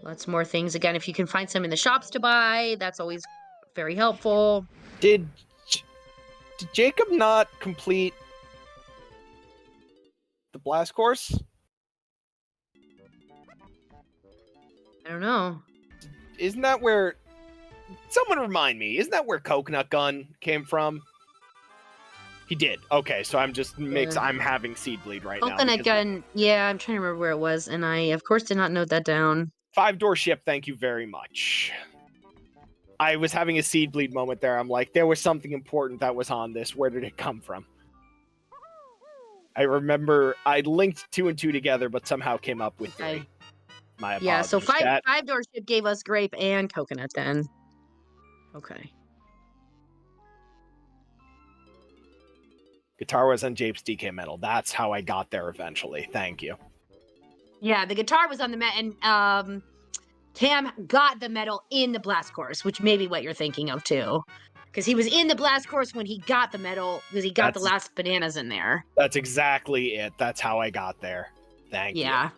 Lots more things. Again, if you can find some in the shops to buy, that's always very helpful. Did Jacob not complete the blast course? I don't know. Isn't that where... Someone remind me. Isn't that where Coconut Gun came from? He did. Okay, so I'm just I'm having seed bleed right now. Coconut Gun, yeah, I'm trying to remember where it was, and I, of course, did not note that down. 5-door ship, thank you very much. I was having a seed bleed moment there. I'm like, there was something important that was on this. Where did it come from? I remember I linked 2 and 2 together, but somehow came up with 3. My apologies. Yeah, so 5-door ship gave us grape and coconut then. Okay. Guitar was on Japes DK Metal. That's how I got there eventually. Thank you. Yeah, the guitar was on the and Cam got the medal in the blast course, which may be what you're thinking of too. Because he was in the blast course when he got the medal, because he got the last bananas in there. That's exactly it. That's how I got there. Thank you. Yeah.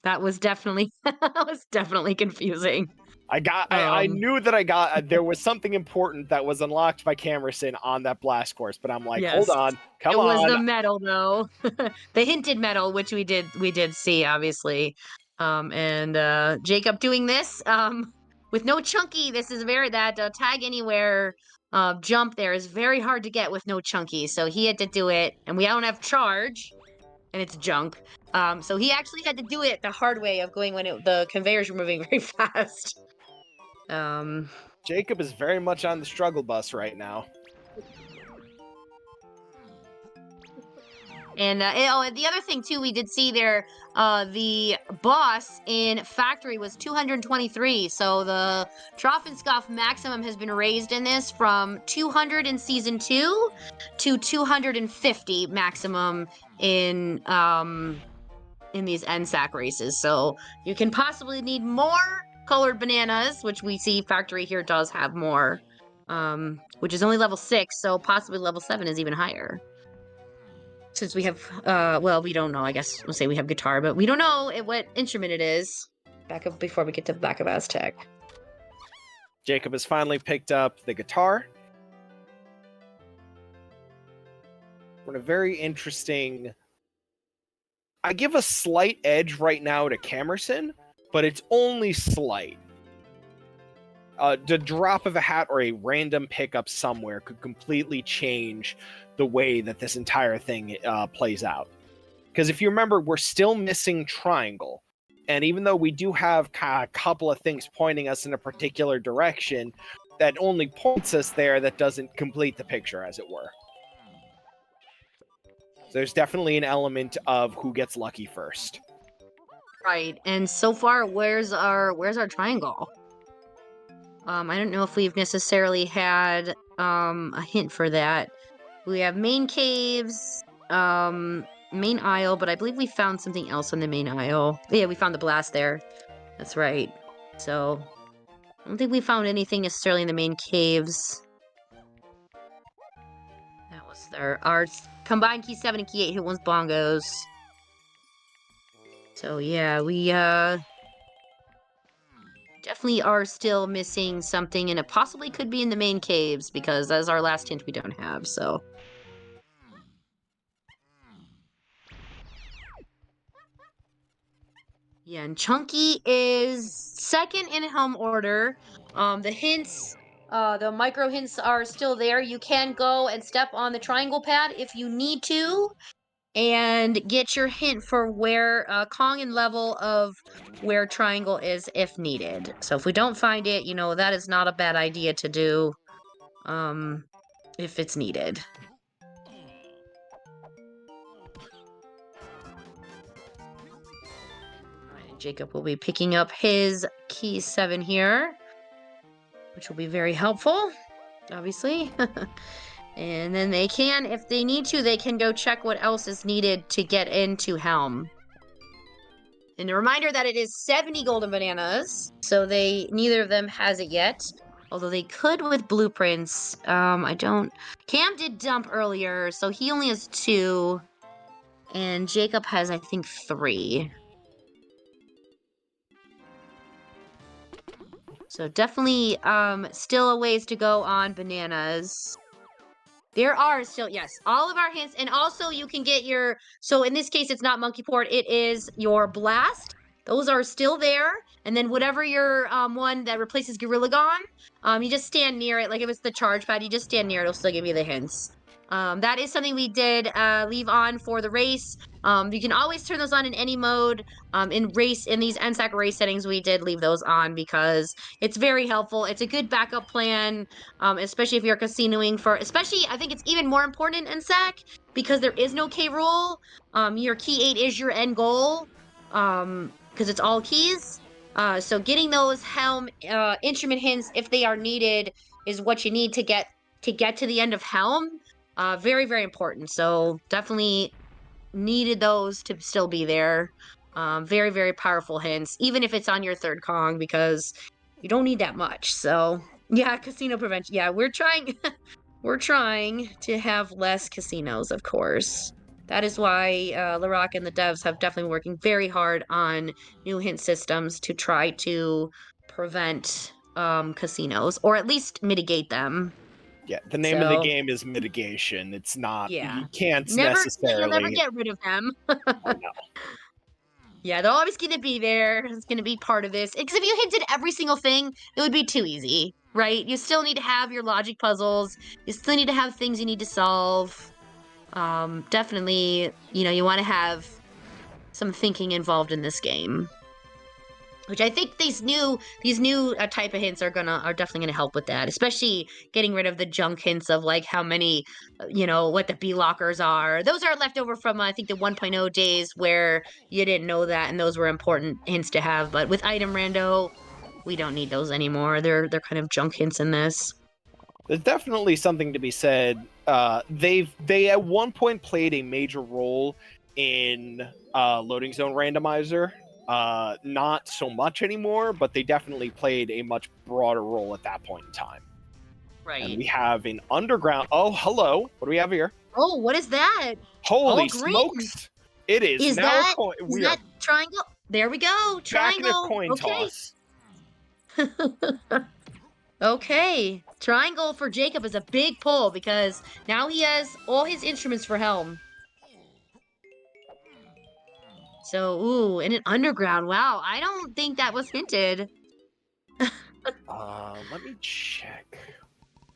That was definitely confusing. I knew that there was something important that was unlocked by Kamerson on that blast course, but I'm like, hold on, come on. It was the medal, though. The hinted medal, which we did see, obviously. And Jacob doing this with no chunky. This is that tag anywhere jump there is very hard to get with no chunky. So he had to do it, and we don't have charge, and it's junk. So he actually had to do it the hard way of going when the conveyors were moving very fast. Jacob is very much on the struggle bus right now. And the other thing too, we did see there, the boss in factory was 223. So the Trophenscoff maximum has been raised in this from 200 in season 2 to 250 maximum in these NSAK races. So you can possibly need more colored bananas, which we see factory here does have more, which is only level 6. So possibly level 7 is even higher. Since we have, well, we don't know, I guess we'll say we have guitar, but we don't know what instrument it is before we get to the back of Aztec. Jacob has finally picked up the guitar. We're in a very interesting... I give a slight edge right now to Kamerson, but it's only slight. The drop of a hat or a random pickup somewhere could completely change the way that this entire thing plays out. Because if you remember, we're still missing triangle. And even though we do have a couple of things pointing us in a particular direction, that only points us there, that doesn't complete the picture, as it were. So there's definitely an element of who gets lucky first. Right, and so far, where's our triangle? I don't know if we've necessarily had a hint for that. We have main caves, main aisle, but I believe we found something else on the main aisle. Yeah, we found the blast there. That's right. So, I don't think we found anything necessarily in the main caves. That was our combined key 7 and key 8 who wants bongos. So yeah, we definitely are still missing something, and it possibly could be in the main caves, because as our last hint we don't have, so. Yeah, and Chunky is second in helm order. The hints, the micro hints are still there. You can go and step on the triangle pad if you need to, and get your hint for where Kong and level of where triangle is if needed. So if we don't find it, that is not a bad idea to do if it's needed. Jacob will be picking up his key 7 here, which will be very helpful, obviously. And then they can, if they need to, they can go check what else is needed to get into Helm. And a reminder that it is 70 golden bananas, so neither of them has it yet. Although they could with blueprints. Cam did dump earlier, so he only has 2. And Jacob has, I think, 3. So definitely still a ways to go on bananas. There are still, yes, all of our hints. And also you can get so in this case, it's not monkey port, it is your blast. Those are still there. And then whatever your one that replaces Gorilla Gone, you just stand near it. Like if it's the charge pad, you just stand near it. It'll still give you the hints. That is something we did leave on for the race. You can always turn those on in any mode. In these NSAK race settings, we did leave those on because it's very helpful. It's a good backup plan, especially if you're casinoing especially I think it's even more important in NSAK because there is no K rule. Your key 8 is your end goal because it's all keys. So getting those helm instrument hints if they are needed is what you need to get to the end of helm. Very, very important. So definitely needed those to still be there. Very, very powerful hints, even if it's on your third Kong, because you don't need that much. So yeah, casino prevention. Yeah, we're trying we're trying to have less casinos, of course. That is why Larock and the devs have definitely been working very hard on new hint systems to try to prevent casinos, or at least mitigate them. Yeah, the name of the game is mitigation. It's not. Yeah. You can't You'll never necessarily. get rid of them. Oh no. Yeah, they're always going to be there. It's going to be part of this. Because if you hinted every single thing, it would be too easy, right? You still need to have your logic puzzles. You still need to have things you need to solve. Definitely, you want to have some thinking involved in this game. Which I think these new type of hints are definitely gonna help with that, especially getting rid of the junk hints of like how many, what the B lockers are. Those are left over from I think the 1.0 days where you didn't know that, and those were important hints to have. But with item rando, we don't need those anymore. They're kind of junk hints in this. There's definitely something to be said. They at one point played a major role in loading zone randomizer. Not so much anymore, but they definitely played a much broader role at that point in time. Right. And we have an underground. Oh, hello. What do we have here? Oh, what is that? Holy smokes! It is now that, a coin. Is that triangle? There we go. Triangle. Back in a coin toss. Okay. Triangle for Jacob is a big pull because now he has all his instruments for Helm. So, ooh, and an underground. Wow, I don't think that was hinted. Let me check.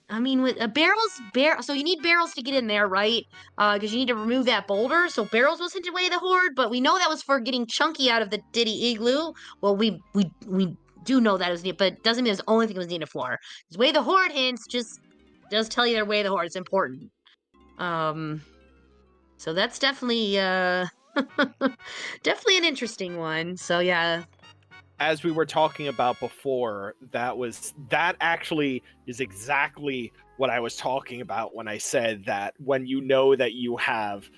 I mean, with so you need barrels to get in there, right? Because you need to remove that boulder. So barrels was hinted way the horde, but we know that was for getting Chunky out of the Diddy Igloo. Well, we do know that it was needed, but it doesn't mean it's the only thing it was needed for. Because way the horde hints just does tell you they're way the horde. It's important. So that's definitely definitely an interesting one. So yeah. As we were talking about before, that actually is exactly what I was talking about when I said that when you know that you have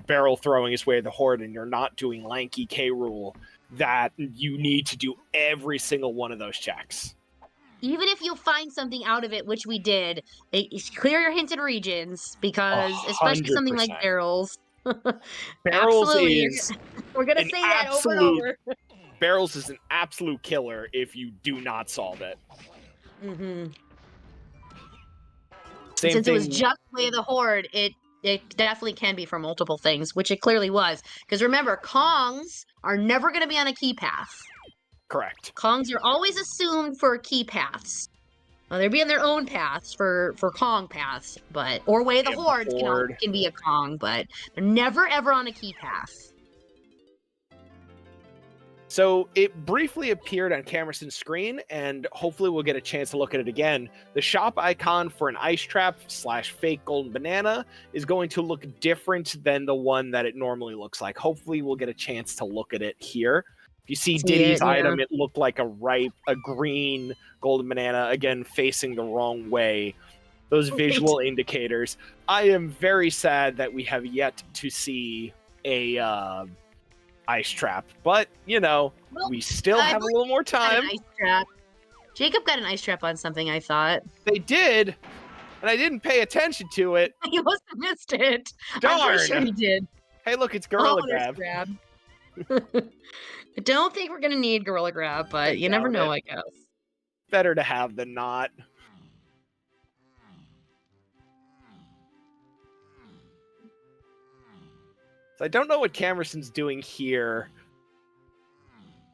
barrel throwing is way of the horde and you're not doing lanky K rule, that you need to do every single one of those checks. Even if you find something out of it, which we did, clear your hinted regions, because especially something like barrels. Barrels we're going to say that over and over. Barrels is an absolute killer if you do not solve it. Mm-hmm. Since it was just way of the horde, it definitely can be for multiple things, which it clearly was. Because remember, Kongs are never going to be on a key path. Correct. Kongs are always assumed for key paths. Well, they'll be on their own paths for Kong paths, or way of the hordes can be a Kong, but they're never ever on a key path. So it briefly appeared on Kamerson's screen, and hopefully we'll get a chance to look at it again. The shop icon for an ice trap / fake golden banana is going to look different than the one that it normally looks like. Hopefully we'll get a chance to look at it here. If you see Diddy's item, it looked like a green golden banana, again, facing the wrong way. Those visual indicators. I am very sad that we have yet to see a ice trap, but we still have a little more time. Ice trap. Jacob got an ice trap on something, I thought. They did, and I didn't pay attention to it. He must have missed it. Darn. I'm pretty sure he did. Hey, look, it's Gorilla Grab. I don't think we're gonna need Gorilla Grab, but you never know, I guess. Better to have than not. So I don't know what Kamerson's doing here.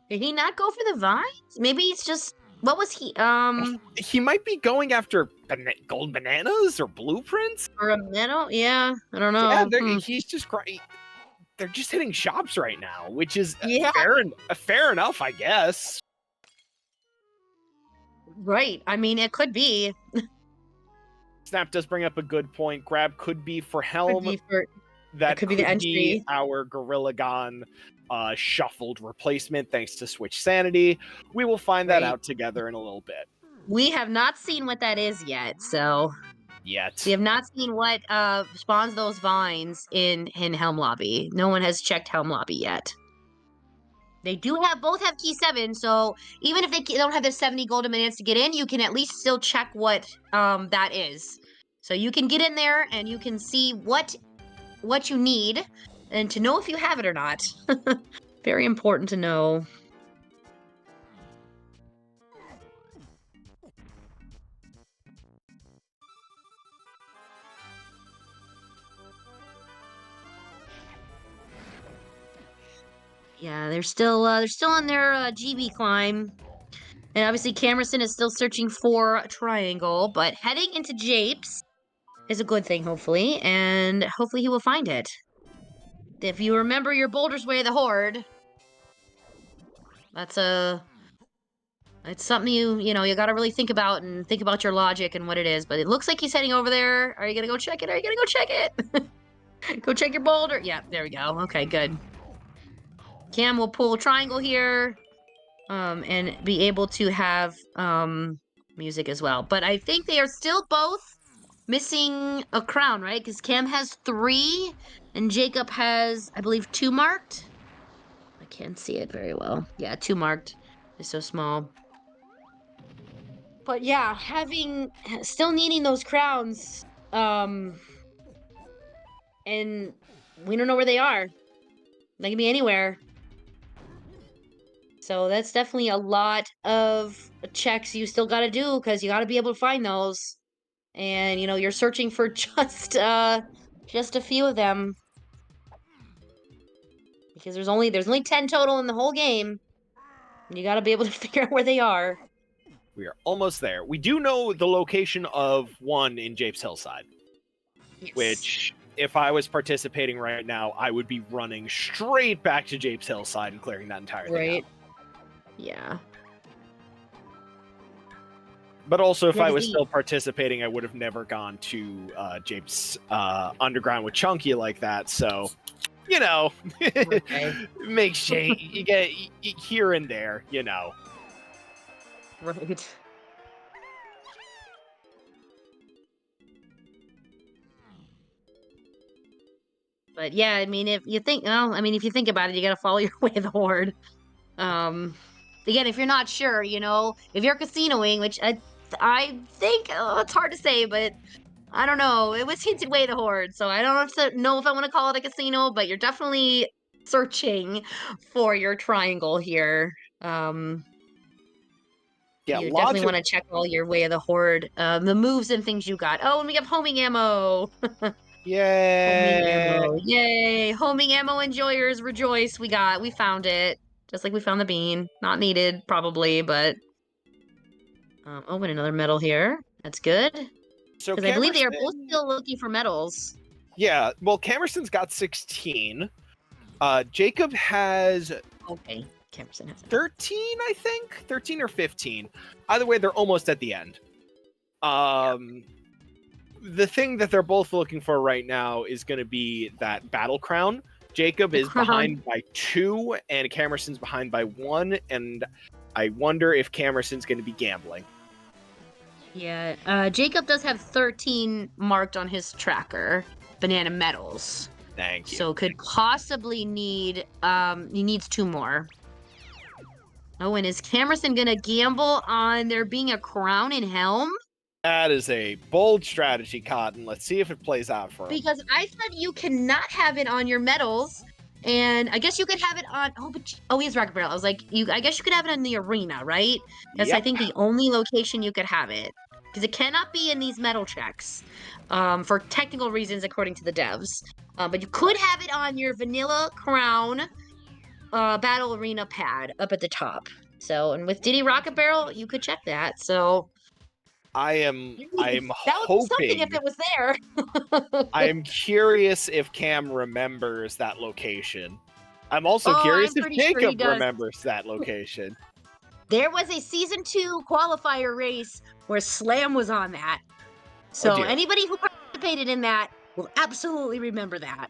Did he not go for the vines? Maybe he's just... What was he? He might be going after gold bananas or blueprints? Or a metal? Yeah, I don't know. Yeah, he's just... They're just hitting shops right now, which is fair enough, I guess. Right. I mean, it could be. Snap does bring up a good point. Grab could be for Helm. That could be the entry. Our Gorilla Gon shuffled replacement, thanks to Switch Sanity. We will find that out together in a little bit. We have not seen what that is yet, so... We have not seen what spawns those vines in Helm Lobby. No one has checked Helm Lobby yet. They both have key 7, so even if they don't have the 70 golden bananas to get in, you can at least still check what that is. So you can get in there and you can see what you need and to know if you have it or not. Very important to know. Yeah, they're still on their GB climb. And obviously Kamerson is still searching for a triangle, but heading into Japes is a good thing, hopefully, and hopefully he will find it. If you remember your Boulder's Way of the Horde, that's it's something you gotta really think about and think about your logic and what it is. But it looks like he's heading over there. Are you gonna go check it? Are you gonna go check it? Go check your boulder. Yeah, there we go. Okay, good. Cam will pull a triangle here, and be able to have music as well. But I think they are still both missing a crown, right? Because Cam has 3, and Jacob has, I believe, 2 marked. I can't see it very well. Yeah, 2 marked. It's so small. But yeah, still needing those crowns, and we don't know where they are. They can be anywhere. So that's definitely a lot of checks you still got to do because you got to be able to find those. And you're searching for just a few of them because there's only 10 total in the whole game. And you got to be able to figure out where they are. We are almost there. We do know the location of one in Japes Hillside, Yes. which, if I was participating right now, I would be running straight back to Japes Hillside and clearing that entire thing out. Yeah. But also, if I was still participating, I would have never gone to Japes Underground with Chunky like that. So, Okay. makes you get here and there, Right. But yeah, I mean, if you think about it, you got to follow your way of the horde. Again, if you're not sure, if you're casinoing, which I think it's hard to say, but I don't know. It was hinted way of the horde, so I don't know if I want to call it a casino, but you're definitely searching for your triangle here. Yeah, you definitely want to check all your way of the horde, the moves and things you got. Oh, and we have homing ammo. Yay! Homing ammo. Yay! Homing ammo enjoyers rejoice. We found it. Just like we found the bean. Not needed, probably, but and another medal here. That's good. So Because I believe they are both still looking for medals. Yeah, well, Kamerson's got 16. Jacob has Okay, Kamerson has 13, I think? 13 or 15. Either way, they're almost at the end. The thing that they're both looking for right now is going to be that battle crown. Jacob is behind by 2, and Kamerson's behind by 1, and I wonder if Kamerson's going to be gambling. Yeah, Jacob does have 13 marked on his tracker, banana medals. Thank you. So could possibly need, he needs 2 more. Oh, and is Kamerson gonna gamble on there being a crown in Helm? That is a bold strategy, Cotton. Let's see if it plays out for him. Because I thought you cannot have it on your medals, and I guess you could have it on. He has Rocket Barrel. I was like, I guess you could have it in the arena, right? That's I think the only location you could have it, because it cannot be in these medal checks, for technical reasons, according to the devs. But you could have it on your vanilla crown, battle arena pad up at the top. So, and with Diddy Rocket Barrel, you could check that. So. I am that hoping. would be something if it was there. I am curious if Cam remembers that location. I'm also curious if Jacob remembers that location. There was a Season 2 qualifier race where Slam was on that. So anybody who participated in that will absolutely remember that.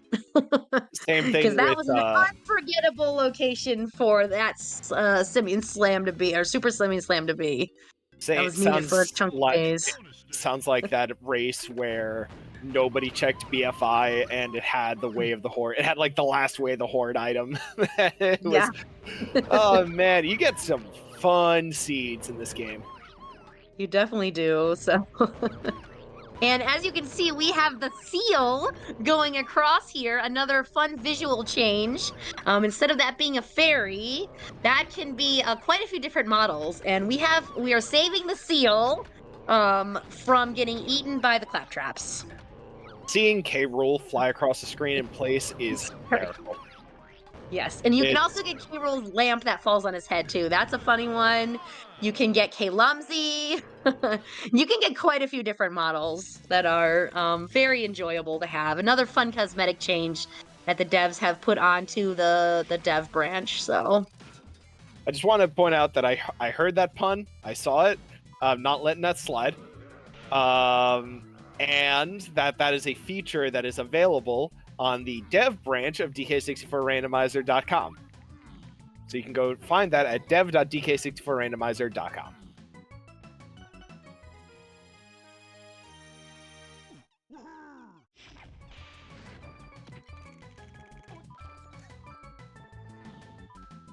Same thing because that was an unforgettable location for that Simian Slam to be, or Super Simian Slam to be. That was needed for a chunk of days. Sounds like that race where nobody checked BFI and it had the Way of the Horde. It had like the last Way of the Horde item. Oh man, you get some fun seeds in this game. You definitely do. So. And as you can see, we have the seal going across here, another fun visual change. Instead of that being a fairy, that can be quite a few different models. And we are saving the seal from getting eaten by the claptraps. Seeing K. Rool fly across the screen in place is terrible. Yes, and you can also get K-Rool's lamp that falls on his head too. That's a funny one. You can get K-Lumsy. You can get quite a few different models that are very enjoyable to have. Another fun cosmetic change that the devs have put onto the dev branch. So I just want to point out that I heard that pun. I saw it. I'm not letting that slide. And that is a feature that is available on the dev branch of DK64Randomizer.com. So you can go find that at dev.dk64randomizer.com.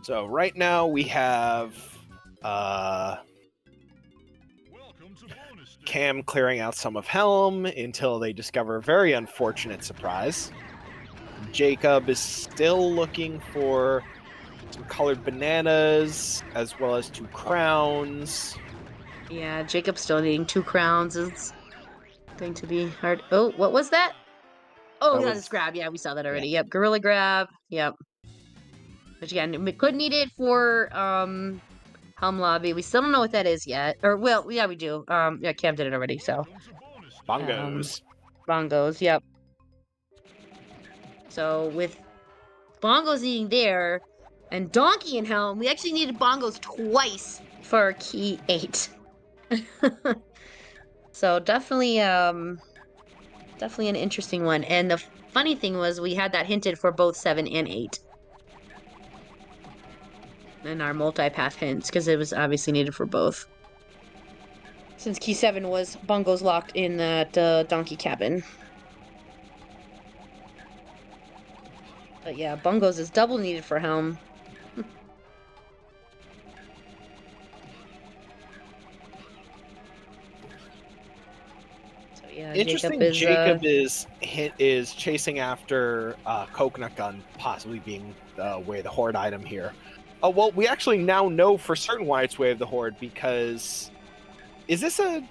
So right now we have Cam clearing out some of Helm until they discover a very unfortunate surprise. Jacob is still looking for some colored bananas, as well as 2 crowns. yeah, Jacob's still needing 2 crowns. It's going to be hard. Oh, what was that? Oh, that was grab. Yeah, we saw that already. Yeah. Yep, gorilla grab. Yep. Which again, we could need it for Helm Lobby. We still don't know what that is yet. Or well, yeah, we do. Yeah, Cam did it already. So Bongos. Bongos. Yep. So with Bongos needing there, and Donkey and Helm, we actually needed Bongos twice for key 8. So definitely definitely an interesting one. And the funny thing was we had that hinted for both 7 and 8 in our multi-path hints, because it was obviously needed for both. Since key 7 was Bongos locked in that donkey cabin. But yeah, Bongos is double needed for Helm. Yeah, interesting. Jacob is chasing after Coconut Gun, possibly being the Way of the Horde item here. Oh well, we actually now know for certain why it's Way of the Horde, because is this a?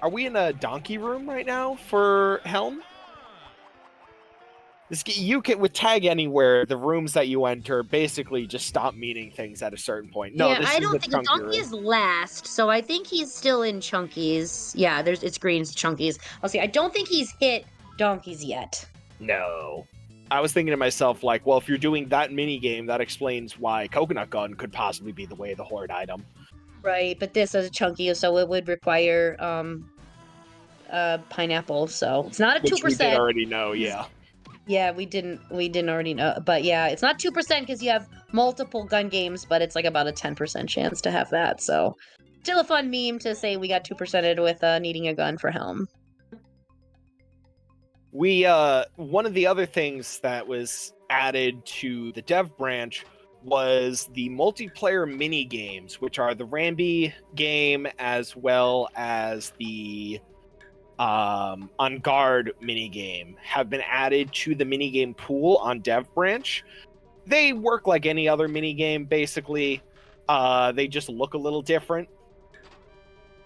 Are we in a donkey room right now for Helm? You can with Tag Anywhere, the rooms that you enter basically just stop meaning things at a certain point. No, yeah, this I is don't think the donkey is last, so I think he's still in chunkies. Yeah, it's greens chunkies. I'll see. I don't think he's hit donkeys yet. No. I was thinking to myself, like, well, if you're doing that mini game, that explains why Coconut Gun could possibly be the Way of the Horde item. Right, but this is a chunky, so it would require pineapple. So it's not a 2%. Which we did already know, yeah. Yeah, we didn't already know, but yeah, it's not 2% because you have multiple gun games, but it's like about a 10% chance to have that. So still a fun meme to say we got 2%ed with needing a gun for Helm. We one of the other things that was added to the dev branch was the multiplayer mini games, which are the Rambi game as well as the On Guard minigame, have been added to the minigame pool on dev branch. They work like any other minigame, basically. They just look a little different.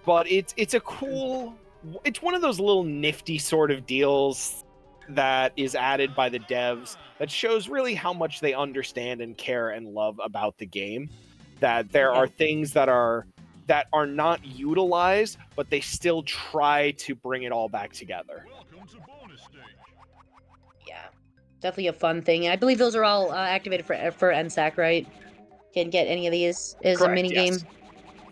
But it's a cool... It's one of those little nifty sort of deals that is added by the devs that shows really how much they understand and care and love about the game. That there are things that are not utilized, but they still try to bring it all back together. Yeah, definitely a fun thing. I believe those are all activated for NSAK, right? Can get any of these as Correct, a mini game. yes.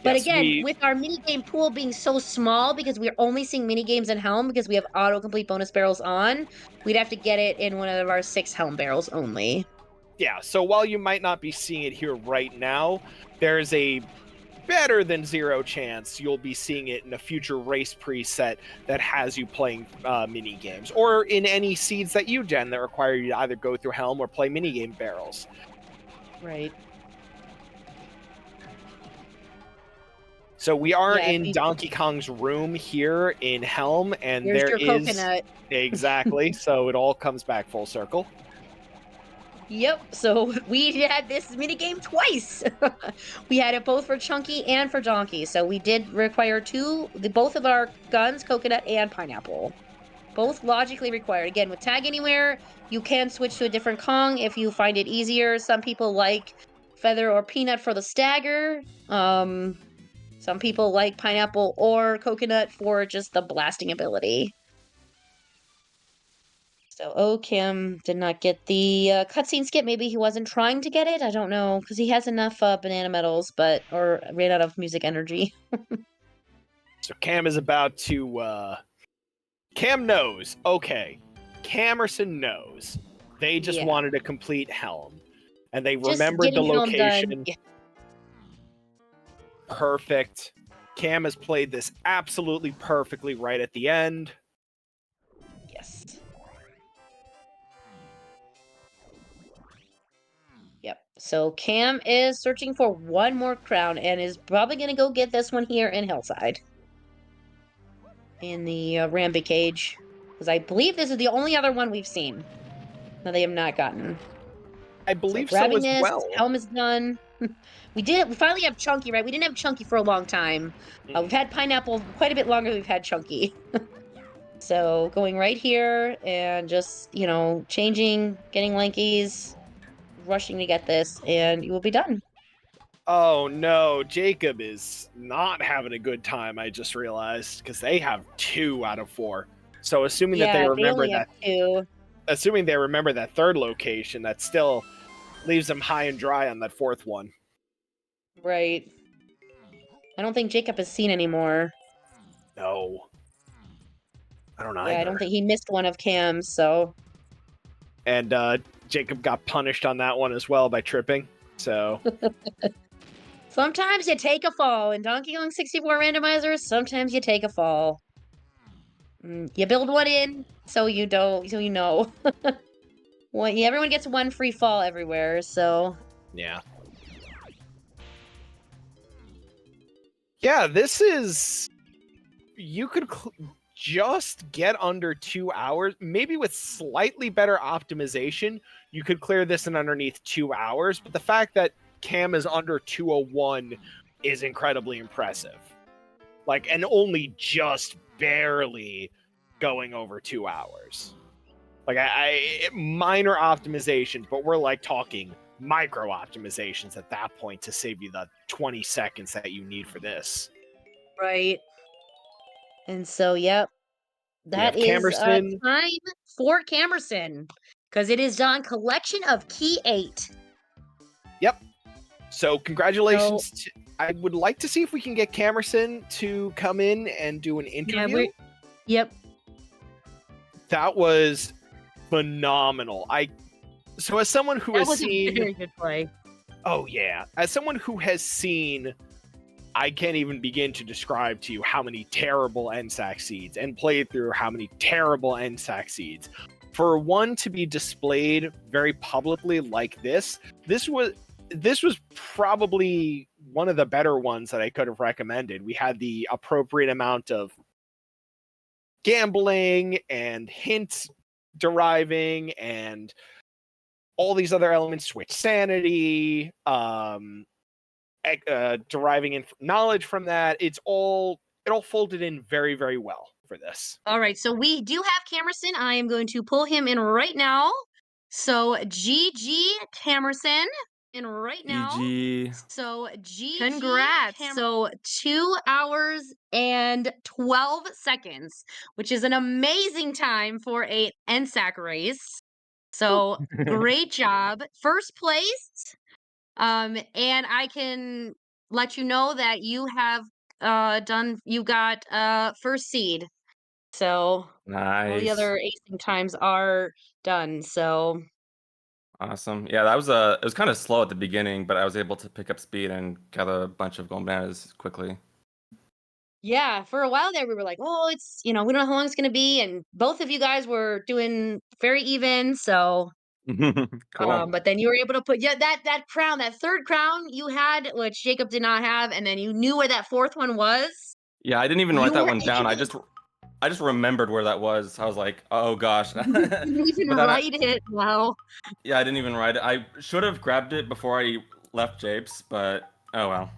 But again, with our minigame pool being so small, because we're only seeing minigames in Helm, because we have autocomplete bonus barrels on, we'd have to get it in one of our 6 Helm barrels only. Yeah, so while you might not be seeing it here right now, there's a better than 0 chance you'll be seeing it in a future race preset that has you playing mini games, or in any seeds that you gen that require you to either go through Helm or play minigame barrels. Right. So we are in Donkey Kong's room here in Helm, and there is coconut. Exactly. So it all comes back full circle. Yep, so we had this minigame twice. We had it both for Chunky and for Donkey, so we did require both of our guns, coconut and pineapple. Both logically required. Again, with Tag Anywhere, you can switch to a different Kong if you find it easier. Some people like Feather or Peanut for the stagger. Some people like Pineapple or Coconut for just the blasting ability. So, Kim did not get the cutscene skip. Maybe he wasn't trying to get it. I don't know, because he has enough banana medals, or ran out of music energy. So Cam is about to. Cam knows. Okay, Kamerson knows. They just wanted to complete Helm, and they remembered the location. Yeah. Perfect. Cam has played this absolutely perfectly right at the end. Yes. Yep. So Cam is searching for one more crown and is probably going to go get this one here in Hillside. In the Ramby cage. Because I believe this is the only other one we've seen that they have not gotten. I believe so as this, well. Helm is done. We finally have Chunky, right? We didn't have Chunky for a long time. We've had Pineapple quite a bit longer than we've had Chunky. So going right here and just, changing, getting Lankies, rushing to get this, and you will be done. Oh no, Jacob is not having a good time, I just realized, because they have 2 out of 4. So assuming that they remember that 2. Assuming they remember that third location, that still leaves them high and dry on that 4th one. Right. I don't think Jacob is seen anymore. No. I don't either. Yeah, I don't think he missed one of Cam's, so. And Jacob got punished on that one as well by tripping, so. Sometimes you take a fall. In Donkey Kong 64 randomizers, sometimes you take a fall. You build one in, so you know. Well, everyone gets one free fall everywhere, so. Yeah. Yeah, this is... You could just get under 2 hours. Maybe with slightly better optimization, you could clear this in underneath 2 hours. But the fact that Cam is under 201 is incredibly impressive. And only just barely going over 2 hours. Minor optimizations, but we're talking micro optimizations at that point to save you the 20 seconds that you need for this. Right. And so, yep. That is Kamerson. Time for Kamerson. Because it is done. Collection of Key 8. Yep. So congratulations. I would like to see if we can get Kamerson to come in and do an interview. Yep. That was phenomenal. So as someone who has seen... a very good play. Oh, yeah. As someone who has seen... I can't even begin to describe to you how many terrible NSAK seeds and played through how many terrible NSAK seeds. For one to be displayed very publicly like this was probably one of the better ones that I could have recommended. We had the appropriate amount of gambling and hint deriving and all these other elements, switch sanity, deriving knowledge from that. It all folded in very, very well for this. All right, so we do have Kamerson. I am going to pull him in right now. So GG Kamerson in right now. GG. So GG. Congrats. So 2 hours and 12 seconds, which is an amazing time for a NSAK race. So great job. First place. And I can let you know that you have you got first seed. So nice. all the other acing times are done. So awesome. Yeah, it was kind of slow at the beginning, but I was able to pick up speed and gather a bunch of gold bananas quickly. Yeah, for a while there we were like, oh, it's we don't know how long it's gonna be, and both of you guys were doing very even, so cool. But then you were able to put that crown, that third crown you had, which Jacob did not have, and then you knew where that fourth one was. Yeah, I didn't even write that one down. I just remembered where that was. I was like, oh gosh. You didn't even write it. Wow. Yeah, I didn't even write it. I should have grabbed it before I left Japes, but oh well.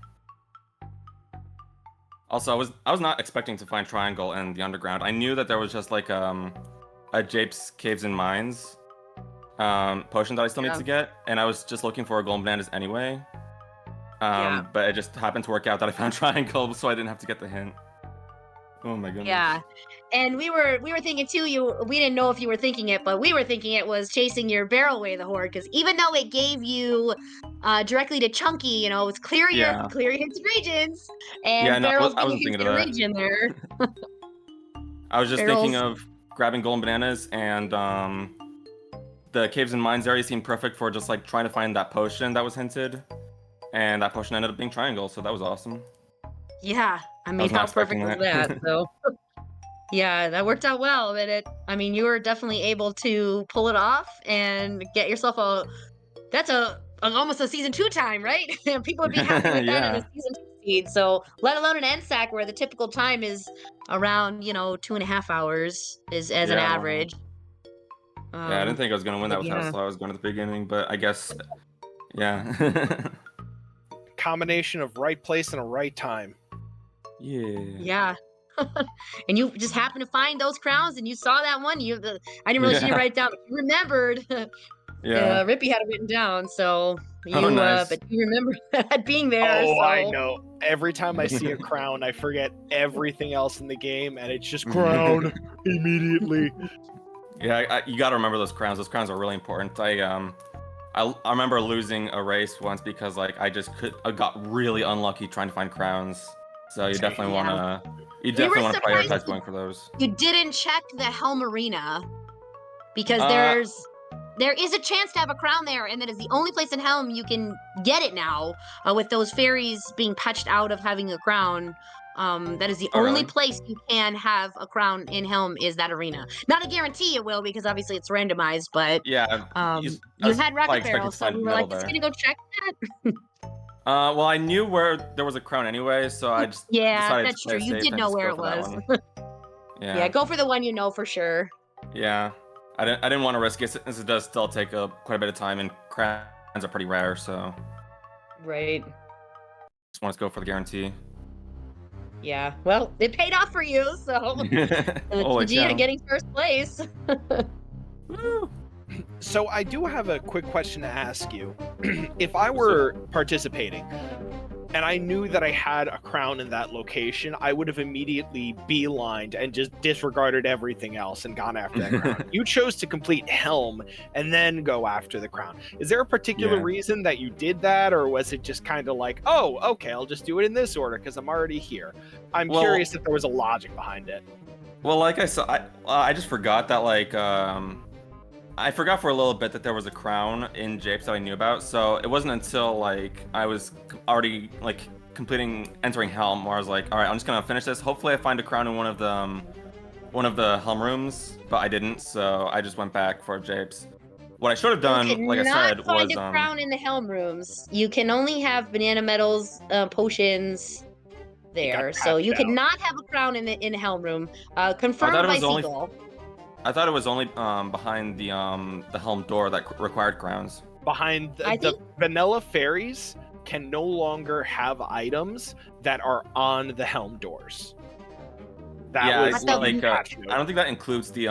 Also, I was not expecting to find Triangle in the underground. I knew that there was just like a Japes Caves and Mines potion that I still need to get, and I was just looking for a golden bananas anyway. But it just happened to work out that I found Triangle, so I didn't have to get the hint. Oh my goodness. Yeah. And we were thinking too, we didn't know if you were thinking it, but we were thinking it was chasing your barrel away the horde, because even though it gave you directly to Chunky, you know, it's clear your his regions, and barrels I being wasn't thinking a of that. region there. I was just thinking of grabbing golden bananas, and the caves and mines area seemed perfect for just like trying to find that potion that was hinted, and that potion ended up being Triangle, so that was awesome. Yeah, I mean, how perfect was that? So, yeah, that worked out well. But I mean, you were definitely able to pull it off and get yourself almost a season 2 time, right? People would be happy with that in a season 2 seed. So, let alone an NSAK where the typical time is around 2.5 hours as an average. Yeah, I didn't think I was gonna win that with how slow I was going at the beginning, but I guess, yeah. Combination of right place and a right time. Yeah. And you just happened to find those crowns, and you saw that one. I didn't really see you write it down, but you remembered. Rippy had it written down, so you but you remember that being there. Oh, so. I know. Every time I see a crown, I forget everything else in the game, and it's just crown immediately. Yeah, you gotta remember those crowns. Those crowns are really important. I remember losing a race once because like I got really unlucky trying to find crowns. So you definitely wanna prioritize going for those. You didn't check the Helm Arena because there is a chance to have a crown there, and that is the only place in Helm you can get it now. With those fairies being patched out of having a crown, that is the only place you can have a crown in Helm is that arena. Not a guarantee it will, because obviously it's randomized, but you had Rocket Barrel, so we were like, just gonna go check that. Well, I knew where there was a crown anyway, so I just decided that's to play true. safe. You did know where it was. Yeah, go for the one you know for sure. Yeah, I didn't want to risk it since it does still take quite a bit of time, and crowns are pretty rare, so. Right. Just want to go for the guarantee. Yeah, well, it paid off for you, so GG getting first place. Woo. So I do have a quick question to ask you. If I were participating and I knew that I had a crown in that location, I would have immediately beelined and just disregarded everything else and gone after that crown. You chose to complete Helm and then go after the crown. Is there a particular reason that you did that, or was it just kind of like, oh, okay, I'll just do it in this order because I'm already here? I'm curious if there was a logic behind it. Well, like I said, I just forgot that, like, I forgot for a little bit that there was a crown in Japes that I knew about, so it wasn't until like I was already like entering Helm where I was like, all right, I'm just gonna finish this. Hopefully I find a crown in one of the Helm rooms, but I didn't, so I just went back for Japes. What I should have done, like I said, was find a crown in the Helm rooms. You can only have banana medals, potions there, so you cannot have a crown in the Helm room. Confirmed by Seagull. I thought it was only behind the Helm door that required crowns. Behind the vanilla fairies can no longer have items that are on the Helm doors. I don't think that includes the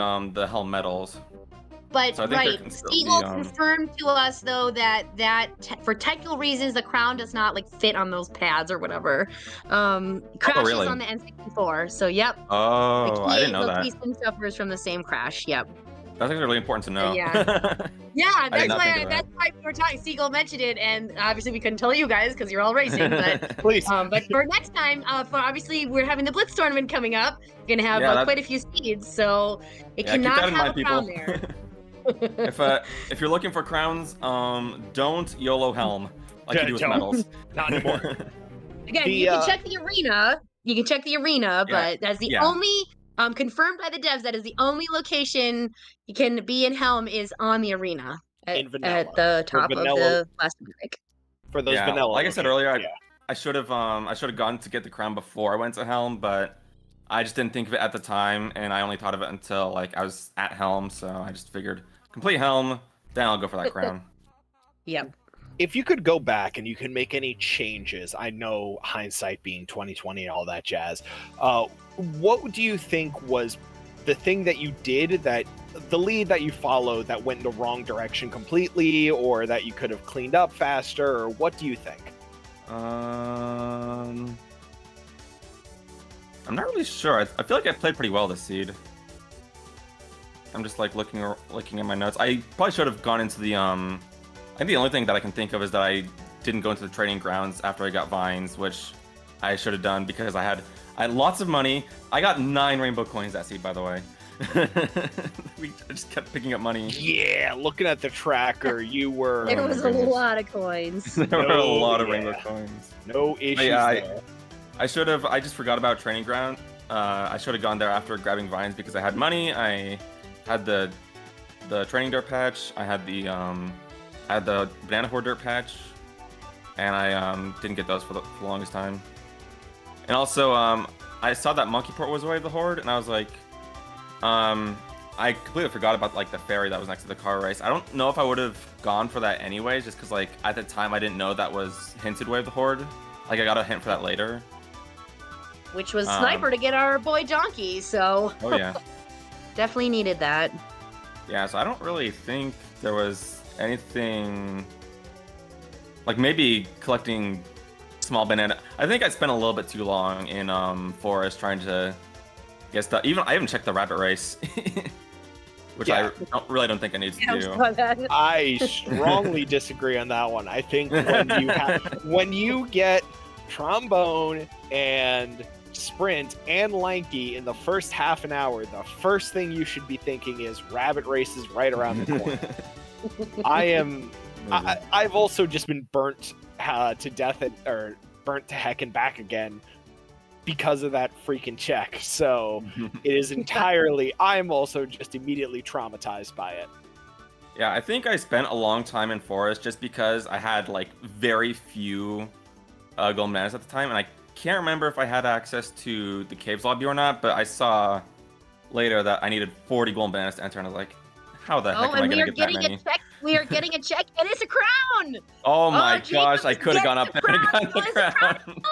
Helm medals. But Seagull confirmed to us though that for technical reasons the crown does not like fit on those pads or whatever. Crashes on the N64. So yep. Oh, I didn't know that. The key suffers from the same crash. Yep. That's really important to know. Yeah, that's why we were talking. Seagull mentioned it, and obviously we couldn't tell you guys because you're all racing. But please. But for next time, for obviously we're having the Blitz tournament coming up. We're gonna have quite a few seeds, so it cannot have a crown there. If you're looking for crowns, don't YOLO Helm like you do with medals. Not anymore. Again, you can check the arena. You can check the arena, but that's the only confirmed by the devs. That is the only location you can be in Helm is on the arena at the top of the plastic break. For those vanilla. Like I said earlier, I should have gone to get the crown before I went to Helm, but I just didn't think of it at the time, and I only thought of it until like I was at Helm, so I just figured complete Helm, then I'll go for that crown. Yep. if you could go back and you can make any changes, I know hindsight being 2020 and all that jazz, what do you think was the thing that you did, that the lead that you followed, that went in the wrong direction completely, or that you could have cleaned up faster, or what do you think? I'm not really sure. I feel like I played pretty well this seed. I'm just like looking at my notes. I probably should have gone into the I think the only thing that I can think of is that I didn't go into the training grounds after I got vines, which I should have done because I had lots of money. I got 9 rainbow coins that seed, by the way. We just kept picking up money. Yeah, looking at the tracker, you were. There was a lot of coins. There were a lot of rainbow coins. No issues there. there. I just forgot about training ground. I should have gone there after grabbing vines because I had money. I had the training dirt patch. I had the banana horde dirt patch, and I didn't get those for the longest time. And also, I saw that monkey port was away the horde, and I was like, I completely forgot about like the ferry that was next to the car race. I don't know if I would have gone for that anyways, just because like at the time I didn't know that was hinted wave the horde. Like I got a hint for that later. Which was sniper to get our boy Donkey, so. Oh yeah. Definitely needed that. Yeah, so I don't really think there was anything. Like maybe collecting small banana. I think I spent a little bit too long in forest trying to get stuff. Even I haven't checked the rabbit race, which I really don't think I need to do. I strongly disagree on that one. I think when you get trombone and sprint and lanky in the first half an hour, the first thing you should be thinking is rabbit races right around the corner. I've also just been burnt to death or burnt to heck and back again because of that freaking check. So it is entirely, I'm also just immediately traumatized by it. Yeah, I think I spent a long time in forest just because I had like very few golden bananas at the time, and I can't remember if I had access to the caves lobby or not, but I saw later that I needed 40 golden bananas to enter, and I was like, how the heck am I going to get that many? We are getting a check, and it's a crown! Oh my gosh, I could have gone up there and gotten the crown.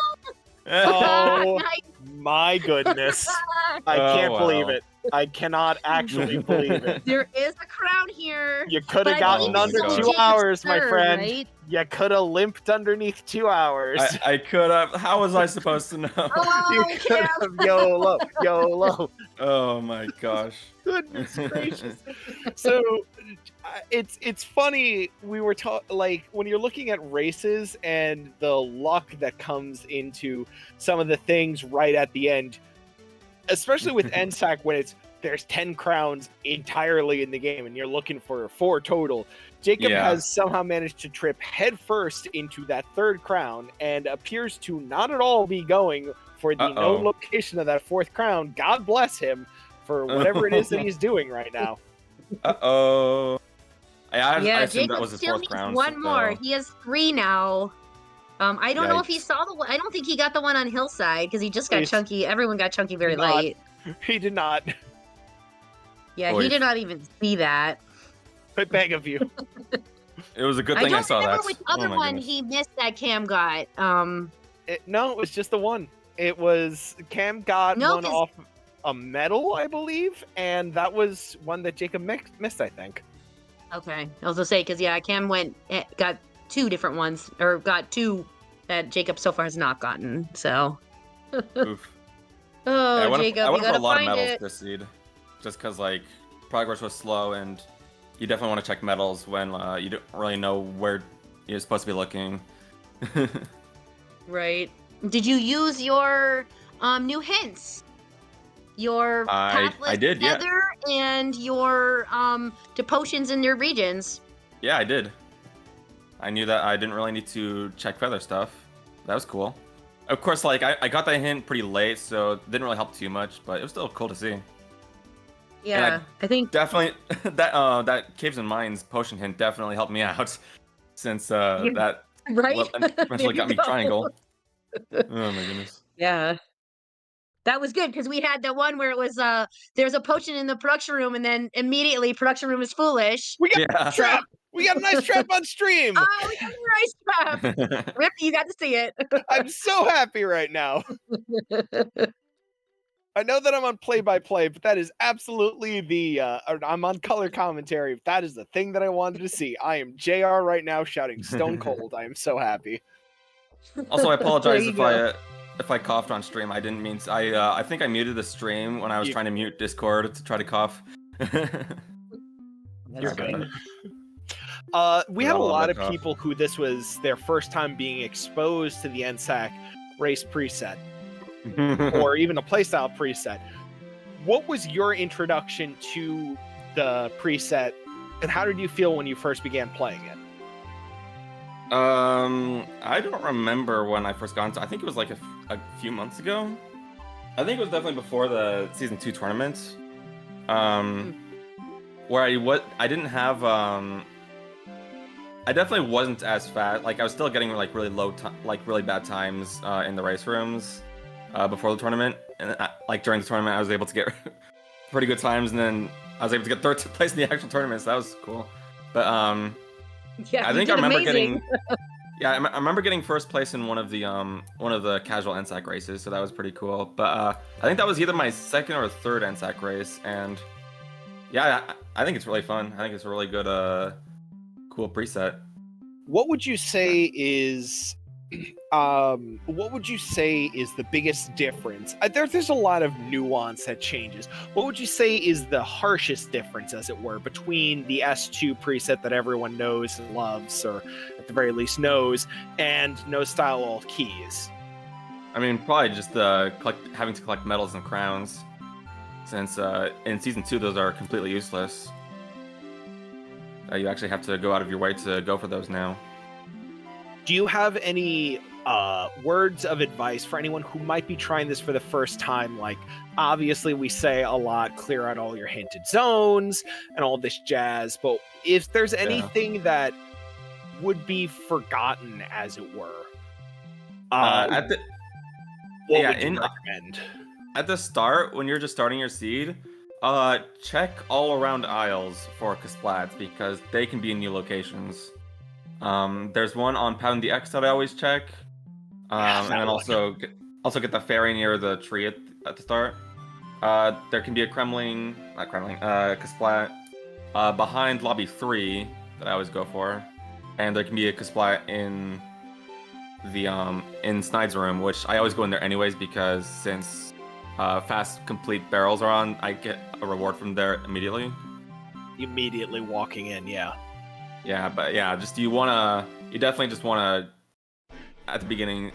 Oh my goodness. I can't believe it. I cannot actually believe it. There is a crown here. You could have gotten under 2 hours, my friend. Right? You could have limped underneath 2 hours. I could have. How was I supposed to know? You could have. YOLO. Oh my gosh. Goodness gracious. So it's funny, we were like when you're looking at races and the luck that comes into some of the things right at the end, especially with NSAK when there's 10 crowns entirely in the game and you're looking for 4 total. Jacob has somehow managed to trip headfirst into that 3rd crown and appears to not at all be going for the known location of that 4th crown. God bless him for whatever it is that he's doing right now. I assumed Jacob that was his still 4th needs crown. one more. He has 3 now. I don't know if he saw the one. I don't think he got the one on Hillside because he just got chunky. Everyone got chunky very late. He did not. Yeah, he did not even see that. I beg of you. It was a good thing I saw that. I don't remember which other one he missed that Cam got. No, it was just the one. It was Cam got one off a medal, I believe, and that was one that Jacob missed, I think. Okay, I was gonna say because Cam got 2 different ones, or got 2 that Jacob so far has not gotten. So. Oof. Oh, Jacob, I went for a lot of find medals this seed, just because like progress was slow, and you definitely want to check medals when you don't really know where you're supposed to be looking. Right. Did you use your new hints? Your I did, feather and your to potions in your regions. Yeah, I did. I knew that I didn't really need to check feather stuff. That was cool. Of course, like I got that hint pretty late, so it didn't really help too much, but it was still cool to see. Yeah, I think definitely that Caves and Mines potion hint definitely helped me out, since that eventually got me triangle. Oh my goodness. Yeah. That was good because we had the one where it was there's a potion in the production room and then immediately production room is foolish. We got trapped. We got a nice trap on stream. Oh, we got a nice trap. Rip, you got to see it. I'm so happy right now. I know that I'm on play-by-play, but that is absolutely the, I'm on color commentary. That is the thing that I wanted to see. I am JR right now shouting stone cold. I am so happy. Also, I apologize There if I coughed on stream. I didn't mean to. I think I muted the stream when I was trying to mute Discord to try to cough. You're good. We had a lot of people who this was their first time being exposed to the NSAK race preset. Or even a playstyle preset. What was your introduction to the preset, and how did you feel when you first began playing it? I don't remember when I first got into it. I think it was like a few months ago. I think it was definitely before the Season 2 tournament. Where I didn't have I definitely wasn't as fast. Like I was still getting like really really bad times in the race rooms. Before the tournament, and like during the tournament, I was able to get pretty good times, and then I was able to get third place in the actual tournament, so that was cool. But Yeah, I think I remember getting, I remember getting first place in one of the casual NSAK races, so that was pretty cool. But I think that was either my second or third NSAK race, and yeah, I think it's really fun. I think it's a really good, cool preset. What would you say is the biggest difference? There's a lot of nuance that changes. What would you say is the harshest difference, as it were, between the S2 preset that everyone knows and loves, or at the very least knows, and No Style All Keys? I mean, probably just having to collect medals and crowns, since in Season 2 those are completely useless. You actually have to go out of your way to go for those now. Do you have any words of advice for anyone who might be trying this for the first time? Like, obviously we say a lot, clear out all your hinted zones and all this jazz, but if there's anything that would be forgotten, as it were, what would you recommend? At the start, when you're just starting your seed, check all around aisles for Kasplats, because they can be in new locations. There's one on Pound the X that I always check, and then also get the fairy near the tree at the start. There can be a Kasplat behind lobby 3 that I always go for, and there can be a Kasplat in the in Snide's room, which I always go in there anyways, because since fast complete barrels are on, I get a reward from there immediately. Immediately walking in, yeah. Yeah, but yeah, you definitely just wanna at the beginning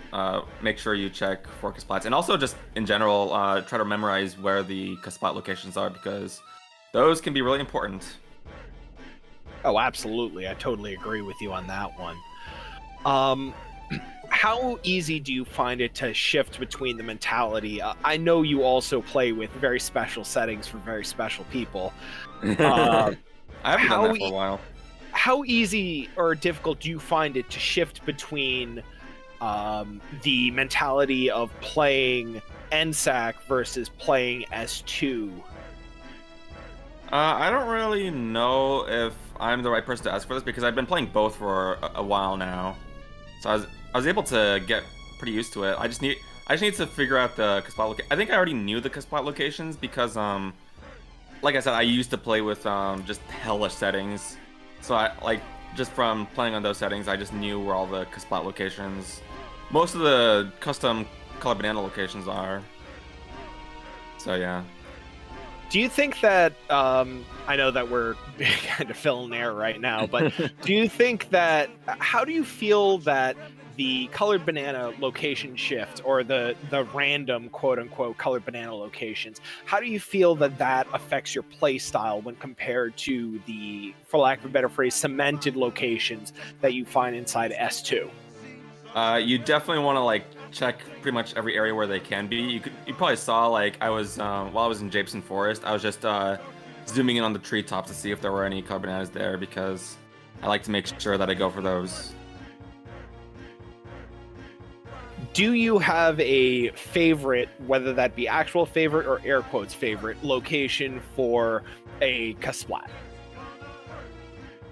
make sure you check for Kasplats, and also just in general try to memorize where the Kasplat locations are, because those can be really important. Oh, absolutely. I totally agree with you on that one. How easy do you find it to shift between the mentality? I know you also play with very special settings for very special people. I haven't done that for a while. How easy or difficult do you find it to shift between the mentality of playing NSAK versus playing S2? I don't really know if I'm the right person to ask for this, because I've been playing both for a while now. So I was able to get pretty used to it. I just need to figure out the Kasplat location. I think I already knew the Kasplat locations, because like I said, I used to play with just hellish settings. So just from playing on those settings, I just knew where all the Kasplat locations, most of the custom Color Banana locations are. So yeah. Do you think that, I know that we're kind of filling air right now, but do you think that, how do you feel that the Colored Banana location shift, or the random quote-unquote Colored Banana locations, how do you feel that that affects your play style when compared to the, for lack of a better phrase, cemented locations that you find inside S2? You definitely want to check pretty much every area where they can be. You probably saw I was while I was in Jameson Forest, I was just zooming in on the treetops to see if there were any Colored Bananas there, because I like to make sure that I go for those. Do you have a favorite, whether that be actual favorite or air quotes favorite, location for a Kasplat?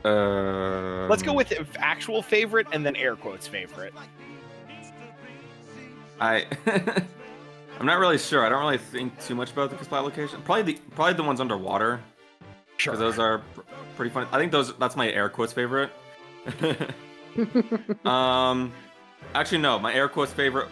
Let's go with actual favorite and then air quotes favorite. I'm not really sure. I don't really think too much about the Kasplat location. Probably the ones underwater. Sure. Those are pretty fun. I think that's my air quotes favorite. Actually no, my air quotes favorite.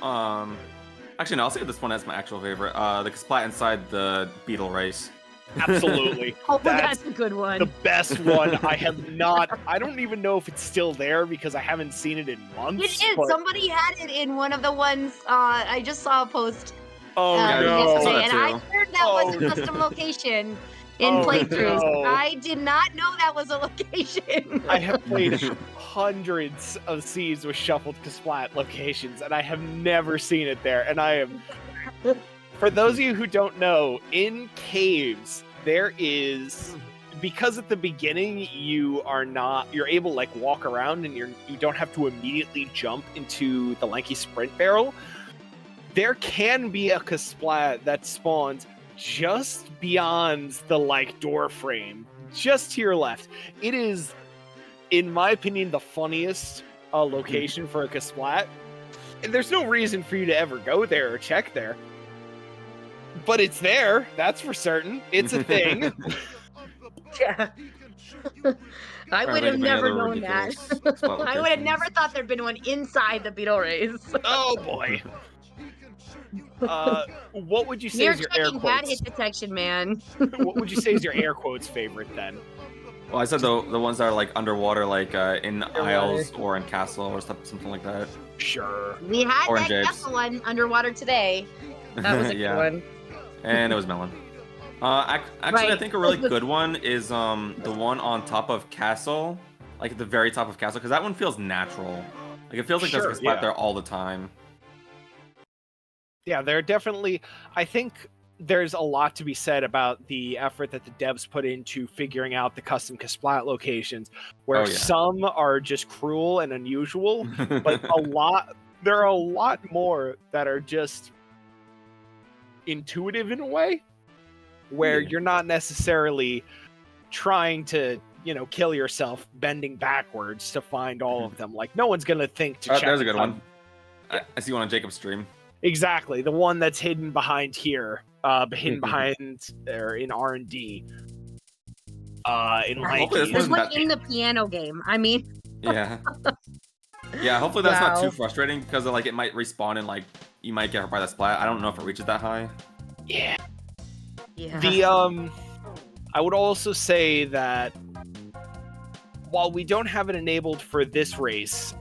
Actually no, I'll say this one as my actual favorite. The Kasplat inside the beetle race. Absolutely. Oh, that's a good one. The best one. I don't even know if it's still there because I haven't seen it in months. It is. but- Somebody had it in one of the ones. I just saw a post Oh yeah, no. yesterday, and too. I heard that was a custom location in playthroughs. no. I did not know that was a location. I have played hundreds of seeds with shuffled Kasplat locations, and I have never seen it there. And I am, for those of you who don't know, in caves there is, because at the beginning you're able to like walk around and you don't have to immediately jump into the lanky sprint barrel. There can be a Kasplat that spawns just beyond the like door frame, just to your left. It is, in my opinion, the funniest location for a Kasplat. And there's no reason for you to ever go there or check there. But it's there, that's for certain. It's a thing. Yeah. I would have never known that. I would have never thought there'd been one inside the beetle race. Oh boy. What would you say You're is your air checking bad quotes? hit detection, man. What would you say is your air quotes favorite then? Well, I said the ones that are like underwater, like in isles or in castle or something like that. Sure. We had Orange that apes. castle one underwater today. That was a Yeah. good one. And it was melon. Actually, I Right. think a really good one is the one on top of castle, like at the very top of castle, because that one feels natural. Like it feels like Sure, there's a spot yeah. there all the time. Yeah, they're definitely. I think there's a lot to be said about the effort that the devs put into figuring out the custom Kasplat locations, where Oh, yeah. some are just cruel and unusual, but there are a lot more that are just intuitive in a way, where Yeah. you're not necessarily trying to, kill yourself bending backwards to find all of them. Like, no one's gonna think to check. There's a good it out. one. I see one on Jacob's stream. Exactly, the one that's hidden behind here, hidden behind or in R&D. In Hopefully Lanky. this There's wasn't one that- in the piano game. I mean, Yeah. Yeah, hopefully that's not Wow. too frustrating because like it might respawn and like you might get hurt by the splat. I don't know if it reaches that high. Yeah. yeah. The I would also say that while we don't have it enabled for this race,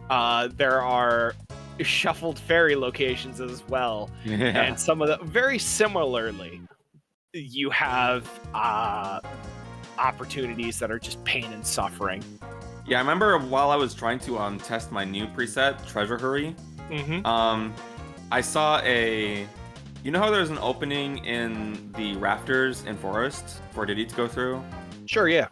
there are shuffled fairy locations as well. Yeah. And some of the very similarly, you have opportunities that are just pain and suffering. Yeah, I remember while I was trying to test my new preset, Treasure Hurry, Mm-hmm. I saw you know how there's an opening in the rafters in Forest for Diddy to go through? Sure, yeah.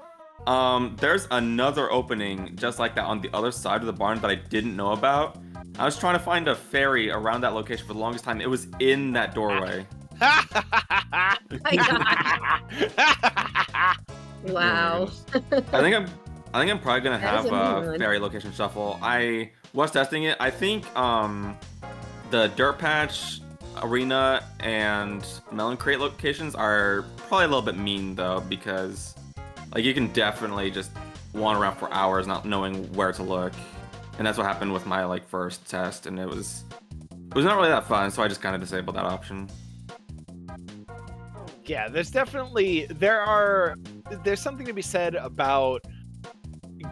There's another opening just like that on the other side of the barn that I didn't know about. I was trying to find a fairy around that location for the longest time. It was in that doorway. My God. Wow. I think I'm probably gonna That is have a a new one. fairy location shuffle. I was testing it. I think the Dirt Patch, Arena, and Melon Crate locations are probably a little bit mean though, because like you can definitely just wander around for hours not knowing where to look. And that's what happened with my like first test, and it was not really that fun, so I just kind of disabled that option. Yeah, there's something to be said about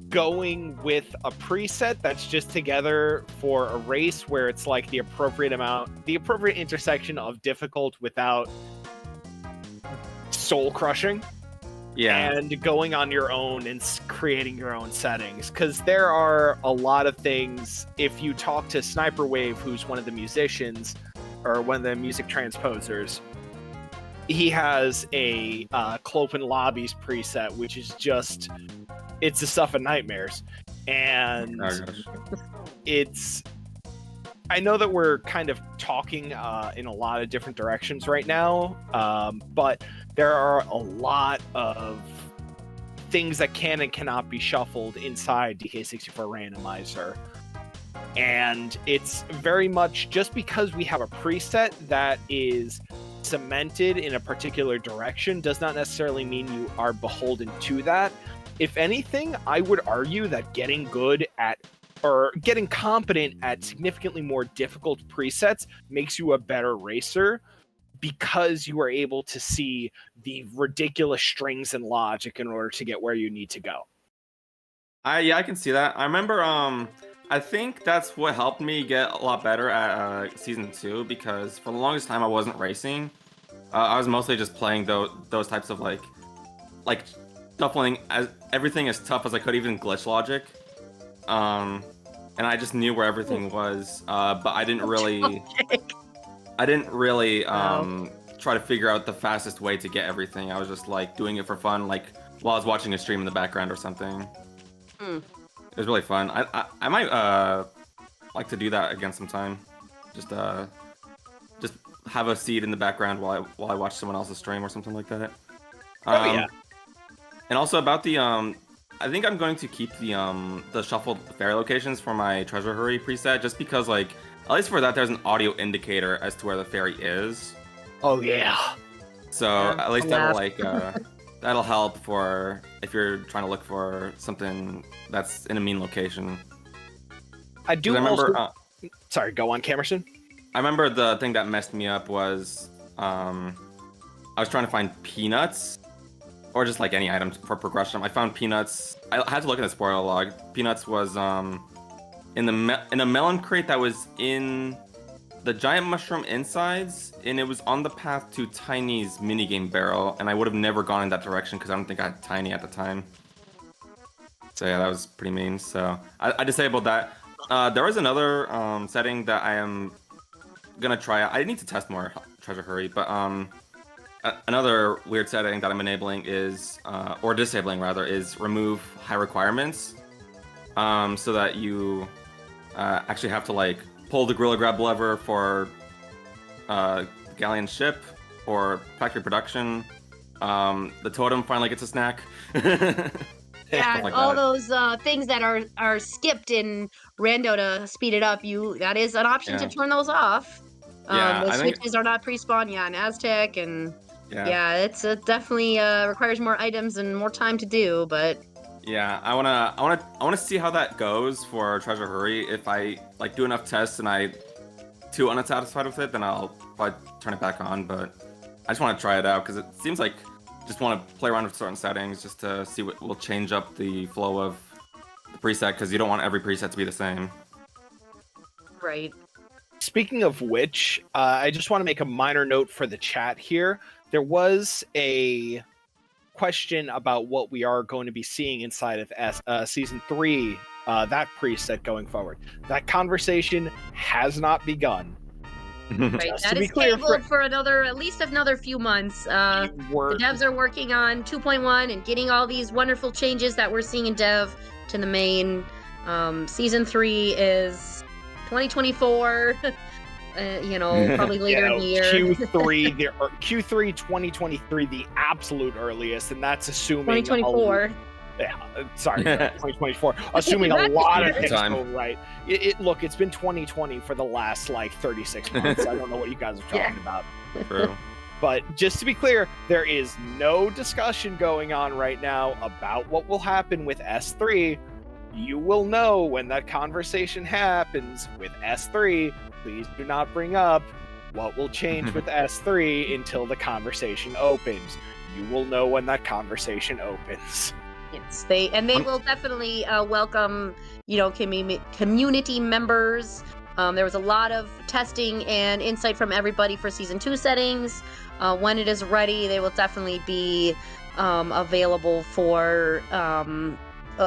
going with a preset that's just together for a race where it's like the appropriate intersection of difficult without soul crushing. Yeah. And going on your own and creating your own settings, because there are a lot of things. If you talk to Sniper Wave, who's one of the musicians or one of the music transposers, he has a Clopen Lobbies preset, which is just, it's the stuff of nightmares. And Oh, gosh. I know that we're kind of talking in a lot of different directions right now, but there are a lot of things that can and cannot be shuffled inside DK64 Randomizer. And it's very much just because we have a preset that is cemented in a particular direction does not necessarily mean you are beholden to that. If anything, I would argue that getting good at or getting competent at significantly more difficult presets makes you a better racer, because you are able to see the ridiculous strings and logic in order to get where you need to go. Yeah, I can see that. I remember I think that's what helped me get a lot better at season 2, because for the longest time I wasn't racing. I was mostly just playing those types of like shuffling everything as tough as I could, even glitch logic. And I just knew where everything was, but I didn't really try to figure out the fastest way to get everything. I was just like doing it for fun, like while I was watching a stream in the background or something. It was really fun. I might like to do that again sometime. Just have a seat in the background while I watch someone else's stream or something like that. Yeah. And also about the I think I'm going to keep the shuffled fairy locations for my Treasure Hurry preset, just because, like, at least for that, there's an audio indicator as to where the fairy is. Oh yeah. So at least that'll that'll help for if you're trying to look for something that's in a mean location. I do remember. Sorry, go on, Kamerson. I remember the thing that messed me up was I was trying to find peanuts. Or just like any items for progression. I found peanuts. I had to look at the spoiler log. Peanuts was in a melon crate that was in the giant mushroom insides, and it was on the path to Tiny's minigame barrel, and I would have never gone in that direction because I don't think I had Tiny at the time. So yeah, that was pretty mean. So I disabled that. There was another setting that I am gonna try out. I need to test more Treasure Hurry, but another weird setting that I'm enabling is, or disabling rather, is remove high requirements, so that you actually have to like pull the Gorilla Grab lever for Galleon ship or factory production. The totem finally gets a snack. Yeah, like all that. those things that are skipped in Rando to speed it up. That is an option to turn those off. Yeah, those switches are not pre-spawn. Yeah, in Aztec and. Yeah, it's definitely requires more items and more time to do, but yeah, I wanna see how that goes for Treasure Hurry. If I like do enough tests and I too unsatisfied with it, then I'll probably turn it back on. But I just want to try it out because it seems like just want to play around with certain settings just to see what will change up the flow of the preset, because you don't want every preset to be the same. Right. Speaking of which, I just want to make a minor note for the chat here. There was a question about what we are going to be seeing inside of Season 3, that preset going forward. That conversation has not begun. Right, that is scheduled for at least another few months. The devs are working on 2.1 and getting all these wonderful changes that we're seeing in dev to the main. Season 3 is 2024. Probably later in the year. Q3 2023, the absolute earliest, and that's assuming 2024. Sorry, 2024. Assuming a lot of things go right. Look, it's been 2020 for the last like 36 months. I don't know what you guys are talking about. True. But just to be clear, there is no discussion going on right now about what will happen with S3. You will know when that conversation happens with S3. Please do not bring up what will change with S3 until the conversation opens. You will know when that conversation opens. Yes, they will definitely welcome, community members. There was a lot of testing and insight from everybody for Season 2 settings. When it is ready, they will definitely be available for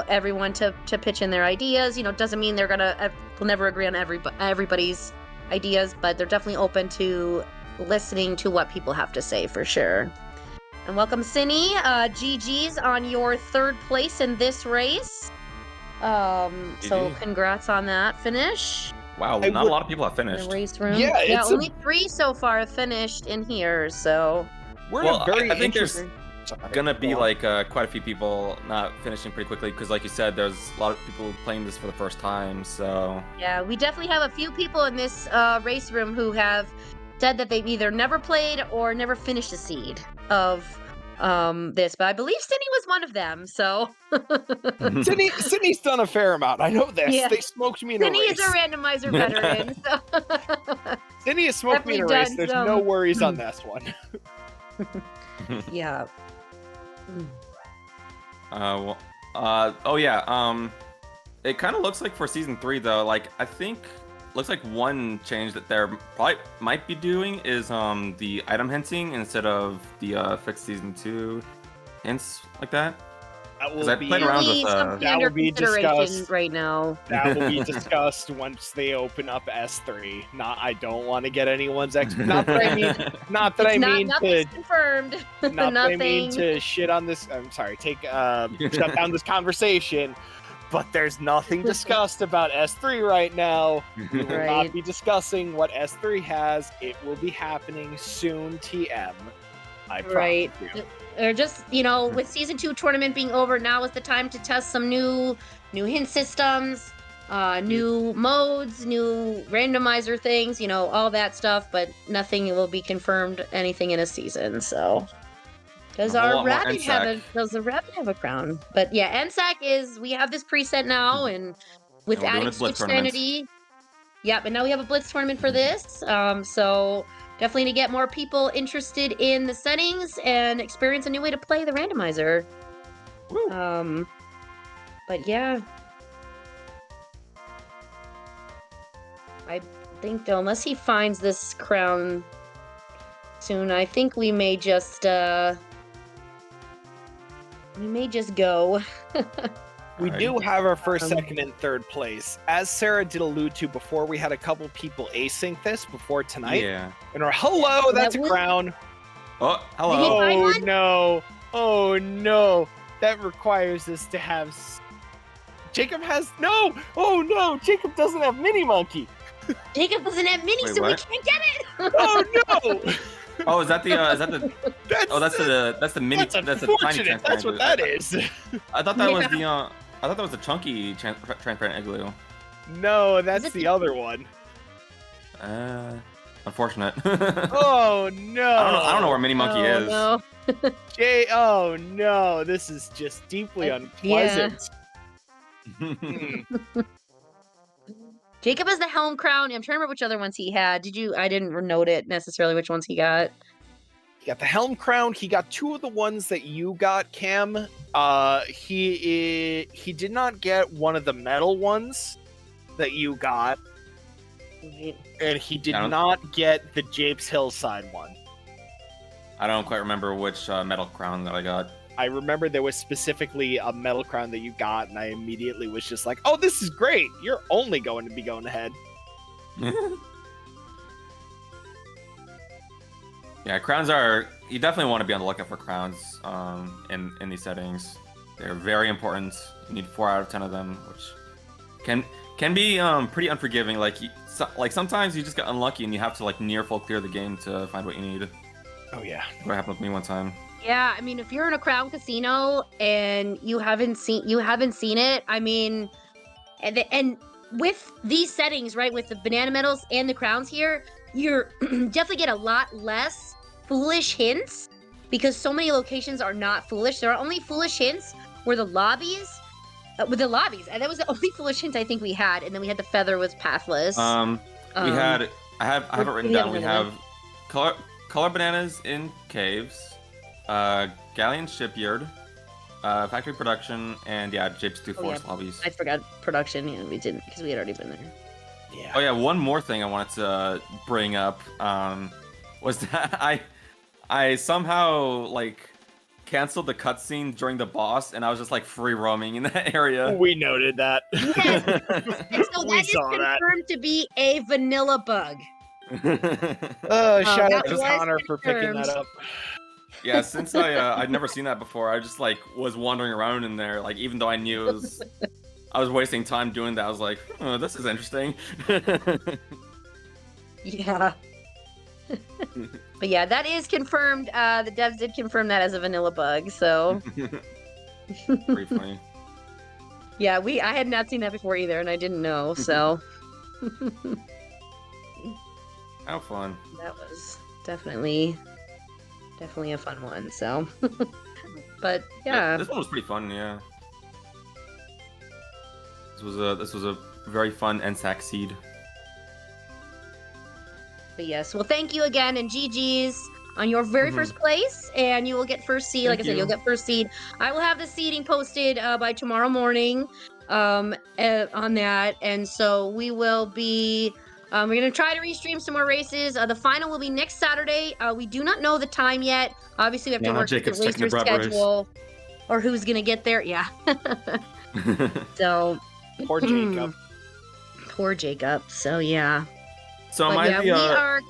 everyone to pitch in their ideas. Doesn't mean we'll never agree on everybody's ideas, but they're definitely open to listening to what people have to say for sure. And welcome, Cinny. GG's on your 3rd place in this race. So congrats on that finish. Wow, not a lot of people have finished. In the race room. Yeah, only 3 so far have finished in here. So we're in a very interesting. gonna be like quite a few people not finishing pretty quickly because, like you said, there's a lot of people playing this for the first time. So Yeah, we definitely have a few people in this race room who have said that they've either never played or never finished a seed of this, but I believe Cindy was one of them. So Sydney's done a fair amount. I know this. Yeah. They smoked me in a Cindy race. is a randomizer veteran. So Sydney has smoked me in a Definitely race. done There's some- no worries on this one. yeah. oh yeah. It kind of looks like for season 3 though. Like I think looks like one change that they're probably might be doing is the item hinting instead of the fixed season 2 hints like that. That Because will I be played around with Really something that under will be consideration discussed. right now. That will be discussed once they open up S3. I don't want to get anyone's not that I mean not that I mean to Nothing's confirmed. not that I mean Nothing. to shit on this. I'm sorry, shut down this conversation. But there's nothing discussed about S3 right now. We will Right. not be discussing what S3 has. It will be happening soon, TM. I promise Right. you. Or just, with season 2 tournament being over, now is the time to test some new hint systems, new modes, new randomizer things, all that stuff, but nothing will be confirmed anything in a season, so. Does A whole our lot more rabbit NSAK. does the rabbit have a crown? But yeah, NSAK we have this preset now, and with And we're doing adding a Blitz Switch tournament. Sanity. Yep, and now we have a Blitz tournament for this. So definitely to get more people interested in the settings and experience a new way to play the randomizer. Woo. But yeah. I think though, unless he finds this crown soon, I think we may just go. We Alright. do have our first, Um, second, and third place. As Sarah did allude to before, we had a couple people async this before tonight. Yeah. And our hello, that's a was- crown. Oh, Did he hello. find Oh one? no. Oh no. That requires us to have Jacob has no. Oh no. Jacob doesn't have Mini Monkey. Jacob doesn't have mini, Wait, so we what? can't get it. Oh no. Oh, is that the? That's the mini. That's That's the tiny unfortunate. transparent That's what igloo. that is. I thought that was Yeah. the. I thought that was the chunky transparent igloo. No, that's it the the- other one. Unfortunate. Oh no. I don't know where Mini Monkey Oh, is. no. Oh no. This is just deeply Yeah. unpleasant. Hmm. Jacob has the helm crown. I'm trying to remember which other ones he had. I didn't note it necessarily which ones he got. He got the helm crown. He got 2 of the ones that you got, Cam. He did not get one of the metal ones that you got, and he did I don't- not get the Japes Hillside one. I don't quite remember which metal crown that I got. I remember there was specifically a metal crown that you got, and I immediately was just like, "Oh, this is great! You're only going to be going ahead." Yeah, crowns are. You definitely want to be on the lookout for crowns in these settings. They're very important. You need 4 out of 10 of them, which can be pretty unforgiving. Like sometimes you just get unlucky and you have to like near full clear the game to find what you need. Oh yeah. What happened with me one time. Yeah, I mean, if you're in a crown casino and you haven't seen it, I mean, and with these settings, right, with the banana medals and the crowns here, you're definitely get a lot less foolish hints because so many locations are not foolish. There are only foolish hints where the lobbies, and that was the only foolish hint I think we had, and then we had the feather was pathless. We had. I have it written we down. have We another have color bananas in caves, galleon shipyard, factory production, and yeah, Japes 2 forest lobbies. I forgot production. Yeah, we didn't because we had already been there. Yeah. Oh yeah, one more thing I wanted to bring up was that I somehow like canceled the cutscene during the boss, and I was just like free roaming in that area. We noted that. Yes. And so We that is saw that. confirmed to be a vanilla bug. Shout that out to was Connor for picking confirmed. that up. Yeah, since I'd never seen that before, I just like was wandering around in there, like even though I knew I was wasting time doing that, I was like, oh, this is interesting. Yeah. But yeah, that is confirmed. The devs did confirm that as a vanilla bug. So Pretty funny. yeah, I had not seen that before either, and I didn't know. So How fun. that was definitely a fun one. So, but yeah, This one was pretty fun. Yeah. This was a very fun NSAK seed. but yes. Well, thank you again, and GG's on your very first place, and you will get first seed. Like I said, you'll get first seed. I will have the seeding posted by tomorrow morning on that, and so we will be. We're gonna try to restream some more races. The final will be next Saturday. We do not know the time yet. Obviously, we have to work with the racer schedule or who's gonna get there. Yeah. So. Poor Jacob. Poor Jacob. So yeah. So we are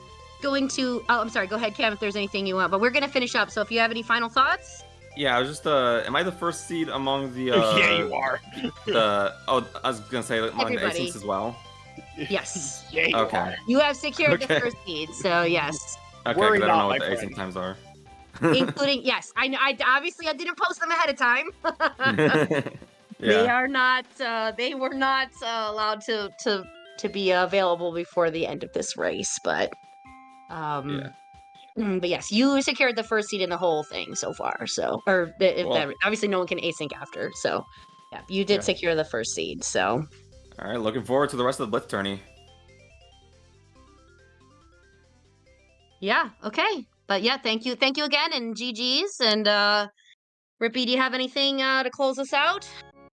going to. Oh, I'm sorry. Go ahead, Cam. If there's anything you want, but we're gonna finish up. So if you have any final thoughts. Yeah, I was just. Am I the first seed among the? Yeah, you are. I was gonna say among the asyncs as well. Yes. Yeah, you Okay. are. You have secured the first seed, so yes. Okay, Worry I don't know not, what my the friend. async times are. Including yes, I know. I obviously I didn't post them ahead of time. They Yeah. are not. They were not allowed to be available before the end of this race, but. Yeah. But yes, you secured the first seed in the whole thing so far. So, or Well, obviously no one can async after. So, yeah, you did secure the first seed. So, all right, looking forward to the rest of the Blitz tourney. yeah, okay. But yeah, thank you again, and GG's. And Rippy, do you have anything to close us out?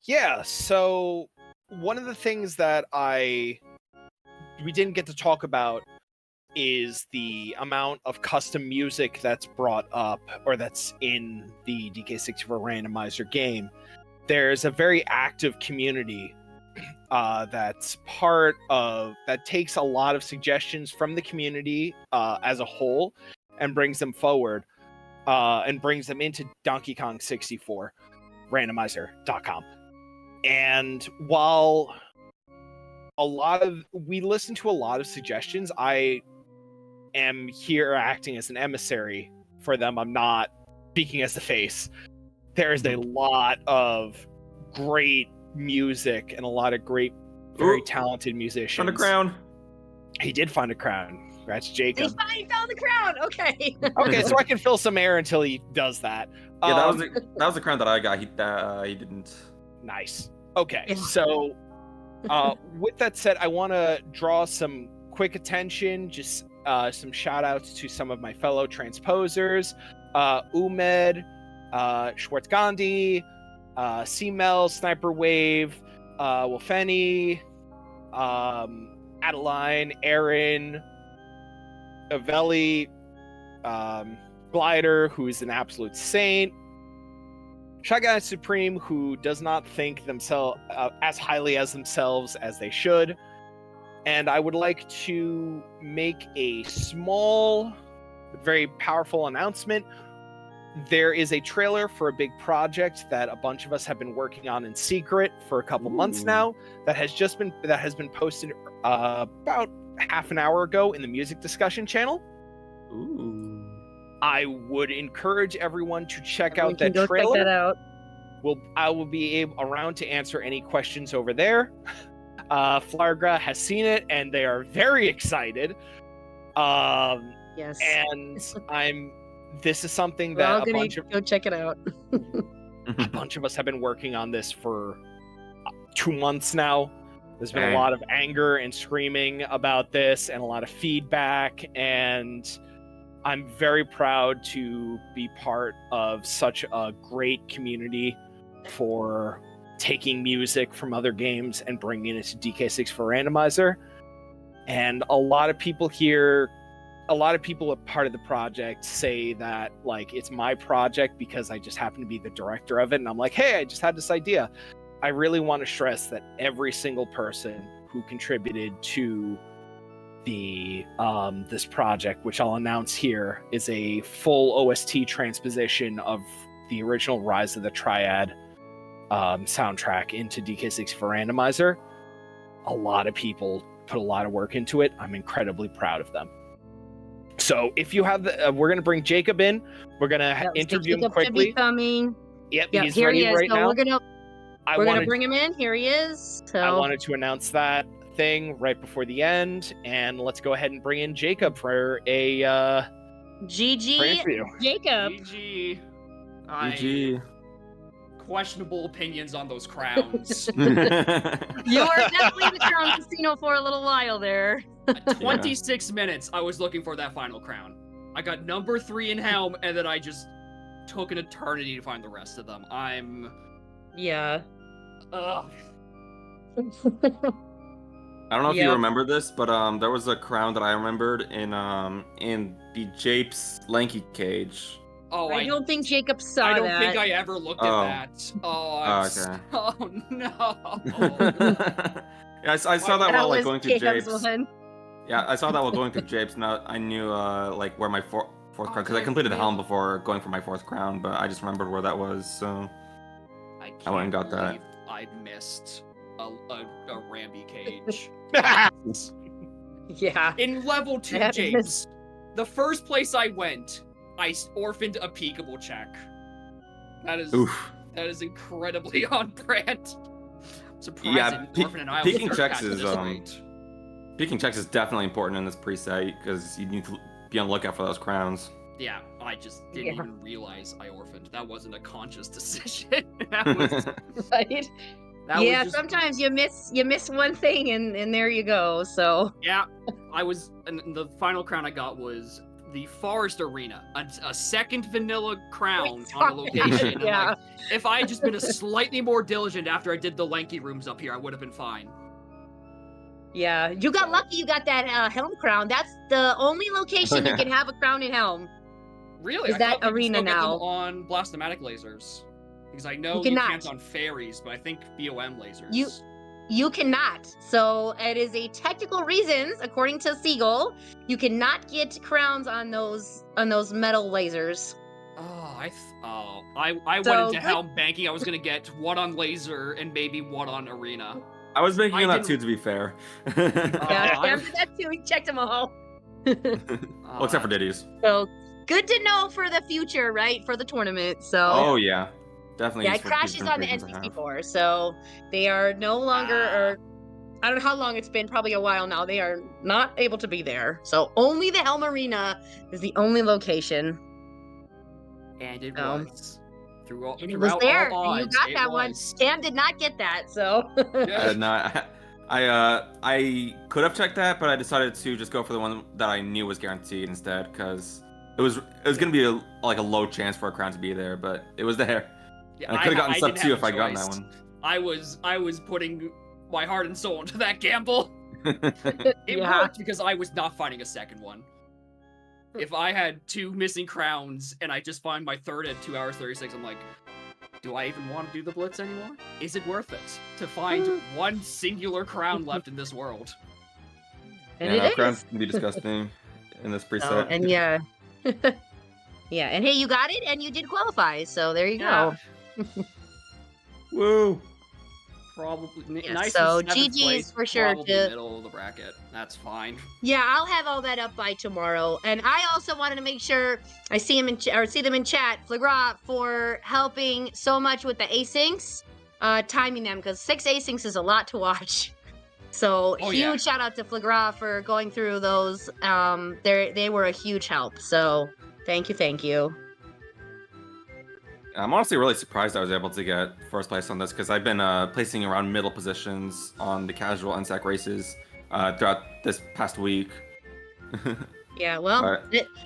Yeah, so one of the things that we didn't get to talk about is the amount of custom music that's brought up or that's in the DK64 randomizer game. There's a very active community that takes a lot of suggestions from the community as a whole and brings them forward and brings them into Donkey Kong 64 randomizer.com. And while we listen to a lot of suggestions, I am here acting as an emissary for them. I'm not speaking as the face. There's a lot of great music and a lot of great, very talented musicians. Found a crown. He did find a crown. Congrats, Jacob. He finally found the crown. Okay. Okay, so I can fill some air until he does that. Yeah, that was the crown that I got. He didn't. Nice. Okay, Yeah. so with that said, I want to draw some quick attention, just some shout outs to some of my fellow transposers, Umed, Schwartz Gandhi, C-Mel, Sniper Wave, Wolfeni, Adeline, Aaron, Avelli, Glider, who is an absolute saint, Shotgun Supreme, who does not think themselves as highly as themselves as they should. And I would like to make a small, very powerful announcement. There is a trailer for a big project that a bunch of us have been working on in secret for a couple months now. That has been posted about half an hour ago in the music discussion channel. Ooh. I would encourage everyone to check out that go trailer. check that out. I will be around to answer any questions over there. Flargra has seen it and they are very excited. Yes. And this is something We're all that gonna go check it out. a bunch of us have been working on this for 2 months now. There's been a lot of anger and screaming about this and a lot of feedback, and I'm very proud to be part of such a great community for taking music from other games and bringing it to DK64 Randomizer. And a lot of people a part of the project say that like it's my project because I just happen to be the director of it, and I'm like, hey, I just had this idea. I really want to stress that every single person who contributed to the this project, which I'll announce here, is a full OST transposition of the original Rise of the Triad soundtrack into DK64 Randomizer. A lot of people put a lot of work into it. I'm incredibly proud of them. So if you have the, we're gonna bring Jacob in. We're gonna interview him quickly. Should be coming. Yep, Yep, he's here ready he is. right So now. we're gonna bring him in. Here he is. So I wanted to announce that thing right before the end, and let's go ahead and bring in Jacob for a GG Jacob. GG. GG. Questionable opinions on those crowns. You were definitely the crown casino for a little while there. 26 minutes I was looking for that final crown. I got number 3 in Helm, and then I just took an eternity to find the rest of them. Yeah. Ugh. I don't know if you remember this, but there was a crown that I remembered in the Japes Lanky cage. Oh, I don't think Jacob saw that. I don't think I ever looked at that. Oh, okay. Oh no. Yeah, I saw that while like going through Jacob's Japes. one. Yeah, I saw that while going through Japes. Now I knew like where my fourth crown, because I completed the helm before going for my 4th crown, but I just remembered where that was, so I went and got that. I missed a Ramby cage. Yeah. In level 2 Japes, the first place I went, I orphaned a peekable check. That is incredibly on brand. I'm surprised I didn't orphan an island. Peeking checks is definitely important in this preset because you need to be on the lookout for those crowns. Yeah, I just didn't even realize I orphaned. That wasn't a conscious decision. That was right. Yeah, sometimes you miss one thing and there you go. So yeah, and the final crown I got was the Forest Arena, a second vanilla crown on a location. Yeah. Like, if I had just been slightly more diligent after I did the lanky rooms up here, I would have been fine. Yeah, you got lucky. You got that Helm crown. That's the only location you can have a crown in Helm. Really? Is that arena now on Blastomatic lasers? Because I know you can't on fairies, but I think BOM lasers. You cannot. So it is a technical reasons, according to Seagull, you cannot get crowns on those metal lasers. I went into Helm banking. I was gonna get one on laser and maybe one on arena. I was making that too, to be fair. Yeah, Cam did that too. He checked them all. Well, except for Diddy's. So good to know for the future, right? For the tournament. So. Oh yeah, definitely. Yeah, it crashes on the N64, so they are no longer, or I don't know how long it's been, probably a while now. They are not able to be there. So only the Helm Arena is the only location. And it was. And it was there, and you got that one. Cam did not get that, so. I could have checked that, but I decided to just go for the one that I knew was guaranteed instead, because it was gonna be a low chance for a crown to be there, but it was there. Yeah, and I could have gotten sub 2 if I got that one. I was putting my heart and soul into that gamble. It worked because I was not finding a second one. If I had 2 missing crowns and I just find my 3rd at 2 hours 36, I'm like, do I even want to do the Blitz anymore? Is it worth it to find one singular crown left in this world? And it crowns can be disgusting in this preset. And yeah. Yeah, and hey, you got it and you did qualify, so there you go. Woo! Probably nice. So GG's for sure. Middle of the bracket. That's fine. Yeah, I'll have all that up by tomorrow. And I also wanted to make sure I see them in chat. Flagra for helping so much with the asyncs, timing them, because 6 asyncs is a lot to watch. So huge shout out to Flagra for going through those. They were a huge help. So thank you. I'm honestly really surprised I was able to get 1st place on this, because I've been placing around middle positions on the casual NSAK races throughout this past week. Yeah, well,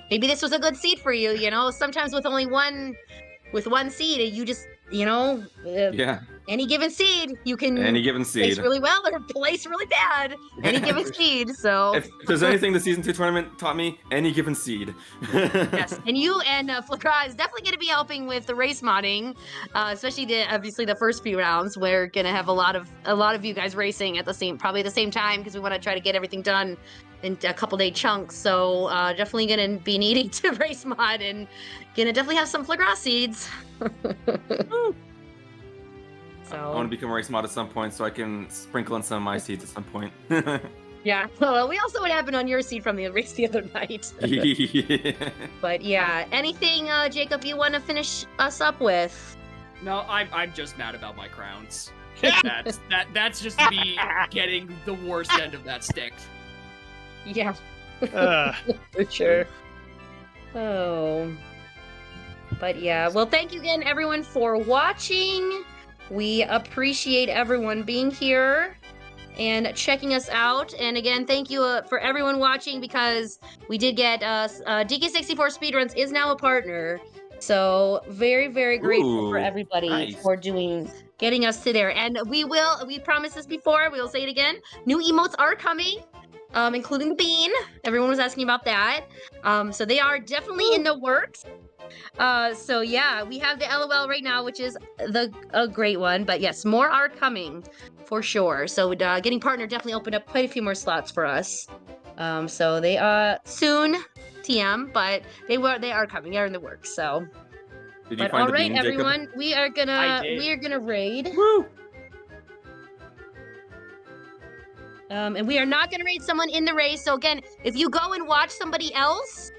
maybe this was a good seed for you. You know, sometimes with only one seed, you just, any given seed, you can place really well or place really bad. Any given seed. So if there's anything the Season 2 tournament taught me, any given seed. Yes, and you and Flagra is definitely going to be helping with the race modding, especially obviously the first few rounds. We're going to have a lot of you guys racing at the same time, because we want to try to get everything done in a couple day chunks. So definitely going to be needing to race mod and going to definitely have some Flagra seeds. So I want to become a race mod at some point, so I can sprinkle in some of my seeds at some point. Yeah. Well, we also what happened on your seat from the race the other night. But yeah, anything, Jacob, you want to finish us up with? No, I'm just mad about my crowns. That's just me getting the worst end of that stick. Yeah. For sure. Oh. But yeah, well, thank you again, everyone, for watching. We appreciate everyone being here and checking us out. And again, thank you for everyone watching, because we did get DK64 Speedruns is now a partner. So very, very grateful for everybody for getting us to there. And we promised this before, we will say it again. New emotes are coming, including the bean. Everyone was asking about that. So they are definitely in the works. So yeah, we have the LOL right now, which is a great one. But yes, more are coming for sure. So getting partner definitely opened up quite a few more slots for us. So they soon TM, but they are coming. They are in the works. So. Did you find the bean, everyone, Jacob? we are gonna raid. Woo! And we are not gonna raid someone in the race. So again, if you go and watch somebody else,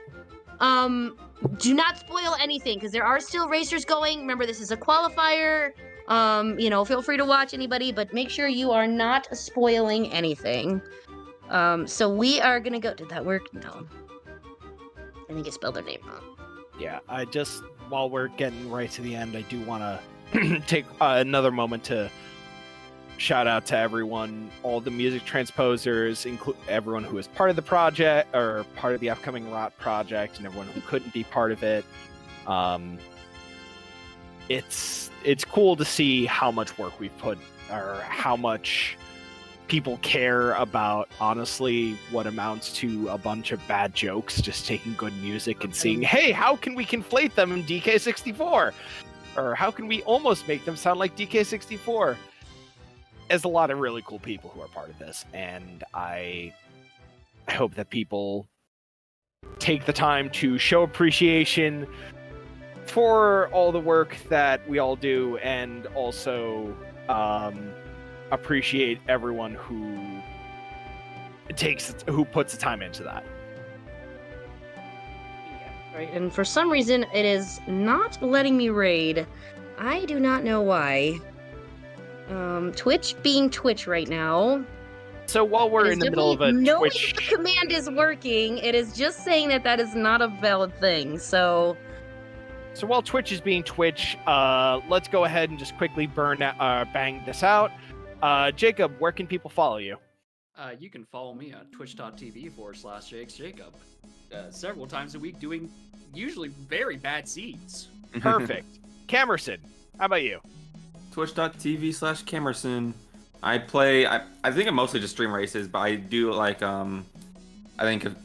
do not spoil anything, because there are still racers going. Remember, this is a qualifier. Feel free to watch anybody, but make sure you are not spoiling anything. So we are gonna go. Did that work? No. I think I spelled their name wrong. Yeah, while we're getting right to the end, I do want to take another moment to shout out to everyone, all the music transposers, include everyone who is part of the project or part of the upcoming ROT project, and everyone who couldn't be part of it. It's cool to see how much work we've put, or how much people care about, honestly, what amounts to a bunch of bad jokes, just taking good music and seeing, hey, how can we conflate them in DK64? Or how can we almost make them sound like DK64? There's a lot of really cool people who are part of this, and I hope that people take the time to show appreciation for all the work that we all do, and also appreciate everyone who puts the time into that. Yeah, right. And for some reason, it is not letting me raid. I do not know why. Twitch being Twitch right now. So while we're in the middle of a Twitch, the command is working. It is just saying that is not a valid thing. So while Twitch is being Twitch, let's go ahead and just quickly bang this out. Jacob, where can people follow you? You can follow me on twitch.tv/JXJacob several times a week, doing usually very bad seeds. Perfect. Kamerson, how about you? Twitch.tv/Kamerson. I think I mostly just stream races, but I do like I think a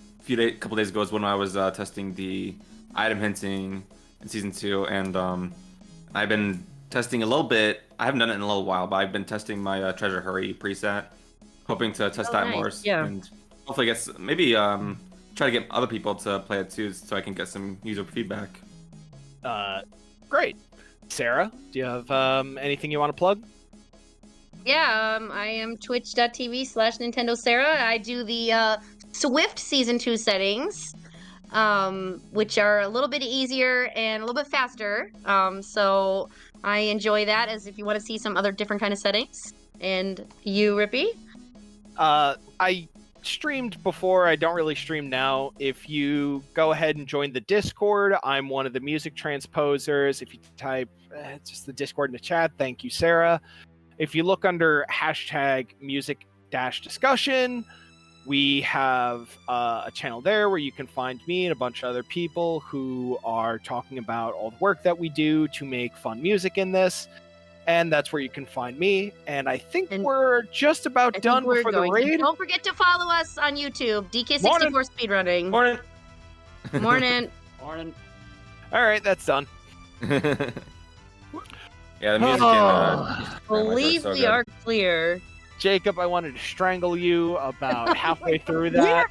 couple days ago is when I was testing the item hinting in season 2, and I've been testing a little bit. I haven't done it in a little while, but I've been testing my Treasure Hurry preset, hoping to test that more, and hopefully maybe try to get other people to play it too, so I can get some user feedback. Great. Sarah, do you have anything you want to plug? Yeah, I am twitch.tv/Nintendo Sarah. I do the Swift Season 2 settings, which are a little bit easier and a little bit faster. So I enjoy that, as if you want to see some other different kind of settings. And you, Rippy? I streamed before. I don't really stream now. If you go ahead and join the Discord, I'm one of the music transposers. If you type just the Discord in the chat, thank you, Sarah. If you look under #music-discussion, we have a channel there where you can find me and a bunch of other people who are talking about all the work that we do to make fun music in this. And that's where you can find me. And I think we're just about done for the raid. Don't forget to follow us on YouTube, DK64 Speedrunning. Morning. Morning. Morning. All right, that's done. Yeah, the music I believe we are clear. Jacob, I wanted to strangle you about halfway through that.